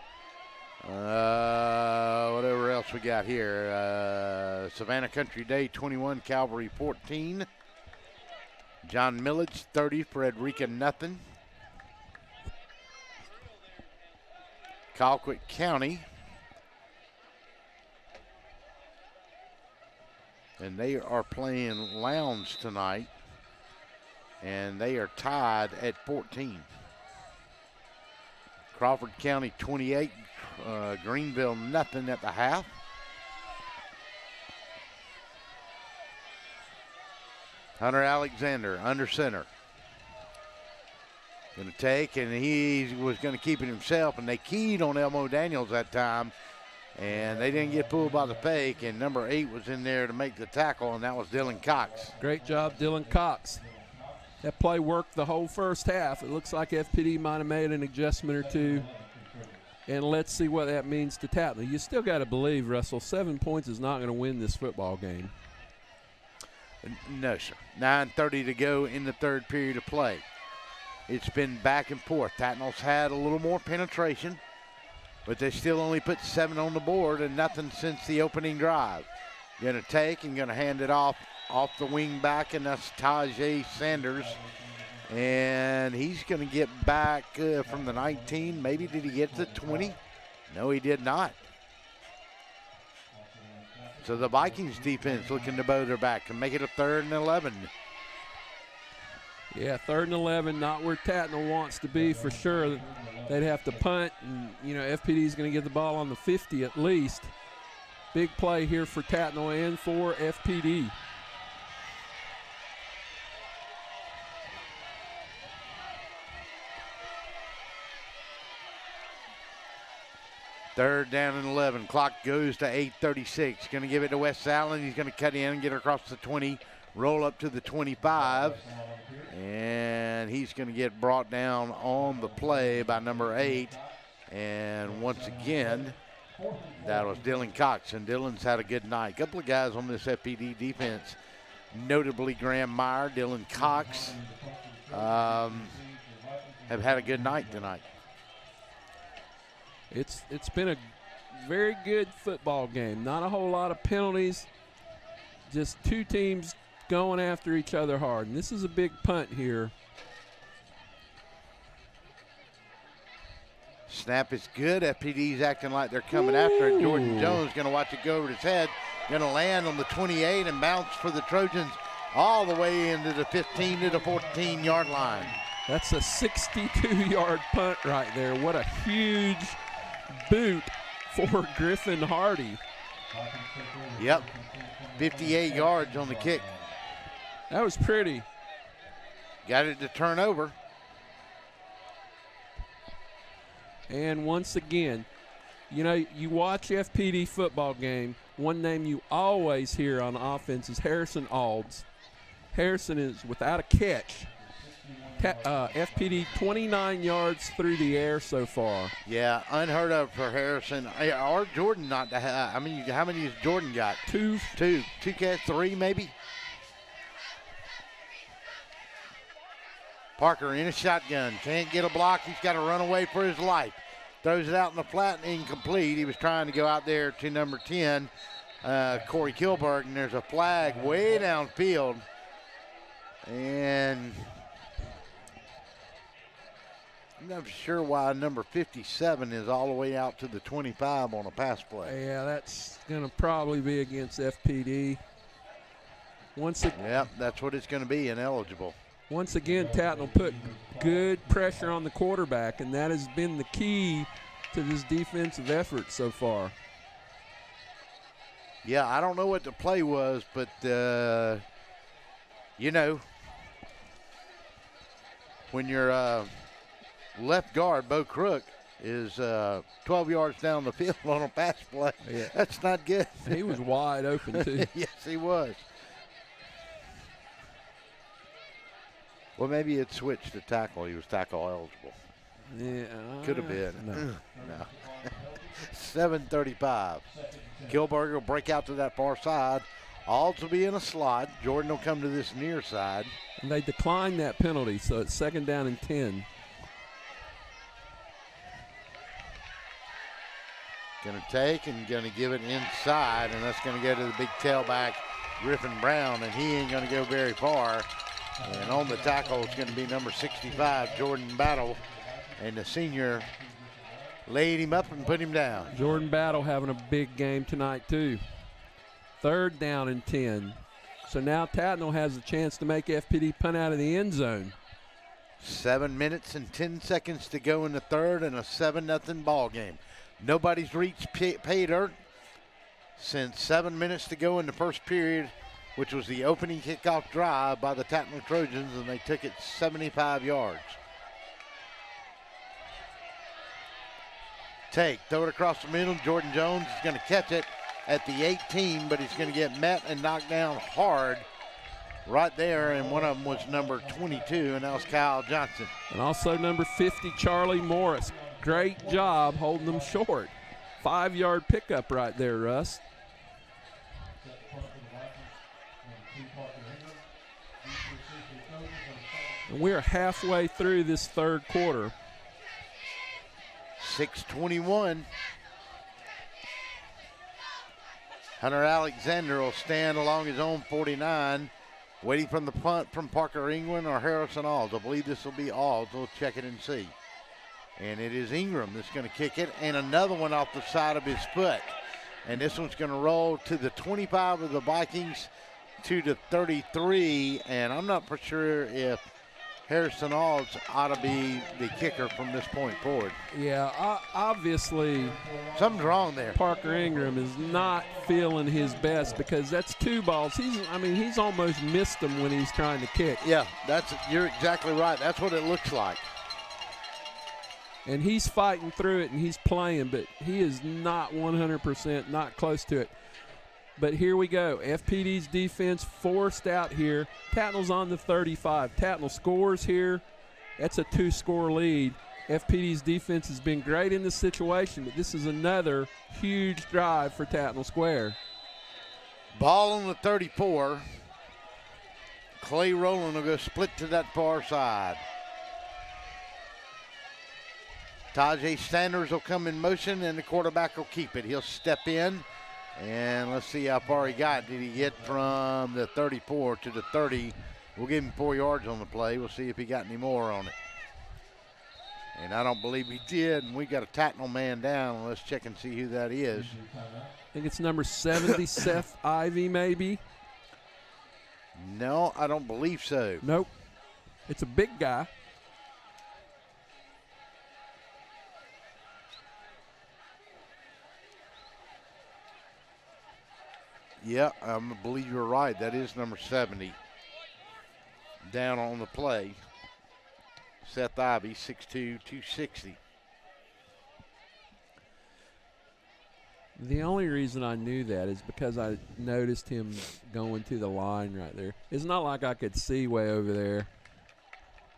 [SPEAKER 1] Whatever else we got here. Savannah Country Day 21, Calvary 14. John Millage 30, Frederica nothing. Colquitt County. And they are playing Lowndes tonight. And they are tied at 14. Crawford County 28, Greenville nothing at the half. Hunter Alexander under center. Going to take, and he was going to keep it himself, and they keyed on Elmo Daniels that time, and they didn't get pulled by the fake, and number 8 was in there to make the tackle, and that was Dylan Cox.
[SPEAKER 2] Great job, Dylan Cox. That play worked the whole first half. It looks like FPD might have made an adjustment or two, and let's see what that means to Tattnall. You still got to believe, Russell, 7 points is not going to win this football game.
[SPEAKER 1] No, sir. 9:30 to go in the third period of play. It's been back and forth. Tattnall's had a little more penetration, but they still only put 7 on the board and nothing since the opening drive. Going to take and going to hand it off the wing back, and that's Tajay Sanders. And he's going to get back from the 19. Maybe did he get to the 20? No, he did not. So the Vikings defense looking to bow their back and make it a 3rd and 11.
[SPEAKER 2] Yeah, 3rd and 11, not where Tattnall wants to be for sure. They'd have to punt, and, FPD's going to get the ball on the 50 at least. Big play here for Tattnall and for FPD.
[SPEAKER 1] Third down and 11. Clock goes to 8:36. Going to give it to Wes Allen. He's going to cut in and get across the 20, roll up to the 25. And he's going to get brought down on the play by number 8. And once again, that was Dylan Cox. And Dylan's had a good night. A couple of guys on this FPD defense, notably Graham Meyer, Dylan Cox, have had a good night tonight.
[SPEAKER 2] It's been a very good football game. Not a whole lot of penalties. Just two teams going after each other hard. And this is a big punt here.
[SPEAKER 1] Snap is good. FPD's acting like they're coming after it. Jordan Jones going to watch it go over his head. Going to land on the 28 and bounce for the Trojans all the way into the 15 to the 14-yard line.
[SPEAKER 2] That's a 62-yard punt right there. What a huge boot for Griffin Hardy.
[SPEAKER 1] Yep, 58 yards on the kick.
[SPEAKER 2] That was pretty.
[SPEAKER 1] Got it to turn over.
[SPEAKER 2] And once again, you watch FPD football game, one name you always hear on offense is Harrison Alds. Harrison is without a catch. FPD 29 yards through the air so far.
[SPEAKER 1] Yeah, unheard of for Harrison. Or Jordan not to have. How many has Jordan got?
[SPEAKER 2] Two
[SPEAKER 1] catch, 3 maybe? Parker in a shotgun. Can't get a block. He's got to run away for his life. Throws it out in the flat and incomplete. He was trying to go out there to number 10, Corey Kilberg, and there's a flag way downfield. And I'm not sure why number 57 is all the way out to the 25 on a pass play.
[SPEAKER 2] Yeah, that's going to probably be against FPD.
[SPEAKER 1] Yep, that's what it's going to be, ineligible.
[SPEAKER 2] Once again, Tattnall put good pressure on the quarterback, and that has been the key to this defensive effort so far.
[SPEAKER 1] Yeah, I don't know what the play was, but, when your left guard, Bo Crook, is 12 yards down the field on a pass play, that's not good.
[SPEAKER 2] He was wide open, too.
[SPEAKER 1] Yes, he was. Well, maybe it switched to tackle. He was tackle eligible.
[SPEAKER 2] Yeah.
[SPEAKER 1] Could have been.
[SPEAKER 2] No.
[SPEAKER 1] 7:35. Kilberger will break out to that far side. Alds will be in a slot. Jordan will come to this near side.
[SPEAKER 2] And they declined that penalty, so it's 2nd down and 10.
[SPEAKER 1] Going to take and going to give it inside, and that's going to go to the big tailback, Griffin Brown, and he ain't going to go very far. And on the tackle, it's going to be number 65, Jordan Battle. And the senior laid him up and put him down.
[SPEAKER 2] Jordan Battle having a big game tonight, too. 3rd down and 10. So now Tattnall has a chance to make FPD punt out of the end zone.
[SPEAKER 1] 7 minutes and 10 seconds to go in the third and a 7-0 ball game. Nobody's reached pay dirt since 7 minutes to go in the first period, which was the opening kickoff drive by the Tattnall Trojans, and they took it 75 yards. Throw it across the middle. Jordan Jones is going to catch it at the 18, but he's going to get met and knocked down hard right there, and one of them was number 22, and that was Kyle Johnson.
[SPEAKER 2] And also number 50, Charlie Morris. Great job holding them short. 5-yard pickup right there, Russ. And we're halfway through this third quarter.
[SPEAKER 1] 6:21. Hunter Alexander will stand along his own 49, waiting from the punt from Parker Ingram or Harrison Alls. I believe this will be Alls. We'll check it and see. And it is Ingram that's going to kick it, and another one off the side of his foot. And this one's going to roll to the 25 of the Vikings, to the 33, and I'm not for sure if Harrison Alls ought to be the kicker from this point forward.
[SPEAKER 2] Yeah, obviously
[SPEAKER 1] something's wrong there.
[SPEAKER 2] Parker Ingram is not feeling his best because that's 2 balls. He's almost missed them when he's trying to kick.
[SPEAKER 1] Yeah, you're exactly right. That's what it looks like.
[SPEAKER 2] And he's fighting through it and he's playing, but he is not 100%, not close to it. But here we go. FPD's defense forced out here. Tattnall's on the 35. Tattnall scores here. That's a 2-score lead. FPD's defense has been great in this situation, but this is another huge drive for Tattnall Square.
[SPEAKER 1] Ball on the 34. Clay Rowland will go split to that far side. Tajay Sanders will come in motion, and the quarterback will keep it. He'll step in. And let's see how far he got. Did he get from the 34 to the 30? We'll give him 4 yards on the play. We'll see if he got any more on it. And I don't believe he did. And we got a Tattnall man down. Let's check and see who that is.
[SPEAKER 2] I think it's number 70, Seth Ivy, maybe.
[SPEAKER 1] No, I don't believe so.
[SPEAKER 2] Nope. It's a big guy.
[SPEAKER 1] Yeah, I believe you're right. That is number 70. Down on the play. Seth Ivy, 6'2", 260.
[SPEAKER 2] The only reason I knew that is because I noticed him going to the line right there. It's not like I could see way over there.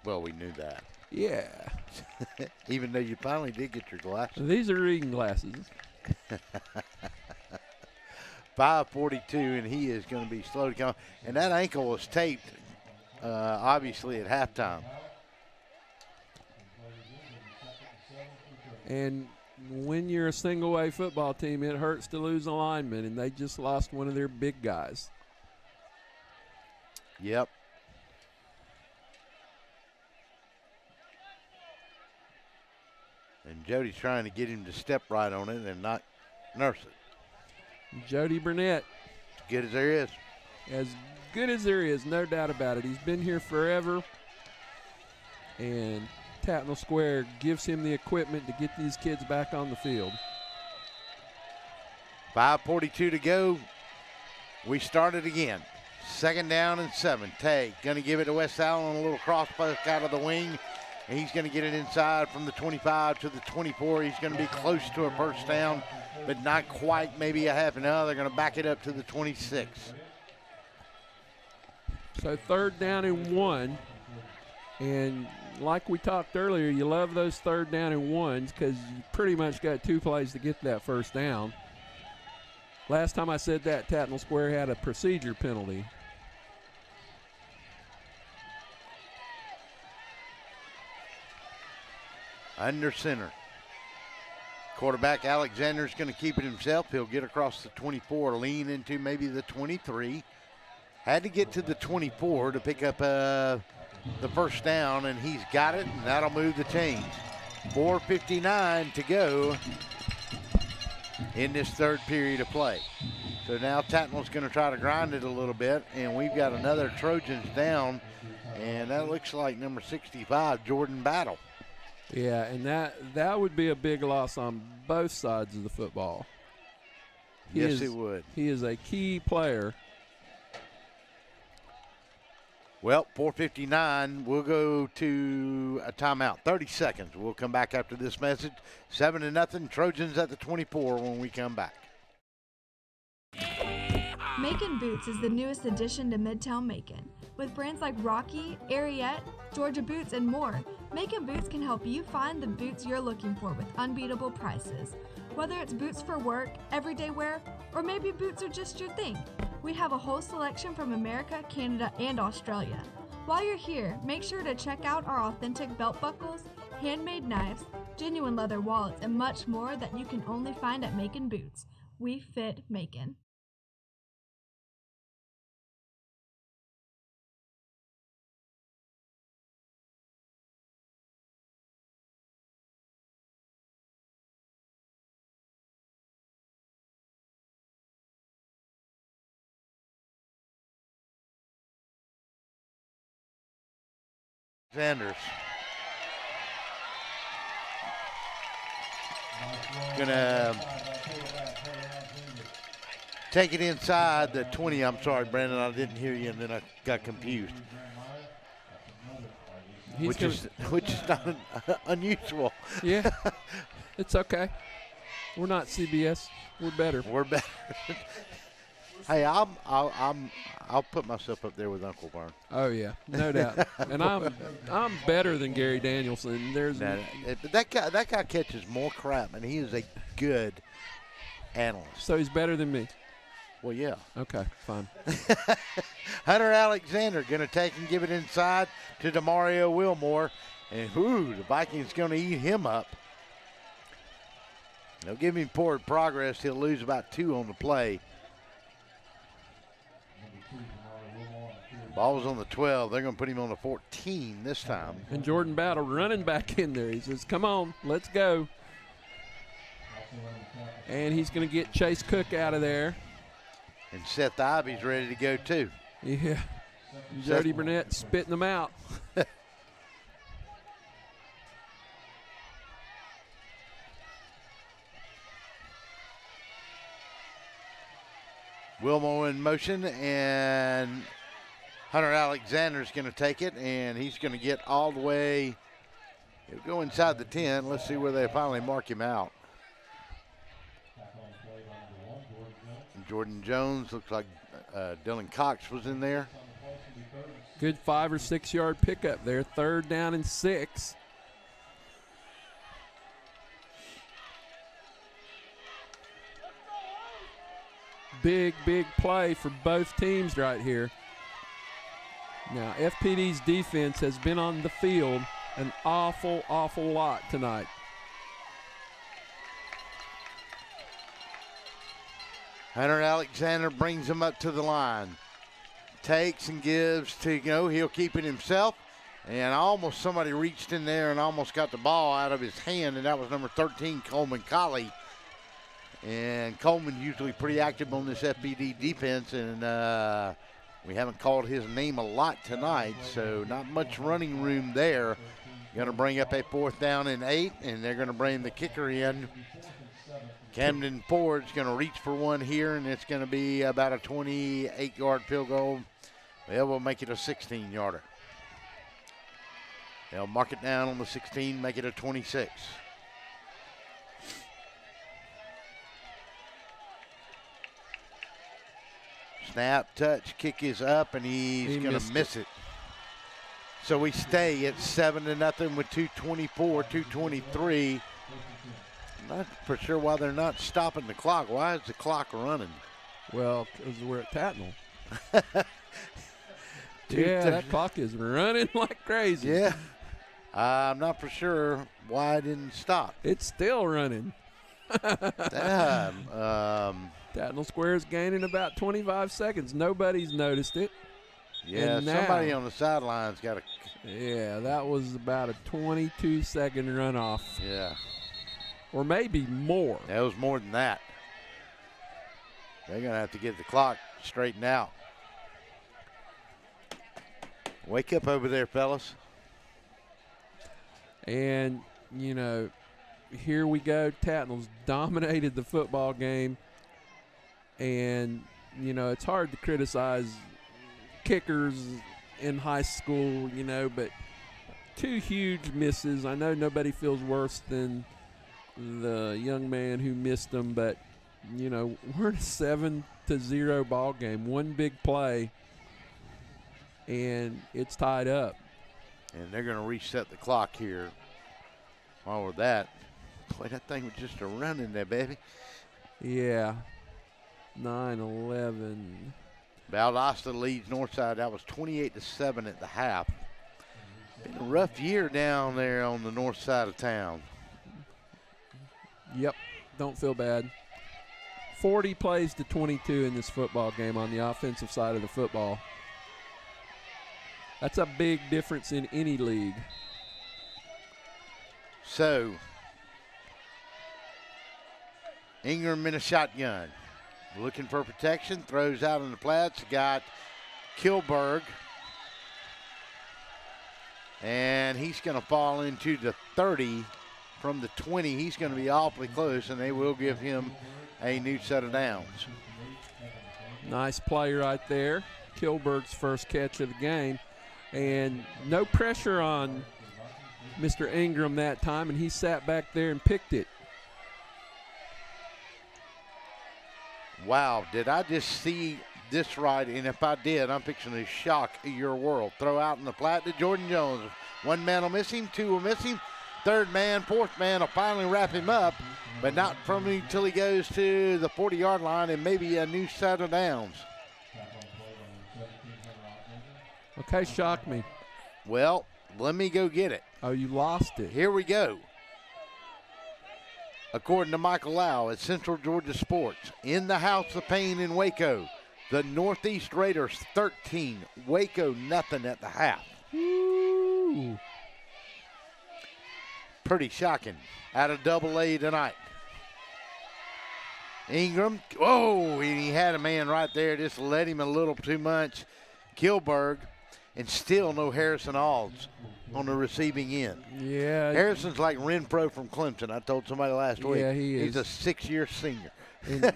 [SPEAKER 1] Well, we knew that.
[SPEAKER 2] Yeah.
[SPEAKER 1] Even though you finally did get your glasses.
[SPEAKER 2] These are reading glasses.
[SPEAKER 1] 5:42, and he is going to be slow to come. And that ankle was taped, obviously, at halftime.
[SPEAKER 2] And when you're a single-A football team, it hurts to lose a lineman, and they just lost one of their big guys.
[SPEAKER 1] Yep. And Jody's trying to get him to step right on it and not nurse it.
[SPEAKER 2] Jody Burnett.
[SPEAKER 1] As good as there is.
[SPEAKER 2] As good as there is, no doubt about it. He's been here forever. And Tattnall Square gives him the equipment to get these kids back on the field.
[SPEAKER 1] 5:42 to go. We started again. 2nd down and 7. Tay going to give it to West Allen, a little cross buck out of the wing. And he's going to get it inside from the 25 to the 24. He's going to be close to a first down, but not quite, maybe a half an hour. They're going to back it up to the 26.
[SPEAKER 2] So 3rd down and 1. And like we talked earlier, you love those 3rd down and 1s because you pretty much got 2 plays to get that first down. Last time I said that, Tattnall Square had a procedure penalty.
[SPEAKER 1] Under center. Quarterback Alexander's going to keep it himself. He'll get across the 24, lean into maybe the 23. Had to get to the 24 to pick up the first down, and he's got it, and that'll move the chains. 4:59 to go in this 3rd period of play. So now Tattnall's going to try to grind it a little bit, and we've got another Trojans down And that looks like number 65, Jordan Battle.
[SPEAKER 2] Yeah, and that would be a big loss on both sides of the football.
[SPEAKER 1] Yes, it would.
[SPEAKER 2] He is a key player.
[SPEAKER 1] Well, 4:59, we'll go to a timeout. 30 seconds. We'll come back after this message. 7-0, Trojans at the 24 when we come back.
[SPEAKER 10] Macon Boots is the newest addition to Midtown Macon. With brands like Rocky, Ariete, Georgia Boots, and more, Macon Boots can help you find the boots you're looking for with unbeatable prices. Whether it's boots for work, everyday wear, or maybe boots are just your thing, we have a whole selection from America, Canada, and Australia. While you're here, make sure to check out our authentic belt buckles, handmade knives, genuine leather wallets, and much more that you can only find at Macon Boots. We fit Macon.
[SPEAKER 1] Sanders. Gonna take it inside the 20. I'm sorry, Brandon, I didn't hear you, and then I got confused. Which is not unusual.
[SPEAKER 2] Yeah, it's okay. We're not CBS. We're better.
[SPEAKER 1] We're better. Hey, I'll put myself up there with Uncle Vern.
[SPEAKER 2] Oh yeah, no doubt. And I'm better than Gary Danielson.
[SPEAKER 1] That guy catches more crap, and he is a good analyst.
[SPEAKER 2] So he's better than me.
[SPEAKER 1] Well, yeah.
[SPEAKER 2] Okay, fine.
[SPEAKER 1] Hunter Alexander going to take and give it inside to DeMario Wilmore, and the Vikings going to eat him up. They'll give him poor progress. He'll lose about 2 on the play. Ball's on the 12. They're going to put him on the 14 this time.
[SPEAKER 2] And Jordan Battle running back in there. He says, come on, let's go. And he's going to get Chase Cook out of there.
[SPEAKER 1] And Seth Ivy's ready to go too.
[SPEAKER 2] Yeah. Jody Burnett spitting them out.
[SPEAKER 1] Wilmore in motion, and Hunter Alexander's going to take it, and he's going to get all the way. He'll go inside the 10. Let's see where they finally mark him out. And Jordan Jones, looks like Dylan Cox was in there.
[SPEAKER 2] Good 5 or 6 yard pickup there. 3rd down and 6. Big play for both teams right here. Now, FPD's defense has been on the field an awful lot tonight.
[SPEAKER 1] Hunter Alexander brings him up to the line. Takes and gives to he'll keep it himself. And almost somebody reached in there and almost got the ball out of his hand, and that was number 13, Coleman Colley. And Coleman usually pretty active on this FPD defense, and we haven't called his name a lot tonight, so not much running room there. Going to bring up a 4th down and 8, and they're going to bring the kicker in. Camden Ford's going to reach for one here, and it's going to be about a 28-yard field goal. Well, we'll make it a 16-yarder. They'll mark it down on the 16, make it a 26. Snap, touch, kick is up, and he's going to miss it. So we stay at 7-0 with 2:24, 2:23. Not for sure why they're not stopping the clock. Why is the clock running?
[SPEAKER 2] Well, because we're at Tattnall. Yeah, that clock is running like crazy.
[SPEAKER 1] Yeah. I'm not for sure why it didn't stop.
[SPEAKER 2] It's still running. Tattnall Square is gaining about 25 seconds. Nobody's noticed it.
[SPEAKER 1] Yeah, somebody on the sidelines got a.
[SPEAKER 2] Yeah, that was about a 22-second runoff.
[SPEAKER 1] Yeah.
[SPEAKER 2] Or maybe more.
[SPEAKER 1] That was more than that. They're going to have to get the clock straightened out. Wake up over there, fellas.
[SPEAKER 2] And, you know, here we go. Tattnall's dominated the football game. And, you know, it's hard to criticize kickers in high school, you know, but 2 huge misses. I know nobody feels worse than the young man who missed them, but, you know, we're in a 7-0 ball game. 1 big play, and it's tied up.
[SPEAKER 1] And they're going to reset the clock here. While we're that, boy, that thing was just a running there, baby.
[SPEAKER 2] Yeah. 9-11.
[SPEAKER 1] Valdosta leads Northside. That was 28-7 at the half. Been a rough year down there on the north side of town.
[SPEAKER 2] Yep, don't feel bad. 40 plays to 22 in this football game on the offensive side of the football. That's a big difference in any league.
[SPEAKER 1] So, Ingram in a shotgun. Looking for protection, throws out in the flats. Got Kilberg. And he's going to fall into the 30 from the 20. He's going to be awfully close, and they will give him a new set of downs.
[SPEAKER 2] Nice play right there. Kilberg's first catch of the game. And no pressure on Mr. Ingram that time, and he sat back there and picked it.
[SPEAKER 1] Wow, did I just see this right? And if I did, I'm fixing to shock your world. Throw out in the flat to Jordan Jones. 1 man will miss him, 2 will miss him. 3rd man, 4th man will finally wrap him up, but not from him until he goes to the 40-yard line and maybe a new set of downs.
[SPEAKER 2] Okay, shock me.
[SPEAKER 1] Well, let me go get it.
[SPEAKER 2] Oh, you lost it.
[SPEAKER 1] Here we go. According to Michael Lau at Central Georgia Sports, in the House of Pain in Waco, the Northeast Raiders 13, Waco nothing at the half.
[SPEAKER 2] Ooh.
[SPEAKER 1] Pretty shocking. Out of Double-A tonight. Ingram, oh, he had a man right there, just led him a little too much. Kilberg, and still no Harrison Alds on the receiving end.
[SPEAKER 2] Yeah.
[SPEAKER 1] Harrison's like Renfro from Clemson. I told somebody last week.
[SPEAKER 2] Yeah, he is.
[SPEAKER 1] He's a 6-year senior.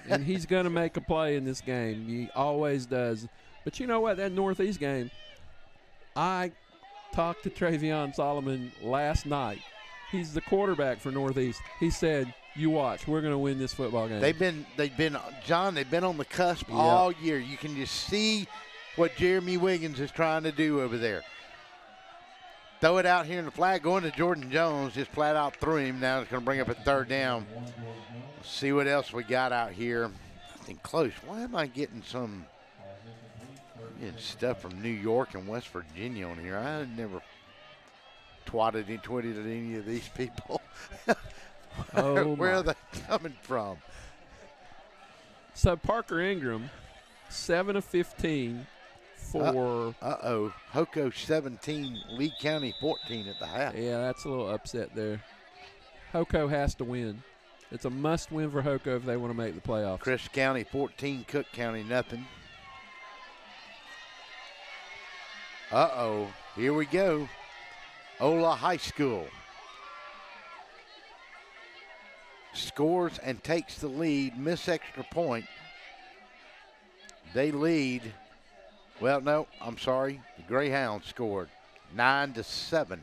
[SPEAKER 2] and he's going to make a play in this game. He always does. But you know what? That Northeast game, I talked to Travion Solomon last night. He's the quarterback for Northeast. He said, you watch, we're going to win this football game.
[SPEAKER 1] They've been John, they've been on the cusp all year. You can just see what Jeremy Wiggins is trying to do over there. Throw it out here in the flat, going to Jordan Jones, just flat out threw him. Now it's going to bring up a 3rd down. Let's see what else we got out here. Nothing close. Why am I getting some stuff from New York and West Virginia on here? I never tweeted at any of these people. Where are they coming from?
[SPEAKER 2] So Parker Ingram, 7 of 15 for.
[SPEAKER 1] Hoko 17, Lee County 14 at the half.
[SPEAKER 2] Yeah, that's a little upset there. Hoko has to win. It's a must-win for Hoko if they want to make the playoffs.
[SPEAKER 1] Chris County 14, Cook County nothing. Here we go. Ola High School scores and takes the lead, miss extra point. They lead. Well, no, I'm sorry. The Greyhounds scored 9-7.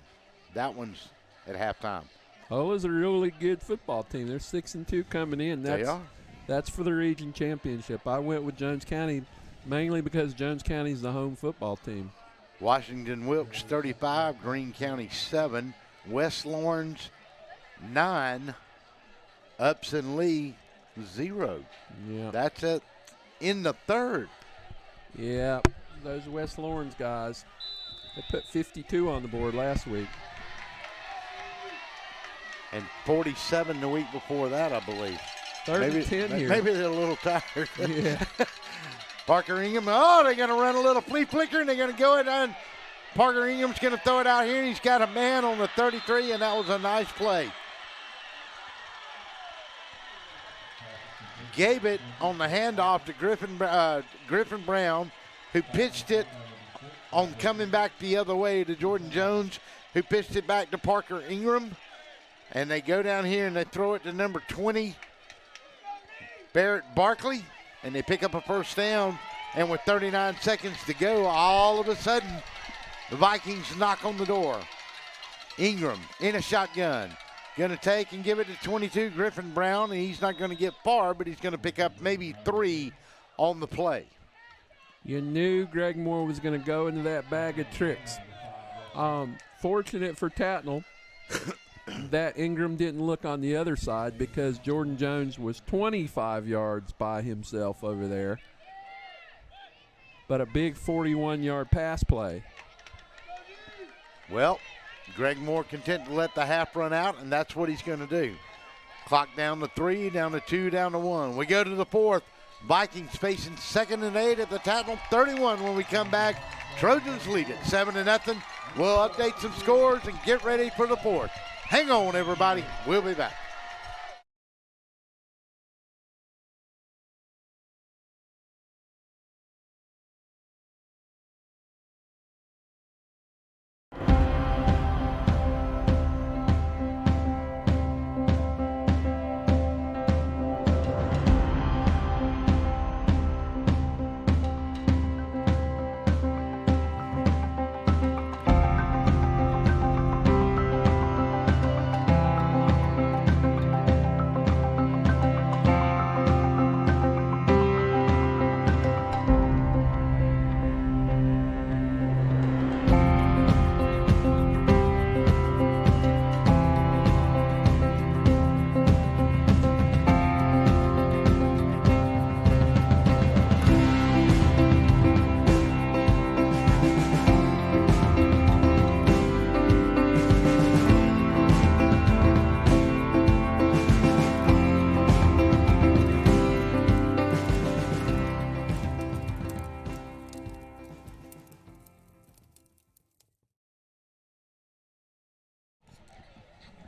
[SPEAKER 1] That one's at halftime.
[SPEAKER 2] Ola's a really good football team. They're 6-2 coming in.
[SPEAKER 1] They are.
[SPEAKER 2] That's for the region championship. I went with Jones County mainly because Jones County is the home football team.
[SPEAKER 1] Washington Wilkes 35, Greene County 7, West Lawrence 9, Upson Lee 0.
[SPEAKER 2] Yeah.
[SPEAKER 1] That's it in the 3rd.
[SPEAKER 2] Yeah, those West Lawrence guys, they put 52 on the board last week.
[SPEAKER 1] And 47 the week before that, I believe.
[SPEAKER 2] 10 here.
[SPEAKER 1] Maybe they're a little tired.
[SPEAKER 2] Yeah.
[SPEAKER 1] Parker Ingram, they're going to run a little flea flicker, and they're going to go it on. Parker Ingram's going to throw it out here, and he's got a man on the 33, and that was a nice play. Gave it on the handoff to Griffin Brown, who pitched it on coming back the other way to Jordan Jones, who pitched it back to Parker Ingram. And they go down here and they throw it to number 20, Barrett Barkley, and they pick up a first down. And with 39 seconds to go, all of a sudden, the Vikings knock on the door. Ingram in a shotgun. Going to take and give it to 22, Griffin Brown, and he's not going to get far, but he's going to pick up maybe 3 on the play.
[SPEAKER 2] You knew Greg Moore was going to go into that bag of tricks. Fortunate for Tattnall that Ingram didn't look on the other side because Jordan Jones was 25 yards by himself over there. But a big 41-yard pass play.
[SPEAKER 1] Well, Greg Moore content to let the half run out, and that's what he's going to do. Clock down to 3, down to 2, down to 1. We go to the fourth. Vikings facing 2nd and 8 at the Tattnall 31 when we come back. Trojans lead it 7-0. We'll update some scores and get ready for the fourth. Hang on, everybody. We'll be back.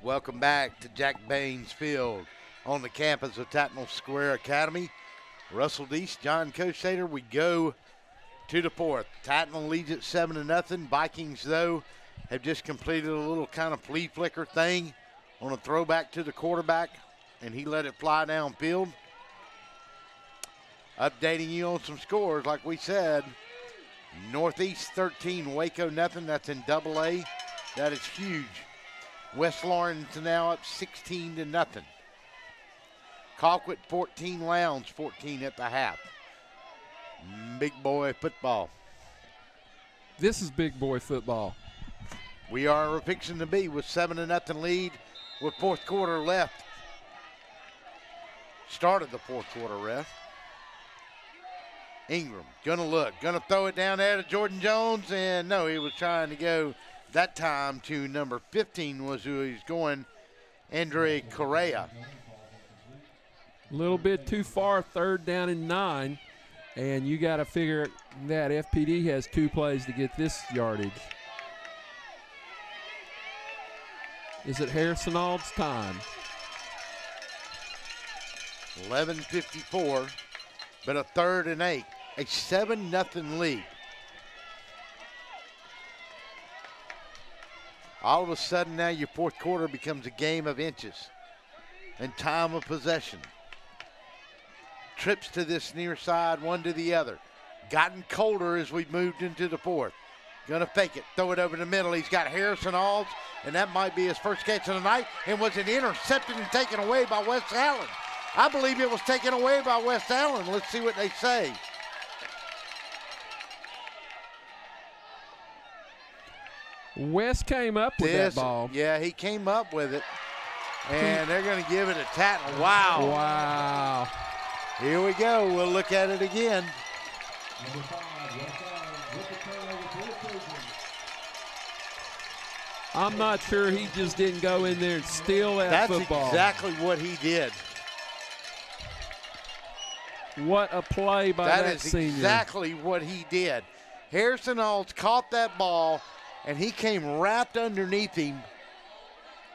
[SPEAKER 1] Welcome back to Jack Baines Field on the campus of Tattnall Square Academy. Russell Deese, John Kosater, we go to the fourth. Tattnall leads at 7-0. Vikings, though, have just completed a little kind of flea flicker thing on a throwback to the quarterback, and he let it fly downfield. Updating you on some scores, like we said, Northeast 13, Waco nothing. That's in AA. That is huge. West Lawrence now up 16-0. Colquitt 14, Lowndes 14 at the half. Big boy football.
[SPEAKER 2] This is big boy football.
[SPEAKER 1] We are fixing to be with 7-0 lead with fourth quarter left. Started the fourth quarter, ref. Ingram gonna throw it down there to Jordan Jones, and no, he was trying to go that time to number 15 was who he's going, Andre Correa.
[SPEAKER 2] A little bit too far, 3rd down and 9, and you got to figure that FPD has 2 plays to get this yardage. Is it Harrison Ald's time?
[SPEAKER 1] 11:54, but a 3rd and 8, a 7-0 lead. All of a sudden now your fourth quarter becomes a game of inches and time of possession. Trips to this near side, one to the other. Gotten colder as we've moved into the fourth. Gonna fake it, throw it over the middle. He's got Harrison Alds, and that might be his first catch of the night. And was it intercepted and taken away by West Allen? I believe it was taken away by West Allen. Let's see what they say.
[SPEAKER 2] West came up with that ball.
[SPEAKER 1] Yeah, he came up with it. And they're going to give it a Tattnall. Wow.
[SPEAKER 2] Wow.
[SPEAKER 1] Here we go. We'll look at it again.
[SPEAKER 2] I'm not sure he just didn't go in there and steal that football.
[SPEAKER 1] That's exactly what he did.
[SPEAKER 2] What a play by that senior.
[SPEAKER 1] That is exactly what he did. Harrison Alds caught that ball, and he came wrapped underneath him.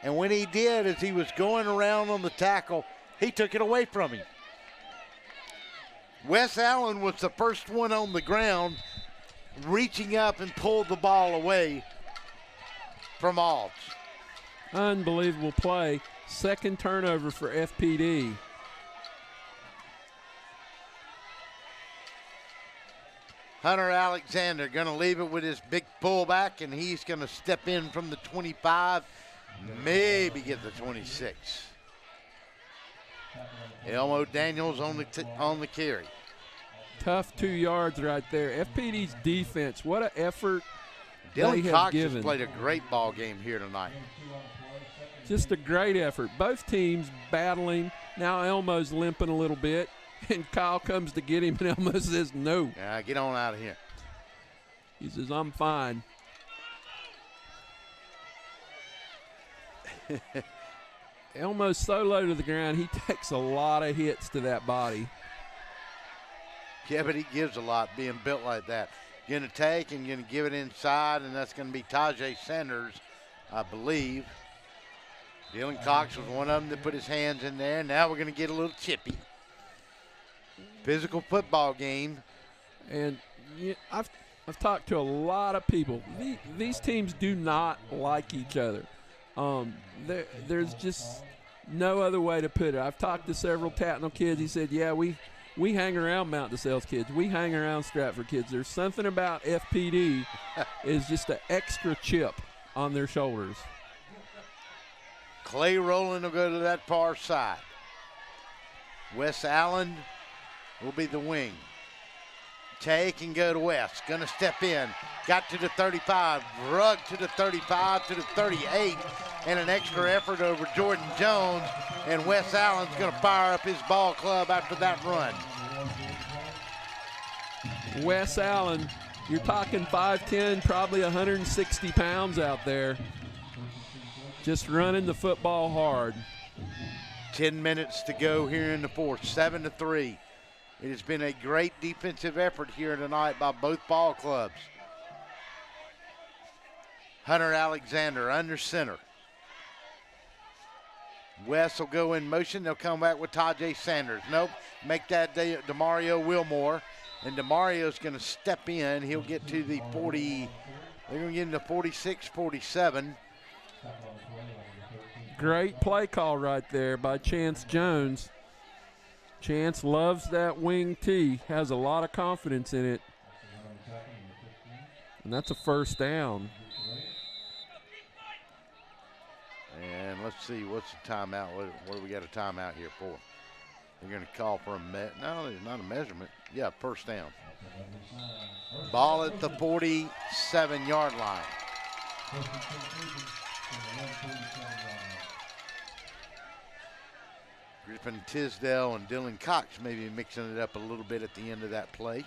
[SPEAKER 1] And when he did, as he was going around on the tackle, he took it away from him. Wes Allen was the first one on the ground, reaching up and pulled the ball away from Alts.
[SPEAKER 2] Unbelievable play. Second turnover for FPD.
[SPEAKER 1] Hunter Alexander going to leave it with his big pullback, and he's going to step in from the 25, maybe get the 26. Elmo Daniels on the carry.
[SPEAKER 2] Tough 2 yards right there. FPD's defense, what an effort
[SPEAKER 1] Dylan
[SPEAKER 2] they
[SPEAKER 1] Cox
[SPEAKER 2] have given.
[SPEAKER 1] has played a great ball game here tonight.
[SPEAKER 2] Just a great effort. Both teams battling. Now Elmo's limping a little bit, and Kyle comes to get him, and Elmo says no.
[SPEAKER 1] Yeah, get on out of here.
[SPEAKER 2] He says, I'm fine. Elmo's so low to the ground, he takes a lot of hits to that body.
[SPEAKER 1] Yeah, but he gives a lot being built like that. Going to take and going to give it inside, and that's going to be Tajay Sanders, I believe. Dylan Cox was one of them that put his hands in there. Now we're going to get a little chippy. Physical football game.
[SPEAKER 2] And yeah, I've talked to a lot of people. These teams do not like each other. There's just no other way to put it. I've talked to several Tattnall kids. He said, yeah, we hang around Mount DeSales kids. We hang around Stratford kids. There's something about FPD is just an extra chip on their shoulders.
[SPEAKER 1] Clay Rowland will go to that far side. Wes Allen will be the wing. Take and go to West. Going to step in. Got to the 35. Rug to the 35, to the 38. And an extra effort over Jordan Jones. And Wes Allen's going to fire up his ball club after that run.
[SPEAKER 2] Wes Allen, you're talking 5'10", probably 160 pounds out there. Just running the football hard.
[SPEAKER 1] 10 minutes to go here in the fourth, 7-3. It has been a great defensive effort here tonight by both ball clubs. Hunter Alexander under center. West will go in motion. They'll come back with Tajay Sanders. Nope, make that DeMario Wilmore. And DeMario's going to step in. He'll get to the 40. They're going to get into 46, 47.
[SPEAKER 2] Great play call right there by Chance Jones. Chance loves that wing tee, has a lot of confidence in it. And that's a first down.
[SPEAKER 1] And let's see, what's the timeout? What do we got a timeout here for? They're going to call for no, there's not a measurement. Yeah, first down. Ball at the 47-yard line. Griffin Tisdale and Dylan Cox maybe mixing it up a little bit at the end of that play.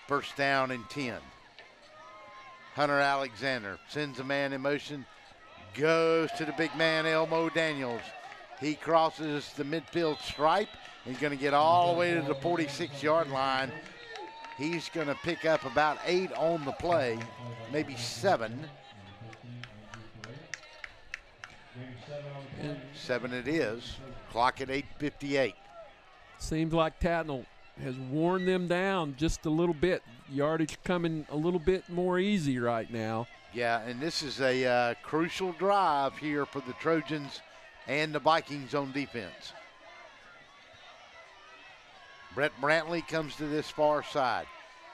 [SPEAKER 1] First down and 10. Hunter Alexander sends a man in motion, goes to the big man Elmo Daniels. He crosses the midfield stripe. He's going to get all the way to the 46-yard line. He's going to pick up about 8 on the play, maybe 7. 7 it is. Clock at 8:58.
[SPEAKER 2] Seems like Tattnall has worn them down just a little bit. Yardage coming a little bit more easy right now.
[SPEAKER 1] Yeah, and this is a crucial drive here for the Trojans and the Vikings on defense. Brett Brantley comes to this far side.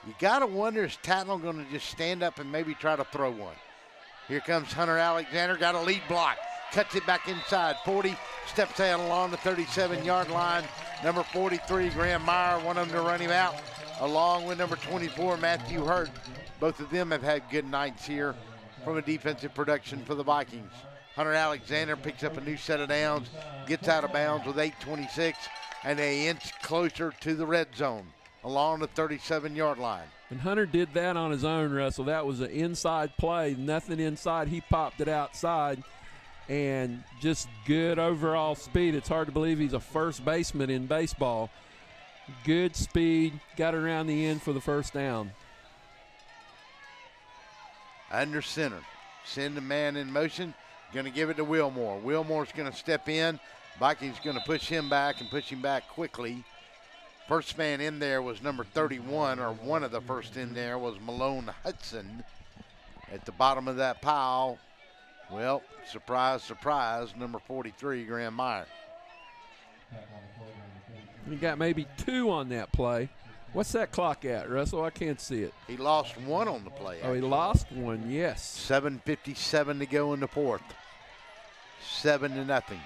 [SPEAKER 1] You got to wonder, is Tattnall going to just stand up and maybe try to throw one? Here comes Hunter Alexander, got a lead block. Cuts it back inside, 40, steps out along the 37-yard line. Number 43, Graham Meyer, one of them to run him out, along with number 24, Matthew Hurt. Both of them have had good nights here from a defensive production for the Vikings. Hunter Alexander picks up a new set of downs, gets out of bounds with 8:26, and they inch closer to the red zone along the 37-yard line.
[SPEAKER 2] And Hunter did that on his own, Russell. That was an inside play, nothing inside. He popped it outside. And just good overall speed. It's hard to believe he's a first baseman in baseball. Good speed, got around the end for the first down.
[SPEAKER 1] Under center, send the man in motion, going to give it to Wilmore. Wilmore's going to step in. Vikings going to push him back and push him back quickly. First man in there was number 31, or one of the first in there was Malone Hudson. At the bottom of that pile, well, surprise, surprise, number 43, Graham Meyer.
[SPEAKER 2] You got maybe 2 on that play. What's that clock at, Russell? I can't see it.
[SPEAKER 1] He lost 1 on the play.
[SPEAKER 2] Oh, he lost 1, yes.
[SPEAKER 1] 7:57 to go in the fourth. 7-0.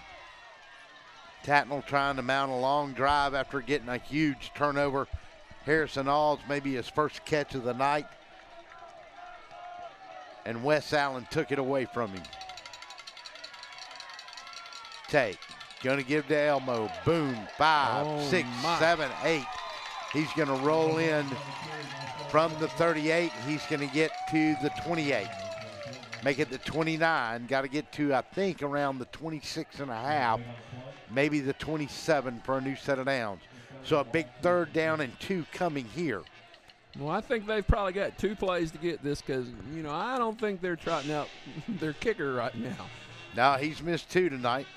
[SPEAKER 1] Tattnall trying to mount a long drive after getting a huge turnover. Harrison Alls, maybe his first catch of the night. And Wes Allen took it away from him. Take. Going to give to Elmo. Boom. 5, 6, 7, 8. He's going to roll in from the 38. He's going to get to the 28. Make it the 29. Got to get to, I think, around the 26 and a half. Maybe the 27 for a new set of downs. So a big 3rd down and 2 coming here.
[SPEAKER 2] Well, I think they've probably got 2 plays to get this because, you know, I don't think they're trotting out their kicker right now.
[SPEAKER 1] No, he's missed 2 tonight.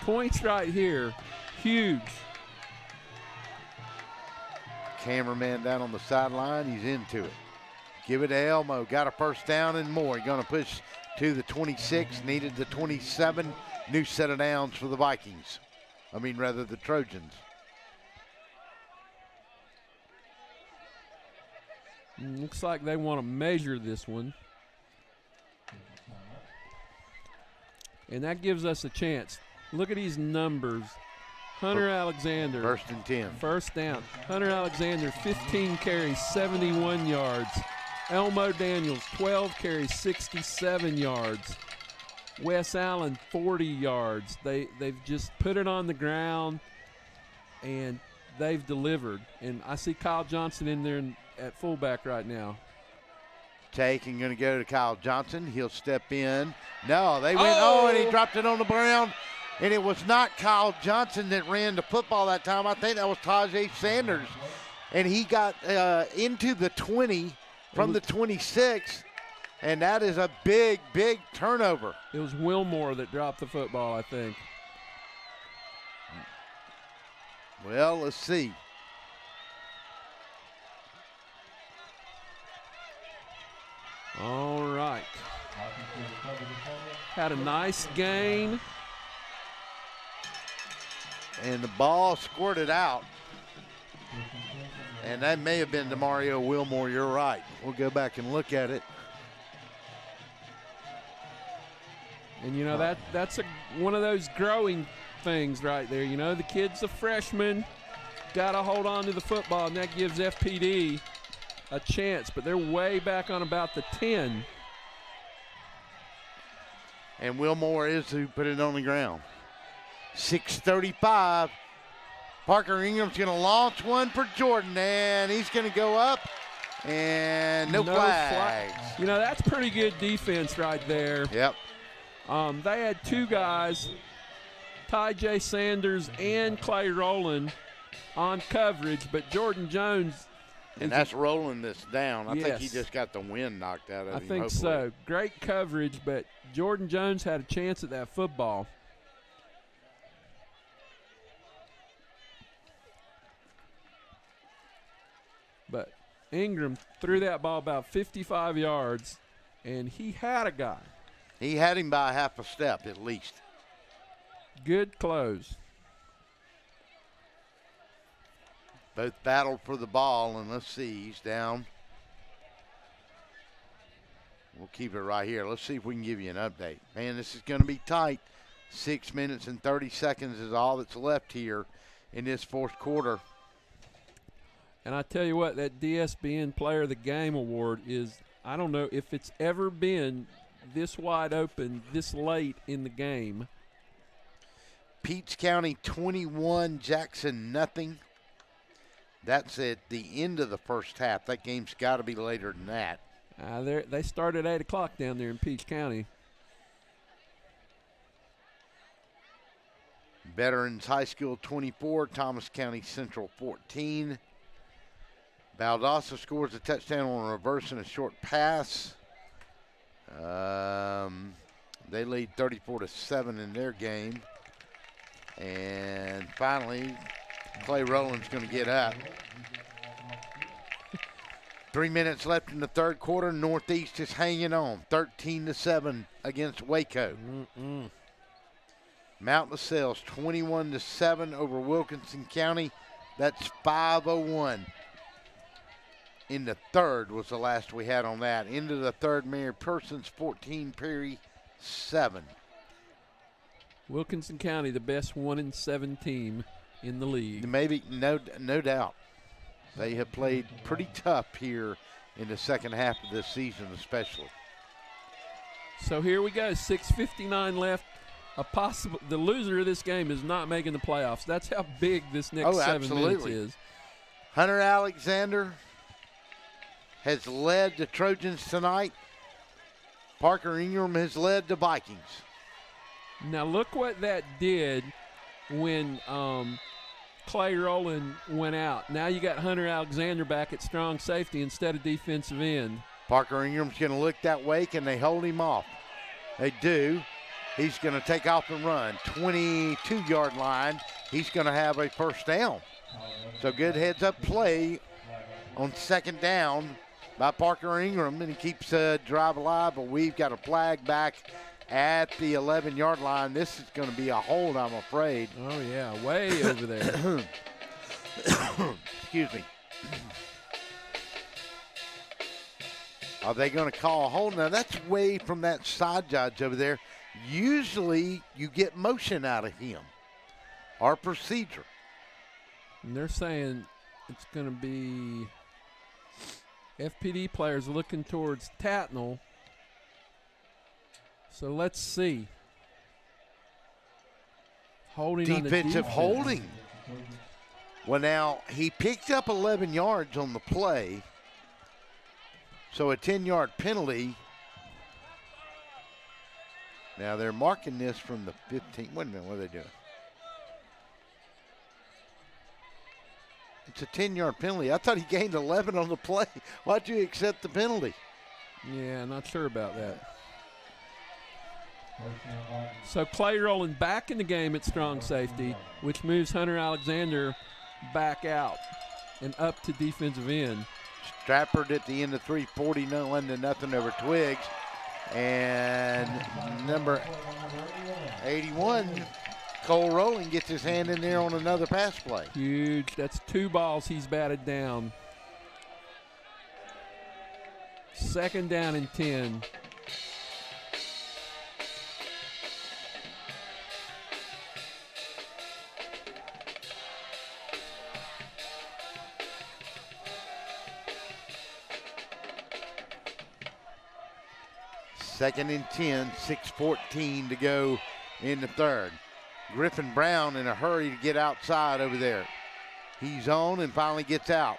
[SPEAKER 2] Points right here, huge.
[SPEAKER 1] Cameraman down on the sideline, he's into it. Give it to Elmo, got a first down and more. He's going to push to the 26, needed the 27. New set of downs for the Vikings. I mean, rather the Trojans.
[SPEAKER 2] Looks like they want to measure this one. And that gives us a chance. Look at these numbers. Hunter Alexander.
[SPEAKER 1] 1st and 10.
[SPEAKER 2] First down. Hunter Alexander, 15 carries, 71 yards. Elmo Daniels, 12 carries, 67 yards. Wes Allen, 40 yards. They've just put it on the ground, and they've delivered. And I see Kyle Johnson in there at fullback right now.
[SPEAKER 1] Take and going to go to Kyle Johnson. He'll step in. No, they went, and he dropped it on the ground. And it was not Kyle Johnson that ran the football that time. I think that was Tajay Sanders. And he got into the 20 from the 26. And that is a big, big turnover.
[SPEAKER 2] It was Wilmore that dropped the football, I think.
[SPEAKER 1] Well, let's see.
[SPEAKER 2] All right. Had a nice gain.
[SPEAKER 1] And the ball squirted out. And that may have been to Mario Wilmore. You're right. We'll go back and look at it.
[SPEAKER 2] And, you know, that's one of those growing things right there. You know, the kid's a freshman, got to hold on to the football, and that gives FPD a chance. But they're way back on about the 10.
[SPEAKER 1] And Wilmore is who put it on the ground. 6:35. Parker Ingram's going to launch one for Jordan, and he's going to go up, and no flags.
[SPEAKER 2] You know, that's pretty good defense right there.
[SPEAKER 1] Yep.
[SPEAKER 2] They had 2 guys, Tajay Sanders and Clay Rowland, on coverage, but Jordan Jones.
[SPEAKER 1] And that's rolling this down. I think he
[SPEAKER 2] Yes.
[SPEAKER 1] just got the wind knocked out of him.
[SPEAKER 2] I think
[SPEAKER 1] hopefully.
[SPEAKER 2] so. Great coverage, but Jordan Jones had a chance at that football. But Ingram threw that ball about 55 yards, and he had a guy.
[SPEAKER 1] He had him by half a step at least.
[SPEAKER 2] Good close.
[SPEAKER 1] Both battled for the ball, and let's see, he's down. We'll keep it right here. Let's see if we can give you an update. Man, this is going to be tight. 6 minutes and 30 seconds is all that's left here in this fourth quarter.
[SPEAKER 2] And I tell you what, that DSBN Player of the Game award is, I don't know if it's ever been this wide open, this late in the game.
[SPEAKER 1] Peach County 21, Jackson nothing. That's at the end of the first half. That game's got to be later than that.
[SPEAKER 2] They start at 8 o'clock down there in Peach County.
[SPEAKER 1] Veterans High School 24, Thomas County Central 14. Valdosta scores a touchdown on a reverse and a short pass. They lead 34-7 in their game. And finally, Clay Rowland's going to get up. 3 minutes left in the third quarter. Northeast is hanging on, 13-7 against Waco. Mount LaSalle's 21-7 over Wilkinson County. That's 5:01. In the third was the last we had on that. Into the third, Mary Persons 14, Perry 7.
[SPEAKER 2] Wilkinson County, the best 1-7 team in the league.
[SPEAKER 1] Maybe, no doubt. They have played pretty tough here in the second half of this season, especially.
[SPEAKER 2] So here we go, 6:59 left. The loser of this game is not making the playoffs. That's how big this next 7 minutes is.
[SPEAKER 1] Hunter Alexander has led the Trojans tonight. Parker Ingram has led the Vikings.
[SPEAKER 2] Now look what that did when Clay Rowland went out. Now you got Hunter Alexander back at strong safety instead of defensive end.
[SPEAKER 1] Parker Ingram's going to look that way. Can they hold him off? They do. He's going to take off and run. 22-yard line. He's going to have a first down. So good heads-up play on second down by Parker Ingram, and he keeps the drive alive, but we've got a flag back at the 11-yard line. This is going to be a hold, I'm afraid.
[SPEAKER 2] Oh, yeah, way over there.
[SPEAKER 1] Excuse me. Are they going to call a hold? Now, that's way from that side judge over there. Usually you get motion out of him, our procedure.
[SPEAKER 2] And they're saying it's going to be FPD players looking towards Tattnall. So let's see. Holding
[SPEAKER 1] defensive holding. Well, now, he picked up 11 yards on the play. So a 10-yard penalty. Now they're marking this from the 15. Wait a minute, what are they doing? It's a 10-yard penalty. I thought he gained 11 on the play. Why'd you accept the penalty?
[SPEAKER 2] Yeah, not sure about that. So Clay Rowland back in the game at strong safety, which moves Hunter Alexander back out and up to defensive end.
[SPEAKER 1] Stratford at the end of 3:40, 1-0 over Twiggs. And number 81, Cole Rowland, gets his hand in there on another pass play.
[SPEAKER 2] Huge. That's 2 balls he's batted down. Second down and 10.
[SPEAKER 1] Second and 10, 6:14 to go in the third. Griffin Brown in a hurry to get outside over there. He's on and finally gets out.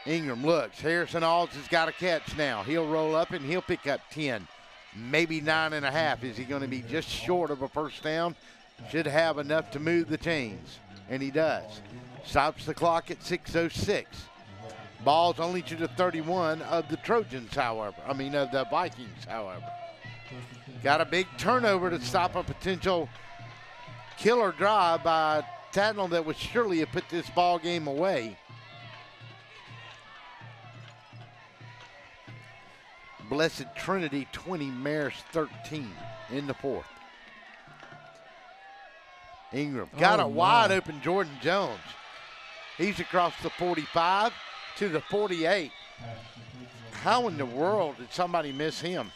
[SPEAKER 1] Ingram looks. Harrison Alls has got a catch now. He'll roll up and he'll pick up 10, maybe 9.5. Is he going to be just short of a first down? Should have enough to move the chains, and he does. Stops the clock at 6:06. Ball's only to the 31 of the Trojans, however. I mean, of the Vikings, however. Got a big turnover to stop a potential killer drive by Tattnall that would surely have put this ball game away. Blessed Trinity 20, Marist 13 in the fourth. Ingram got a wide open Jordan Jones. He's across the 45 to the 48. How in the world did somebody miss him?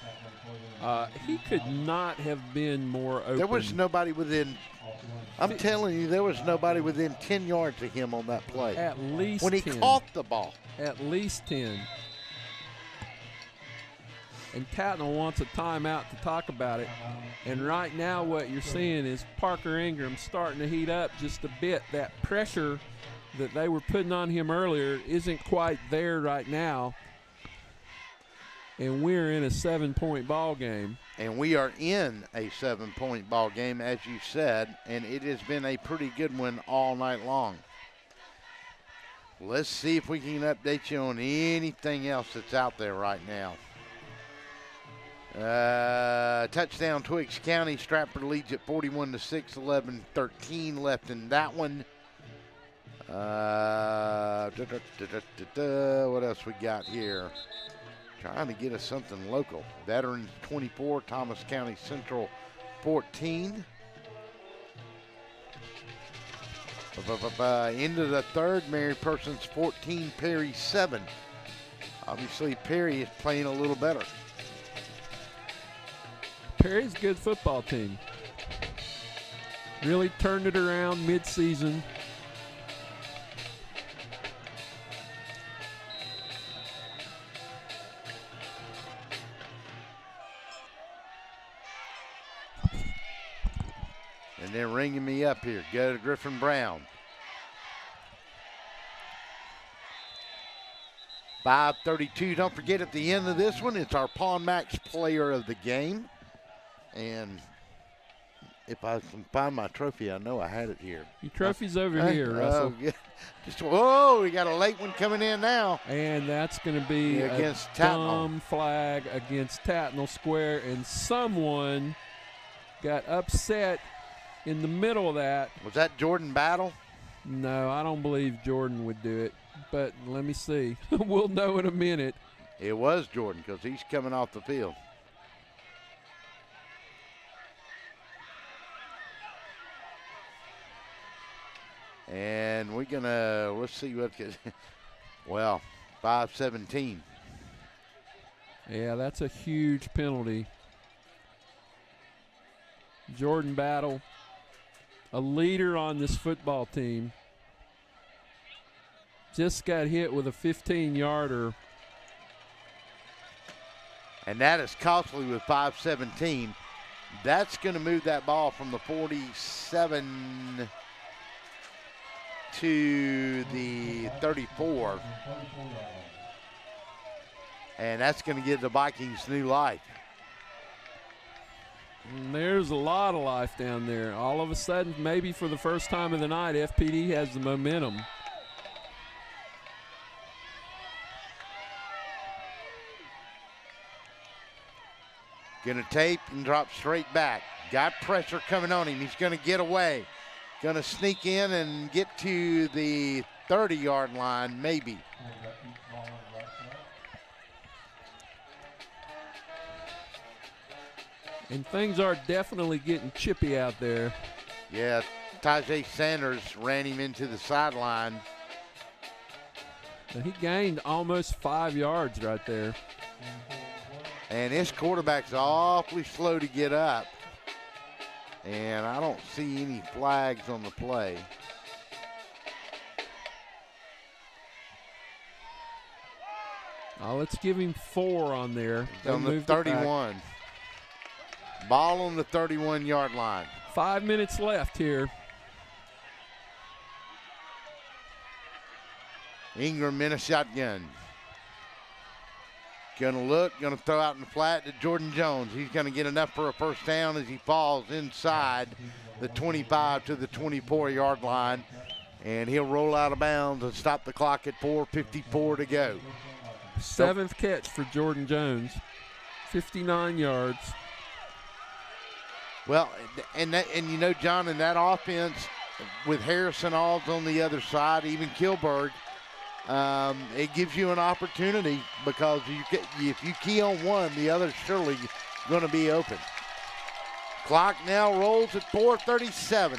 [SPEAKER 2] He could not have been more open.
[SPEAKER 1] There was nobody within, I'm telling you, there was nobody within 10 yards of him on that play.
[SPEAKER 2] At least
[SPEAKER 1] when he
[SPEAKER 2] 10.
[SPEAKER 1] caught the ball.
[SPEAKER 2] At least 10. And Tattnall wants a timeout to talk about it. And right now what you're seeing is Parker Ingram starting to heat up just a bit. That pressure that they were putting on him earlier isn't quite there right now. And we're in a 7-point ball game.
[SPEAKER 1] And we are in a 7-point ball game, as you said, and it has been a pretty good one all night long. Let's see if we can update you on anything else that's out there right now. Touchdown Twiggs County. Stratford leads at 41-6, 11-13 left in that one. What else we got here? Trying to get us something local. Veterans 24, Thomas County Central 14. Into the third, Mary Persons 14, Perry 7. Obviously, Perry is playing a little better.
[SPEAKER 2] Perry's a good football team. Really turned it around mid-season.
[SPEAKER 1] And they're ringing me up here. Go to Griffin Brown. 5:32. Don't forget, at the end of this one, it's our Pawn Max Player of the Game. And if I can find my trophy, I know I had it here.
[SPEAKER 2] Your trophy's over here, Russell.
[SPEAKER 1] Yeah. Whoa, we got a late one coming in now.
[SPEAKER 2] And that's going to be
[SPEAKER 1] against
[SPEAKER 2] a
[SPEAKER 1] Tattnall.
[SPEAKER 2] dumb flag against Tattnall Square. And someone got upset in the middle of that.
[SPEAKER 1] Was that Jordan Battle?
[SPEAKER 2] No, I don't believe Jordan would do it. But let me see. We'll know in a minute.
[SPEAKER 1] It was Jordan because he's coming off the field. And we're going to, let's see what, well, 5:17.
[SPEAKER 2] Yeah, that's a huge penalty. Jordan Battle, a leader on this football team, just got hit with a 15-yarder.
[SPEAKER 1] And that is costly with 5:17. That's going to move that ball from the 47 to the 34. And that's going to give the Vikings new life.
[SPEAKER 2] And there's a lot of life down there. All of a sudden, maybe for the first time of the night, FPD has the momentum.
[SPEAKER 1] Going to tape and drop straight back. Got pressure coming on him. He's going to get away. Going to sneak in and get to the 30-yard line, maybe.
[SPEAKER 2] And things are definitely getting chippy out there.
[SPEAKER 1] Yeah, Tajay Sanders ran him into the sideline.
[SPEAKER 2] He gained almost 5 yards right there.
[SPEAKER 1] And this quarterback's awfully slow to get up. And I don't see any flags on the play.
[SPEAKER 2] Let's give him 4 on there.
[SPEAKER 1] On the 31. Ball on the 31-yard line.
[SPEAKER 2] 5 minutes left here.
[SPEAKER 1] Ingram in a shotgun. Gonna look, gonna throw out in the flat to Jordan Jones. He's gonna get enough for a first down as he falls inside the 25 to the 24-yard line. And he'll roll out of bounds and stop the clock at 4:54 to go.
[SPEAKER 2] 7th catch for Jordan Jones. 59 yards.
[SPEAKER 1] Well, and you know, John, in that offense with Harrison Alls on the other side, even Kilberg, it gives you an opportunity because if you key on one, the other's surely going to be open. Clock now rolls at 4:37.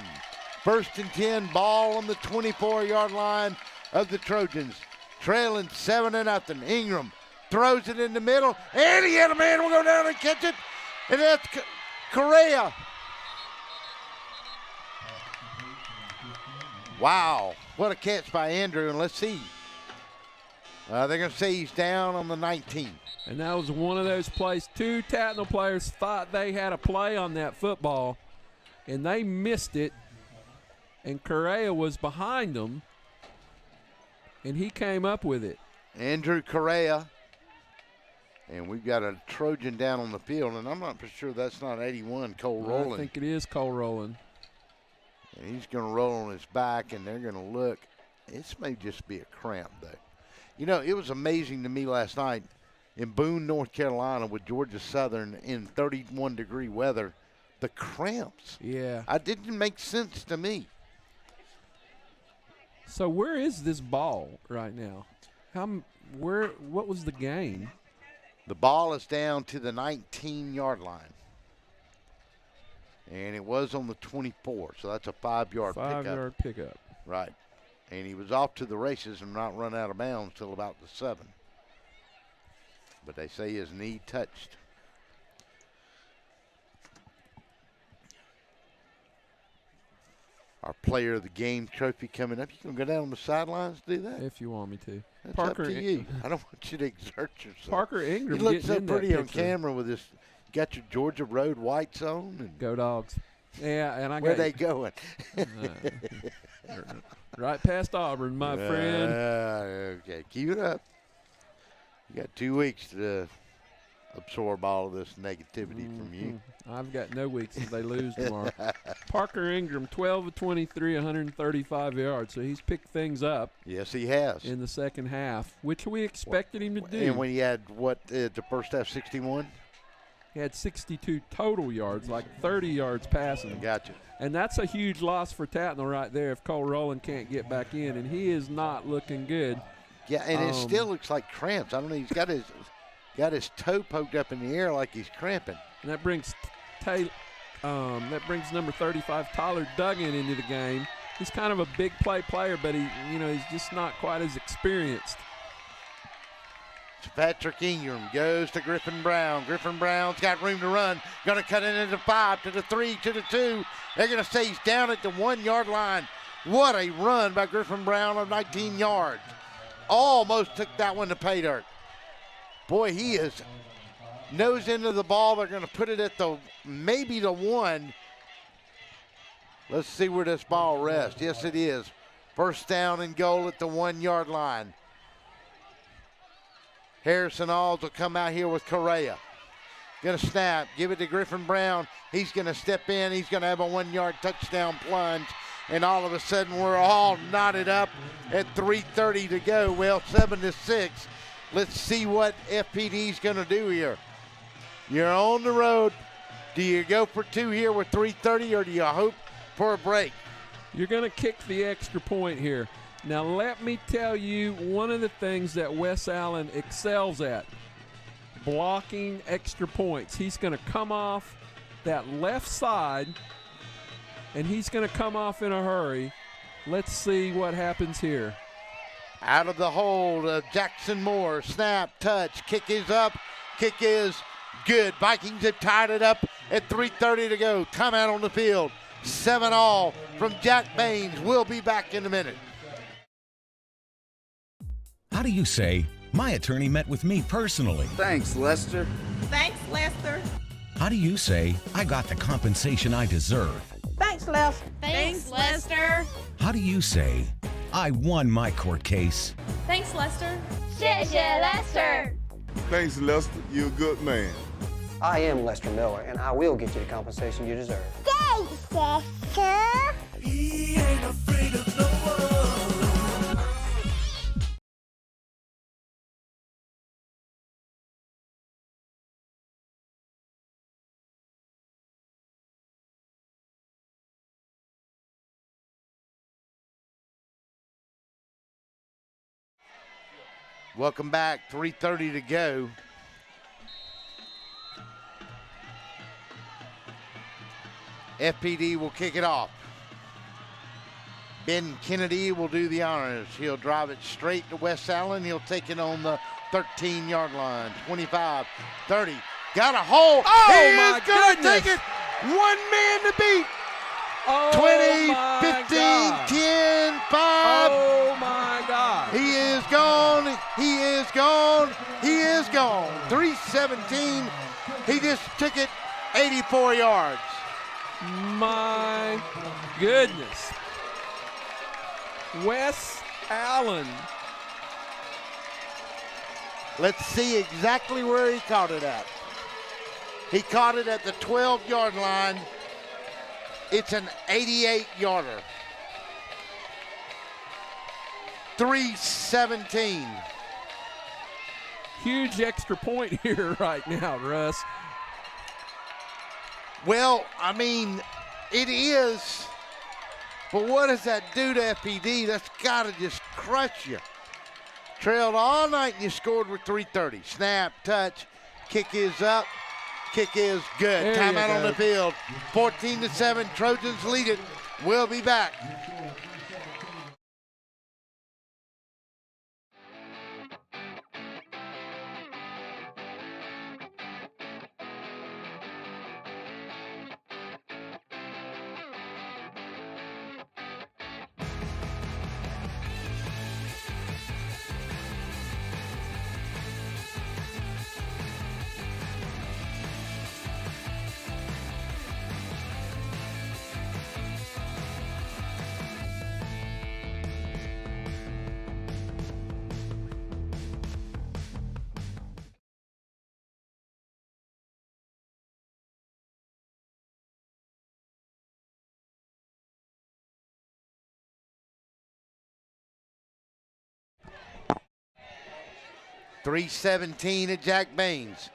[SPEAKER 1] 1st and 10, ball on the 24-yard line of the Trojans. Trailing 7-0. Ingram throws it in the middle, and he had a man will go down and catch it, and that's Correa. Wow, what a catch by Andrew, and let's see. They're going to say he's down on the 19.
[SPEAKER 2] And that was one of those plays. 2 Tattnall players thought they had a play on that football, and they missed it. And Correa was behind them, and he came up with it.
[SPEAKER 1] Andrew Correa. And we've got a Trojan down on the field, and I'm not for sure that's not 81, Cole Rowland.
[SPEAKER 2] I think it is Cole Rowland.
[SPEAKER 1] And he's going to roll on his back, and they're going to look. This may just be a cramp, though. You know, it was amazing to me last night in Boone, North Carolina with Georgia Southern in 31-degree weather, the cramps.
[SPEAKER 2] Yeah.
[SPEAKER 1] It didn't make sense to me.
[SPEAKER 2] So where is this ball right now? What was the game?
[SPEAKER 1] The ball is down to the 19-yard line. And it was on the 24, so that's a 5-yard pickup.
[SPEAKER 2] 5-yard pickup.
[SPEAKER 1] Right. And he was off to the races and not run out of bounds till about the 7. But they say his knee touched. Our player of the game trophy coming up. You can go down on the sidelines to do that?
[SPEAKER 2] If you want me to.
[SPEAKER 1] That's up to you. I don't want you to exert yourself.
[SPEAKER 2] Parker Ingram
[SPEAKER 1] You look so
[SPEAKER 2] getting in
[SPEAKER 1] pretty
[SPEAKER 2] that
[SPEAKER 1] on
[SPEAKER 2] picture.
[SPEAKER 1] camera with this. Got your Georgia Road whites on. And
[SPEAKER 2] Go Dogs. Yeah, and I
[SPEAKER 1] where
[SPEAKER 2] got
[SPEAKER 1] they going?
[SPEAKER 2] Right past Auburn, my friend.
[SPEAKER 1] Okay, keep it up. You got 2 weeks to absorb all of this negativity from you.
[SPEAKER 2] I've got no weeks if they lose tomorrow. Parker Ingram, 12 of 23, 135 yards. So he's picked things up.
[SPEAKER 1] Yes, he has.
[SPEAKER 2] In the second half, which we expected him to do.
[SPEAKER 1] And when he had, the first half, 61?
[SPEAKER 2] He had 62 total yards, like 30 yards passing.
[SPEAKER 1] Gotcha.
[SPEAKER 2] And that's a huge loss for Tattnall right there if Cole Rowland can't get back in, and he is not looking good.
[SPEAKER 1] Yeah, and it still looks like cramps. I don't know. He's got his toe poked up in the air like he's cramping.
[SPEAKER 2] And that brings number 35 Tyler Duggan into the game. He's kind of a big play player, but he's just not quite as experienced.
[SPEAKER 1] So Patrick Ingram goes to Griffin Brown. Griffin Brown's got room to run. Going to cut it into 5, to the 3, to the 2. They're going to say he's down at the 1-yard line. What a run by Griffin Brown of 19 yards. Almost took that one to pay dirt. Boy, he is nose into the ball. They're going to put it at maybe the 1. Let's see where this ball rests. Yes, it is. First down and goal at the 1-yard line. Harrison Alls will come out here with Correa. Going to snap, give it to Griffin Brown. He's going to step in. He's going to have a 1-yard touchdown plunge. And all of a sudden, we're all knotted up at 3:30 to go. Well, 7-6. Let's see what FPD's going to do here. You're on the road. Do you go for 2 here with 3:30, or do you hope for a break?
[SPEAKER 2] You're going to kick the extra point here. Now, let me tell you one of the things that Wes Allen excels at, blocking extra points. He's going to come off that left side, and he's going to come off in a hurry. Let's see what happens here.
[SPEAKER 1] Out of the hold of Jackson Moore. Snap, touch, kick is up. Kick is good. Vikings have tied it up at 3:30 to go. Timeout on the field. 7-all from Jack Baines. We'll be back in a minute.
[SPEAKER 8] How do you say, my attorney met with me personally?
[SPEAKER 11] Thanks, Lester.
[SPEAKER 12] Thanks, Lester.
[SPEAKER 8] How do you say, I got the compensation I deserve?
[SPEAKER 12] Thanks, Lester.
[SPEAKER 13] Thanks, Lester.
[SPEAKER 8] How do you say, I won my court case?
[SPEAKER 13] Thanks, Lester.
[SPEAKER 14] 谢谢 Lester.
[SPEAKER 11] Thanks, Lester. You're a good man.
[SPEAKER 4] I am Lester Miller, and I will get you the compensation you deserve.
[SPEAKER 14] Thanks, Lester.
[SPEAKER 3] He ain't afraid of no one.
[SPEAKER 1] Welcome back. 3:30 to go. FPD will kick it off. Ben Kennedy will do the honors. He'll drive it straight to Wes Allen. He'll take it on the 13-yard line. 25, 30. Got a hole.
[SPEAKER 2] Oh,
[SPEAKER 1] he
[SPEAKER 2] my
[SPEAKER 1] is going to
[SPEAKER 2] goodness.
[SPEAKER 1] take it. 1 man to beat.
[SPEAKER 2] Oh
[SPEAKER 1] 20,
[SPEAKER 2] my
[SPEAKER 1] 15,
[SPEAKER 2] God.
[SPEAKER 1] 10, 5.
[SPEAKER 2] Oh, my God.
[SPEAKER 1] He is gone. He is gone. He is gone. 3:17. He just took it 84 yards.
[SPEAKER 2] My goodness. Wes Allen.
[SPEAKER 1] Let's see exactly where he caught it at. He caught it at the 12-yard line. It's an 88-yarder. 3:17.
[SPEAKER 2] Huge extra point here right now, Russ.
[SPEAKER 1] Well, I mean, it is, But what does that do to FPD? That's got to just crush you. Trailed all night and you scored with 3:30. Snap, touch, kick is up, kick is good. Timeout on the field. 14-7, Trojans lead it. We'll be back. .317 at Jack Baines.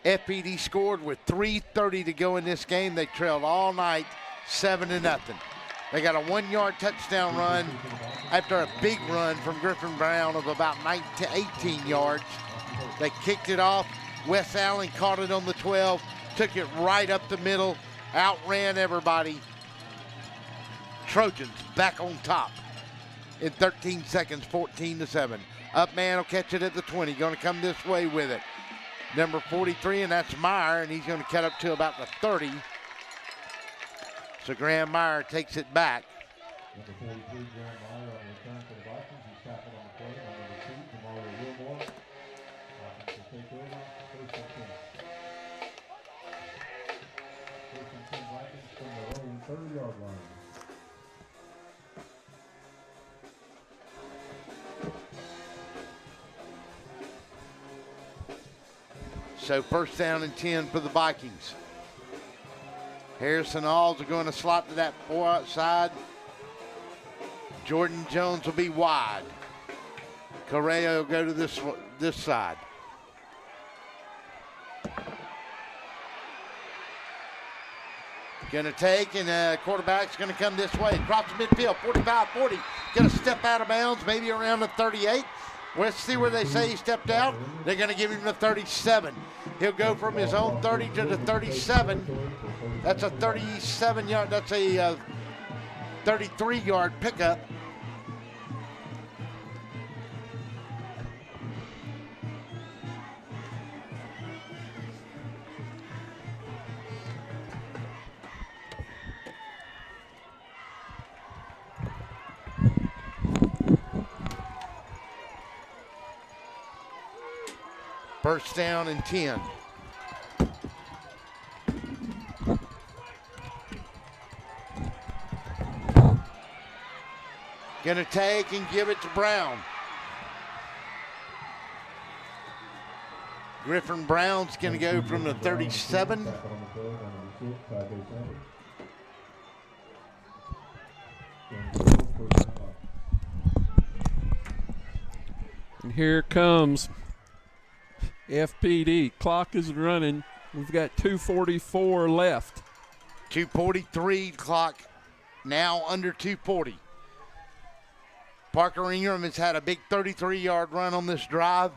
[SPEAKER 1] FPD scored with 3:30 to go in this game. They trailed all night 7-0. They got a 1-yard touchdown run after a big run from Griffin Brown of about 18 yards. They kicked it off. Wes Allen caught it on the 12, took it right up the middle, outran everybody. Trojans back on top in 13 seconds, 14-7. Up man will catch it at the 20. Going to come this way with it. Number 43, and that's Meyer, and he's going to cut up to about the 30. So Graham Meyer takes it back.
[SPEAKER 17] Number 43, Graham Meyer on the return for the Vikings. He's tackled on the play by number 2, Demario Wilmore. Vikings will take over. First and 10. First and 10 Vikings from their own 30-yard line.
[SPEAKER 1] So first down and 10 for the Vikings. Harrison Alls are going to slot to that four outside. Jordan Jones will be wide. Correa will go to this side. Going to take, and quarterback's going to come this way. Across the midfield, 45-40. Going to step out of bounds, maybe around the 38. Let's see where they say he stepped out. They're going to give him the 37. He'll go from his own 30 to the 37. That's a 37-yard, that's a 33-yard pickup. First down and 10. Going to take and give it to Brown. Griffin Brown's going to go from the 37.
[SPEAKER 2] And here comes FPD. Clock is running. We've got 2:44 left.
[SPEAKER 1] 2:43 clock, now under 2:40. Parker Ingram has had a big 33-yard run on this drive.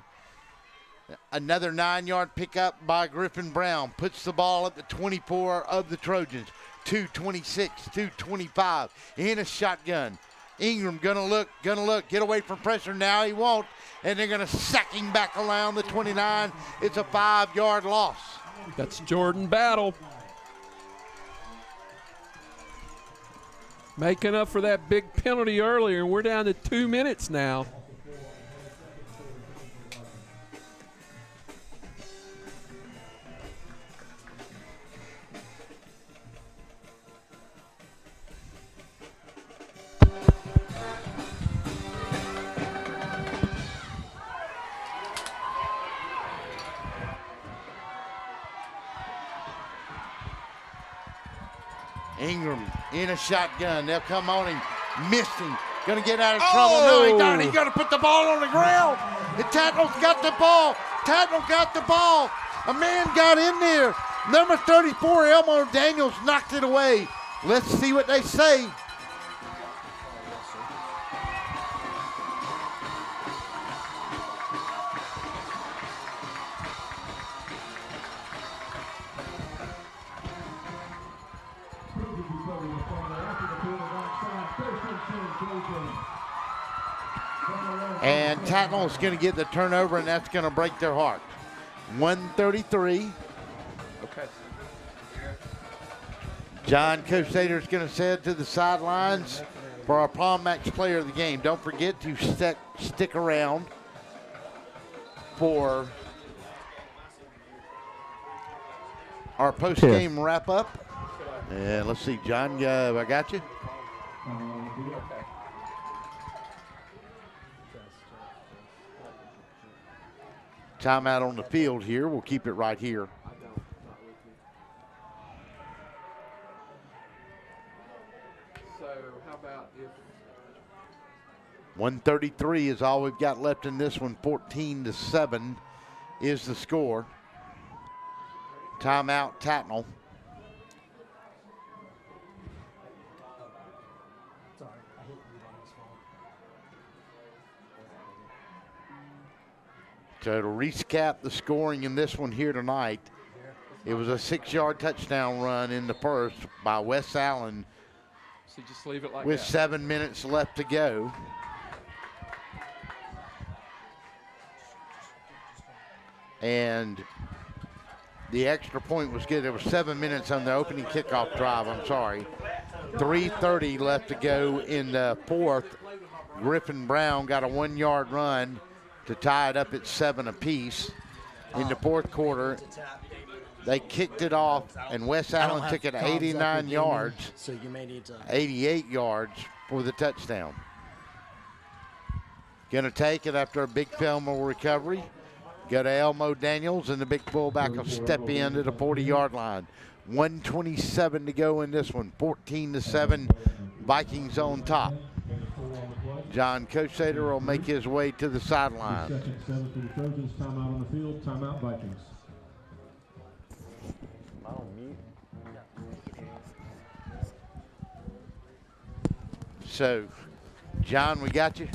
[SPEAKER 1] Another 9-yard pickup by Griffin Brown. Puts the ball at the 24 of the Trojans. 2:26, 2:25 in a shotgun. Ingram gonna look, get away from pressure. Now he won't, and they're gonna sack him back around the 29. It's a 5-yard loss.
[SPEAKER 2] That's Jordan Battle. Making up for that big penalty earlier, and we're down to 2 minutes now.
[SPEAKER 1] Ingram in a shotgun. They'll come on him. Missed him. Going to get out of trouble. No, he's not. He's going to put the ball on the ground. And Tattnall's got the ball. Tattnall got the ball. A man got in there. Number 34, Elmo Daniels knocked it away. Let's see what they say. And Tattnall is going to get the turnover, and that's going to break their heart. 133.
[SPEAKER 2] Okay.
[SPEAKER 1] John Cosader is going to head to the sidelines for our Palm Max player of the game. Don't forget to stick around for our post-game wrap-up. And let's see, John, I got you. Timeout on the field here. We'll keep it right here.
[SPEAKER 2] So how about if
[SPEAKER 1] 133 is all we've got left in this one. 14-7 is the score. Timeout, Tattnall. So to recap the scoring in this one here tonight, it was a 6-yard touchdown run in the first by Wes Allen
[SPEAKER 2] so just leave it like
[SPEAKER 1] with
[SPEAKER 2] that.
[SPEAKER 1] 7 minutes left to go. And the extra point was good. There was 7 minutes on the opening kickoff drive, I'm sorry. 3:30 left to go in the fourth. Griffin Brown got a 1-yard run to tie it up at 7 apiece. In the fourth quarter, they kicked it off, and Wes Allen took it 89 yards,
[SPEAKER 18] so you may need to
[SPEAKER 1] 88 yards for the touchdown. Going to take it after a big fumble recovery. Go to Elmo Daniels, and the big fullback will step in to the 40-yard line. 1:27 to go in this one. 14-7, Vikings on top. John Cosader will make his way to the sideline.
[SPEAKER 17] Second, 7 for the Trojans. Timeout on the field. Timeout, Vikings.
[SPEAKER 1] So, John, we got you?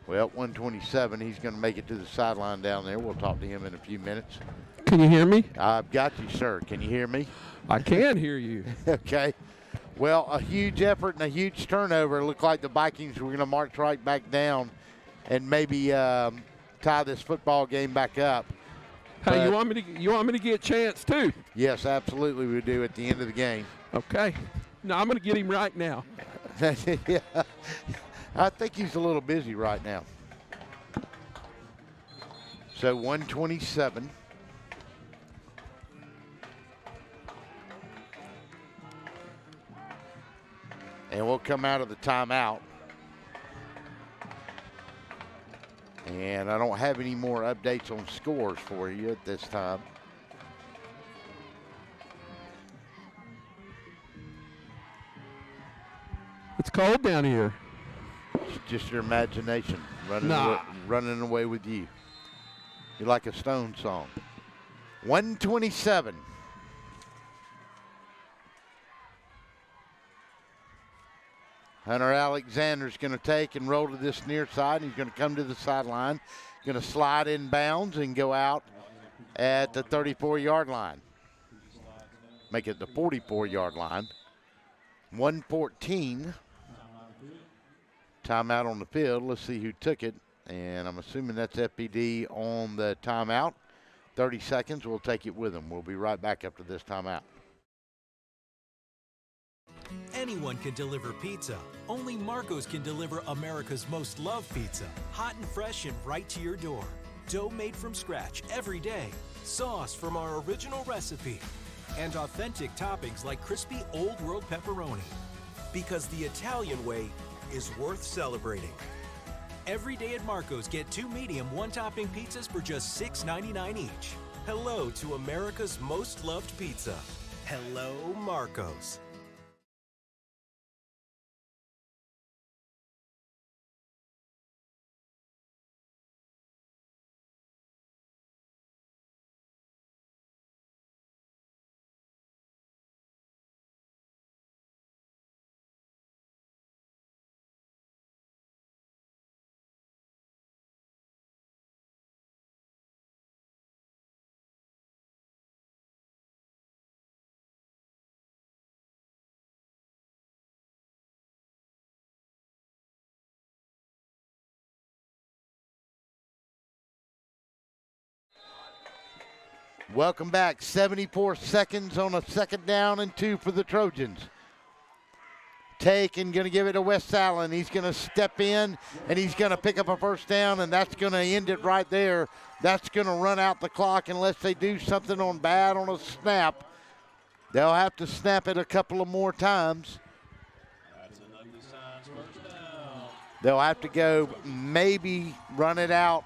[SPEAKER 1] Well, 1:27, he's going to make it to the sideline down there. We'll talk to him in a few minutes.
[SPEAKER 2] Can you hear me?
[SPEAKER 1] I've got you, sir. Can you hear me?
[SPEAKER 2] I can hear you.
[SPEAKER 1] Okay. Well, a huge effort and a huge turnover. It looked like the Vikings were going to march right back down and maybe tie this football game back up.
[SPEAKER 2] Hey,
[SPEAKER 1] But
[SPEAKER 2] you want me to get a chance too?
[SPEAKER 1] yes, absolutely we do at the end of the game.
[SPEAKER 2] Okay. No, I'm going to get him right now.
[SPEAKER 1] Yeah. I think he's a little busy right now. So 1:27. And we'll come out of the timeout. And I don't have any more updates on scores for you at this time.
[SPEAKER 2] It's cold down here.
[SPEAKER 1] It's just your imagination
[SPEAKER 2] Nah.
[SPEAKER 1] running away with you. You're like a Stone song. 1:27. Hunter Alexander's going to take and roll to this near side. He's going to come to the sideline. Going to slide in bounds and go out at the 34-yard line. Make it the 44-yard line. 1:14. Timeout on the field. Let's see who took it. And I'm assuming that's FPD on the timeout. 30 seconds. We'll take it with them. We'll be right back after this timeout.
[SPEAKER 3] Anyone can deliver pizza. Only Marco's can deliver America's most loved pizza. Hot and fresh and right to your door. Dough made from scratch every day. Sauce from our original recipe. And authentic toppings like crispy Old World pepperoni. Because the Italian way is worth celebrating. Every day at Marco's, get 2 medium, 1-topping pizzas for just $6.99 each. Hello to America's most loved pizza. Hello, Marco's.
[SPEAKER 1] Welcome back. 74 seconds on a 2nd down and 2 for the Trojans. Take and going to give it to Wes Allen. He's going to step in, and he's going to pick up a 1st down, and that's going to end it right there. That's going to run out the clock unless they do something bad on a snap. They'll have to snap it a couple of more times. They'll have to go maybe run it out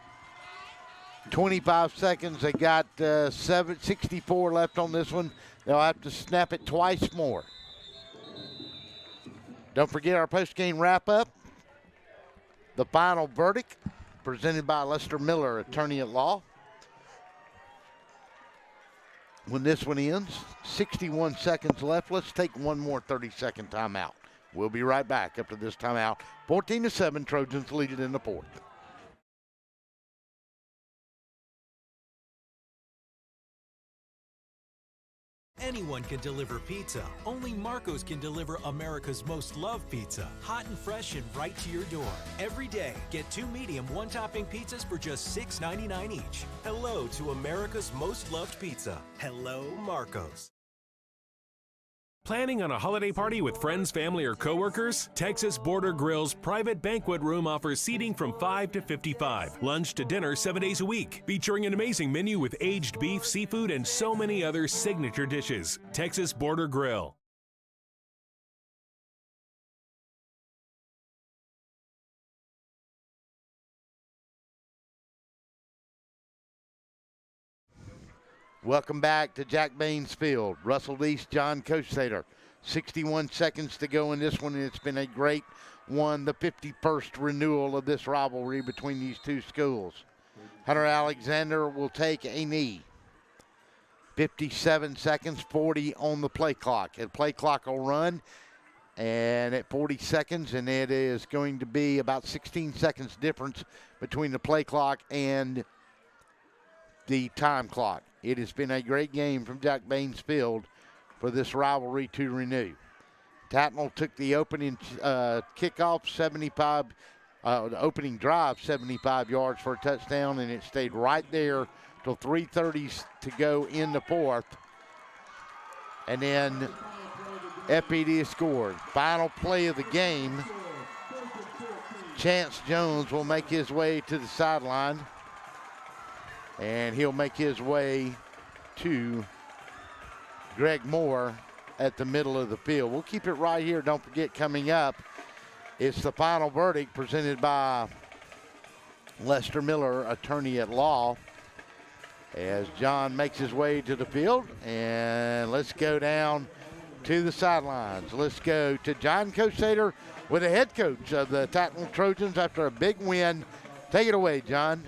[SPEAKER 1] 25 seconds. They got 64 left on this one. They'll have to snap it twice more. Don't forget our post-game wrap-up. The final verdict presented by Lester Miller, attorney at law. When this one ends, 61 seconds left. Let's take one more 30-second timeout. We'll be right back after this timeout. 14-7, Trojans lead it in the 4th.
[SPEAKER 3] Anyone can deliver pizza. Only Marco's can deliver America's most loved pizza. Hot and fresh and right to your door. Every day, get 2 medium, 1-topping pizzas for just $6.99 each. Hello to America's most loved pizza. Hello, Marco's.
[SPEAKER 5] Planning on a holiday party with friends, family, or coworkers? Texas Border Grill's private banquet room offers seating from 5 to 55. Lunch to dinner 7 days a week. Featuring an amazing menu with aged beef, seafood, and so many other signature dishes. Texas Border Grill.
[SPEAKER 1] Welcome back to Jack Baines Field. Russell East, John Kosater. 61 seconds to go in this one, and it's been a great one, the 51st renewal of this rivalry between these two schools. Hunter Alexander will take a knee. 57 seconds, 40 on the play clock. The play clock will run, and at 40 seconds, and it is going to be about 16 seconds difference between the play clock and the time clock. It has been a great game from Jack Baines Field for this rivalry to renew. Tattnall took the opening kickoff 75, the opening drive 75 yards for a touchdown, and it stayed right there till 3:30 to go in the 4th. And then FPD scored. Final play of the game. Chance Jones will make his way to the sideline. And he'll make his way to Greg Moore at the middle of the field. We'll keep it right here. Don't forget, coming up, it's the final verdict presented by Lester Miller, attorney at law, as John makes his way to the field. And let's go down to the sidelines. Let's go to John Kosater with the head coach of the Tattnall Trojans after a big win. Take it away, John.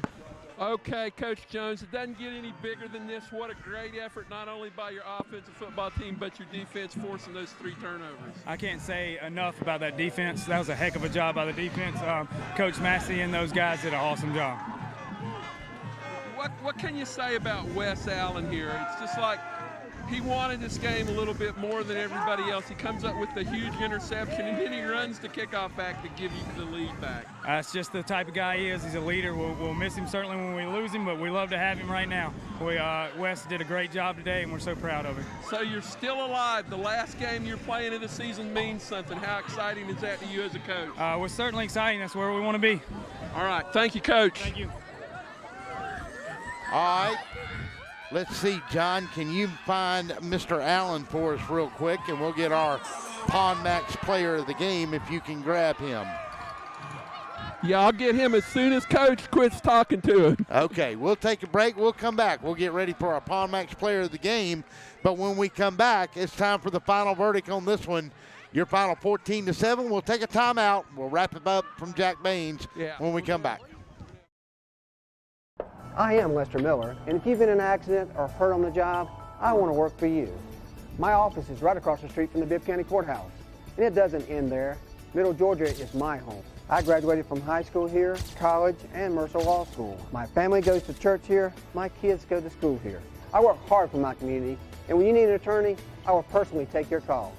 [SPEAKER 2] Okay, Coach Jones, it doesn't get any bigger than this. What a great effort, not only by your offensive football team, but your defense forcing those 3 turnovers.
[SPEAKER 18] I can't say enough about that defense. That was a heck of a job by the defense. Coach Massey and those guys did an awesome job.
[SPEAKER 2] What can you say about Wes Allen here? It's just like he wanted this game a little bit more than everybody else. He comes up with the huge interception, and then he runs the kickoff back to give you the lead back.
[SPEAKER 18] That's just the type of guy he is. He's a leader. We'll miss him certainly when we lose him, but we love to have him right now. Wes did a great job today, and we're so proud of him.
[SPEAKER 2] So you're still alive. The last game you're playing of the season means something. How exciting is that to you as a coach?
[SPEAKER 18] We're certainly exciting. That's where we want to be.
[SPEAKER 2] All right. Thank you, Coach.
[SPEAKER 18] Thank you.
[SPEAKER 1] All right. Let's see, John, can you find Mr. Allen for us real quick, and we'll get our Pond Max player of the game if you can grab him.
[SPEAKER 2] Yeah, I'll get him as soon as Coach quits talking to him.
[SPEAKER 1] Okay, we'll take a break. We'll come back. We'll get ready for our Pond Max player of the game. But when we come back, it's time for the final verdict on this one. Your final 14-7. We'll take a timeout. We'll wrap it up from Jack Baines when we come back.
[SPEAKER 4] I am Lester Miller, and if you've been in an accident or hurt on the job, I want to work for you. My office is right across the street from the Bibb County Courthouse, and it doesn't end there. Middle Georgia is my home. I graduated from high school here, college, and Mercer Law School. My family goes to church here. My kids go to school here. I work hard for my community, and when you need an attorney, I will personally take your call.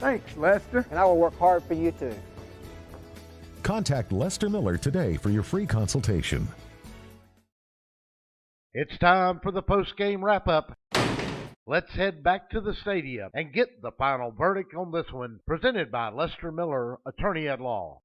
[SPEAKER 19] Thanks, Lester.
[SPEAKER 4] And I will work hard for you, too.
[SPEAKER 6] Contact Lester Miller today for your free consultation.
[SPEAKER 1] It's time for the post-game wrap-up. Let's head back to the stadium and get the final verdict on this one, presented by Lester Miller, attorney at law.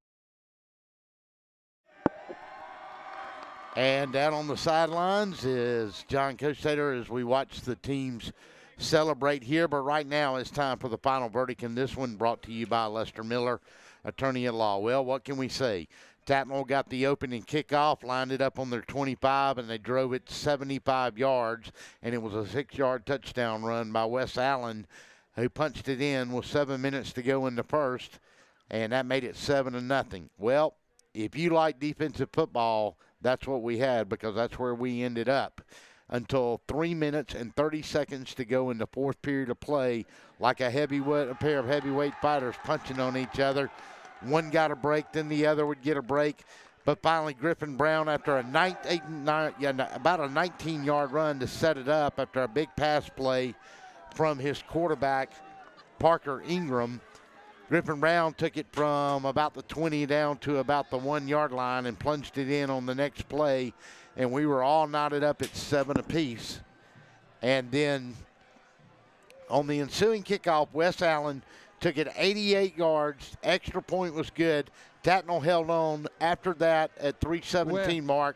[SPEAKER 1] And down on the sidelines is John Costater as we watch the teams celebrate here. But right now it's time for the final verdict, and this one brought to you by Lester Miller, attorney at law. Well, what can we say? Tattnall got the opening kickoff, lined it up on their 25, and they drove it 75 yards, and it was a 6-yard touchdown run by Wes Allen, who punched it in with 7 minutes to go in the first, and that made it 7-0. Well, if you like defensive football, that's what we had, because that's where we ended up until 3 minutes and 30 seconds to go in the fourth period of play, like a pair of heavyweight fighters punching on each other. One got a break, then the other would get a break. But finally, Griffin Brown, after about a 19-yard run to set it up after a big pass play from his quarterback, Parker Ingram, Griffin Brown took it from about the 20 down to about the 1-yard line and plunged it in on the next play. And we were all knotted up at 7 apiece. And then on the ensuing kickoff, Wes Allen took it 88 yards. Extra point was good. Tattnall held on after that at 3:17 mark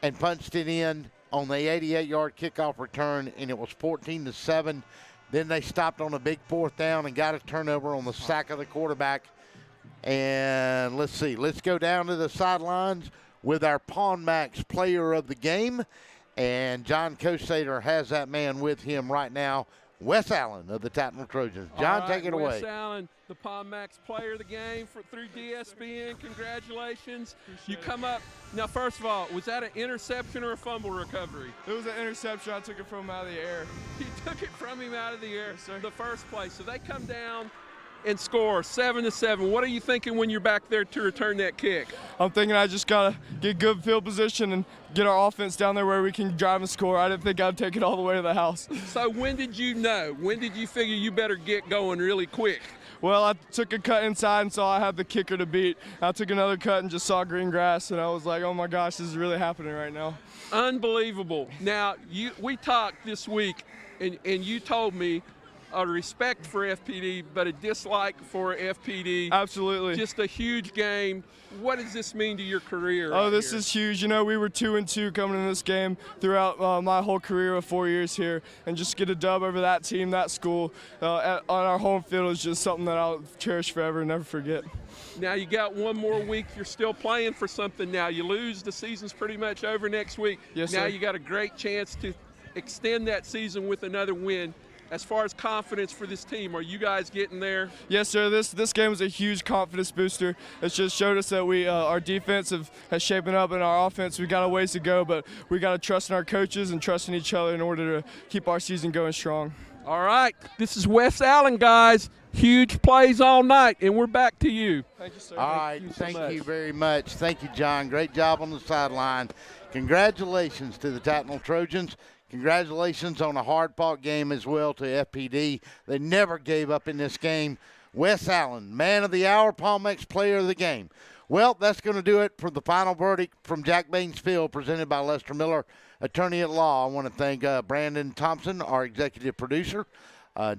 [SPEAKER 1] and punched it in on the 88-yard kickoff return, and it was 14-7. Then they stopped on a big 4th down and got a turnover on the sack of the quarterback. And let's see. Let's go down to the sidelines with our Pawn Max player of the game. And John Costater has that man with him right now, Wes Allen of the Tattnall Trojans. John, take it away.
[SPEAKER 2] Wes Allen, the Pawn Max player of the game through DSBN. Congratulations. You come up. Now, first of all, was that an interception or a fumble recovery?
[SPEAKER 19] It was an interception. I took it from him out of the air.
[SPEAKER 2] You took it from him out of the air, yes, the first play. So they come down and score 7-7. What are you thinking when you're back there to return that kick?
[SPEAKER 19] I'm thinking I just got to get good field position and get our offense down there where we can drive and score. I didn't think I'd take it all the way to the house.
[SPEAKER 2] So when did you know? When did you figure you better get going really quick?
[SPEAKER 19] Well, I took a cut inside and saw I had the kicker to beat. I took another cut and just saw green grass, and I was like, oh my gosh, this is really happening right now.
[SPEAKER 2] Unbelievable. Now, we talked this week, and you told me a respect for FPD, but a dislike for FPD.
[SPEAKER 19] Absolutely.
[SPEAKER 2] Just a huge game. What does this mean to your career?
[SPEAKER 19] Oh, this is huge. You know, we were 2-2 coming in this game throughout my whole career of 4 years here, and just get a dub over that team, that school, on our home field is just something that I'll cherish forever and never forget.
[SPEAKER 2] Now you got one more week. You're still playing for something now. You lose, the season's pretty much over next week.
[SPEAKER 19] Yes,
[SPEAKER 2] now
[SPEAKER 19] sir.
[SPEAKER 2] You got a great chance to extend that season with another win. As far as confidence for this team, are you guys getting there?
[SPEAKER 19] Yes, sir. This game was a huge confidence booster. It's just showed us that our defense has shaping up, and our offense, we got a ways to go, but we got to trust in our coaches and trust in each other in order to keep our season going strong.
[SPEAKER 2] All right. This is Wes Allen, guys. Huge plays all night, and we're back to you.
[SPEAKER 19] Thank you, sir.
[SPEAKER 1] All right. Thank you very much. Thank you, John. Great job on the sideline. Congratulations to the Tattnall Trojans. Congratulations on a hard-fought game as well to FPD. They never gave up in this game. Wes Allen, man of the hour, Pawn Max player of the game. Well, that's going to do it for the final verdict from Jack Baines Field, presented by Lester Miller, attorney at law. I want to thank Brandon Thompson, our executive producer,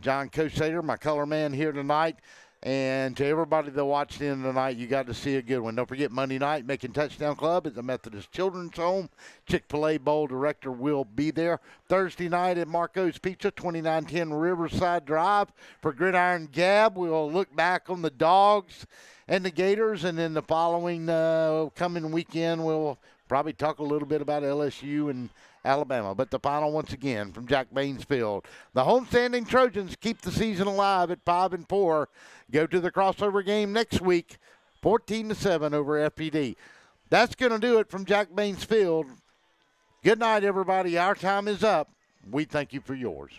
[SPEAKER 1] John Costater, my color man here tonight. And to everybody that watched in tonight, you got to see a good one. Don't forget Monday night, Making Touchdown Club at the Methodist Children's Home. Chick-fil-A Bowl director will be there. Thursday night at Marco's Pizza, 2910 Riverside Drive for Gridiron Gab. We'll look back on the Dogs and the Gators, and then the following coming weekend, we'll probably talk a little bit about LSU and Alabama. But the final, once again, from Jack Baines Field. The homestanding Trojans keep the season alive at 5-4. Go to the crossover game next week, 14-7 over FPD. That's going to do it from Jack Baines Field. Good night, everybody. Our time is up. We thank you for yours.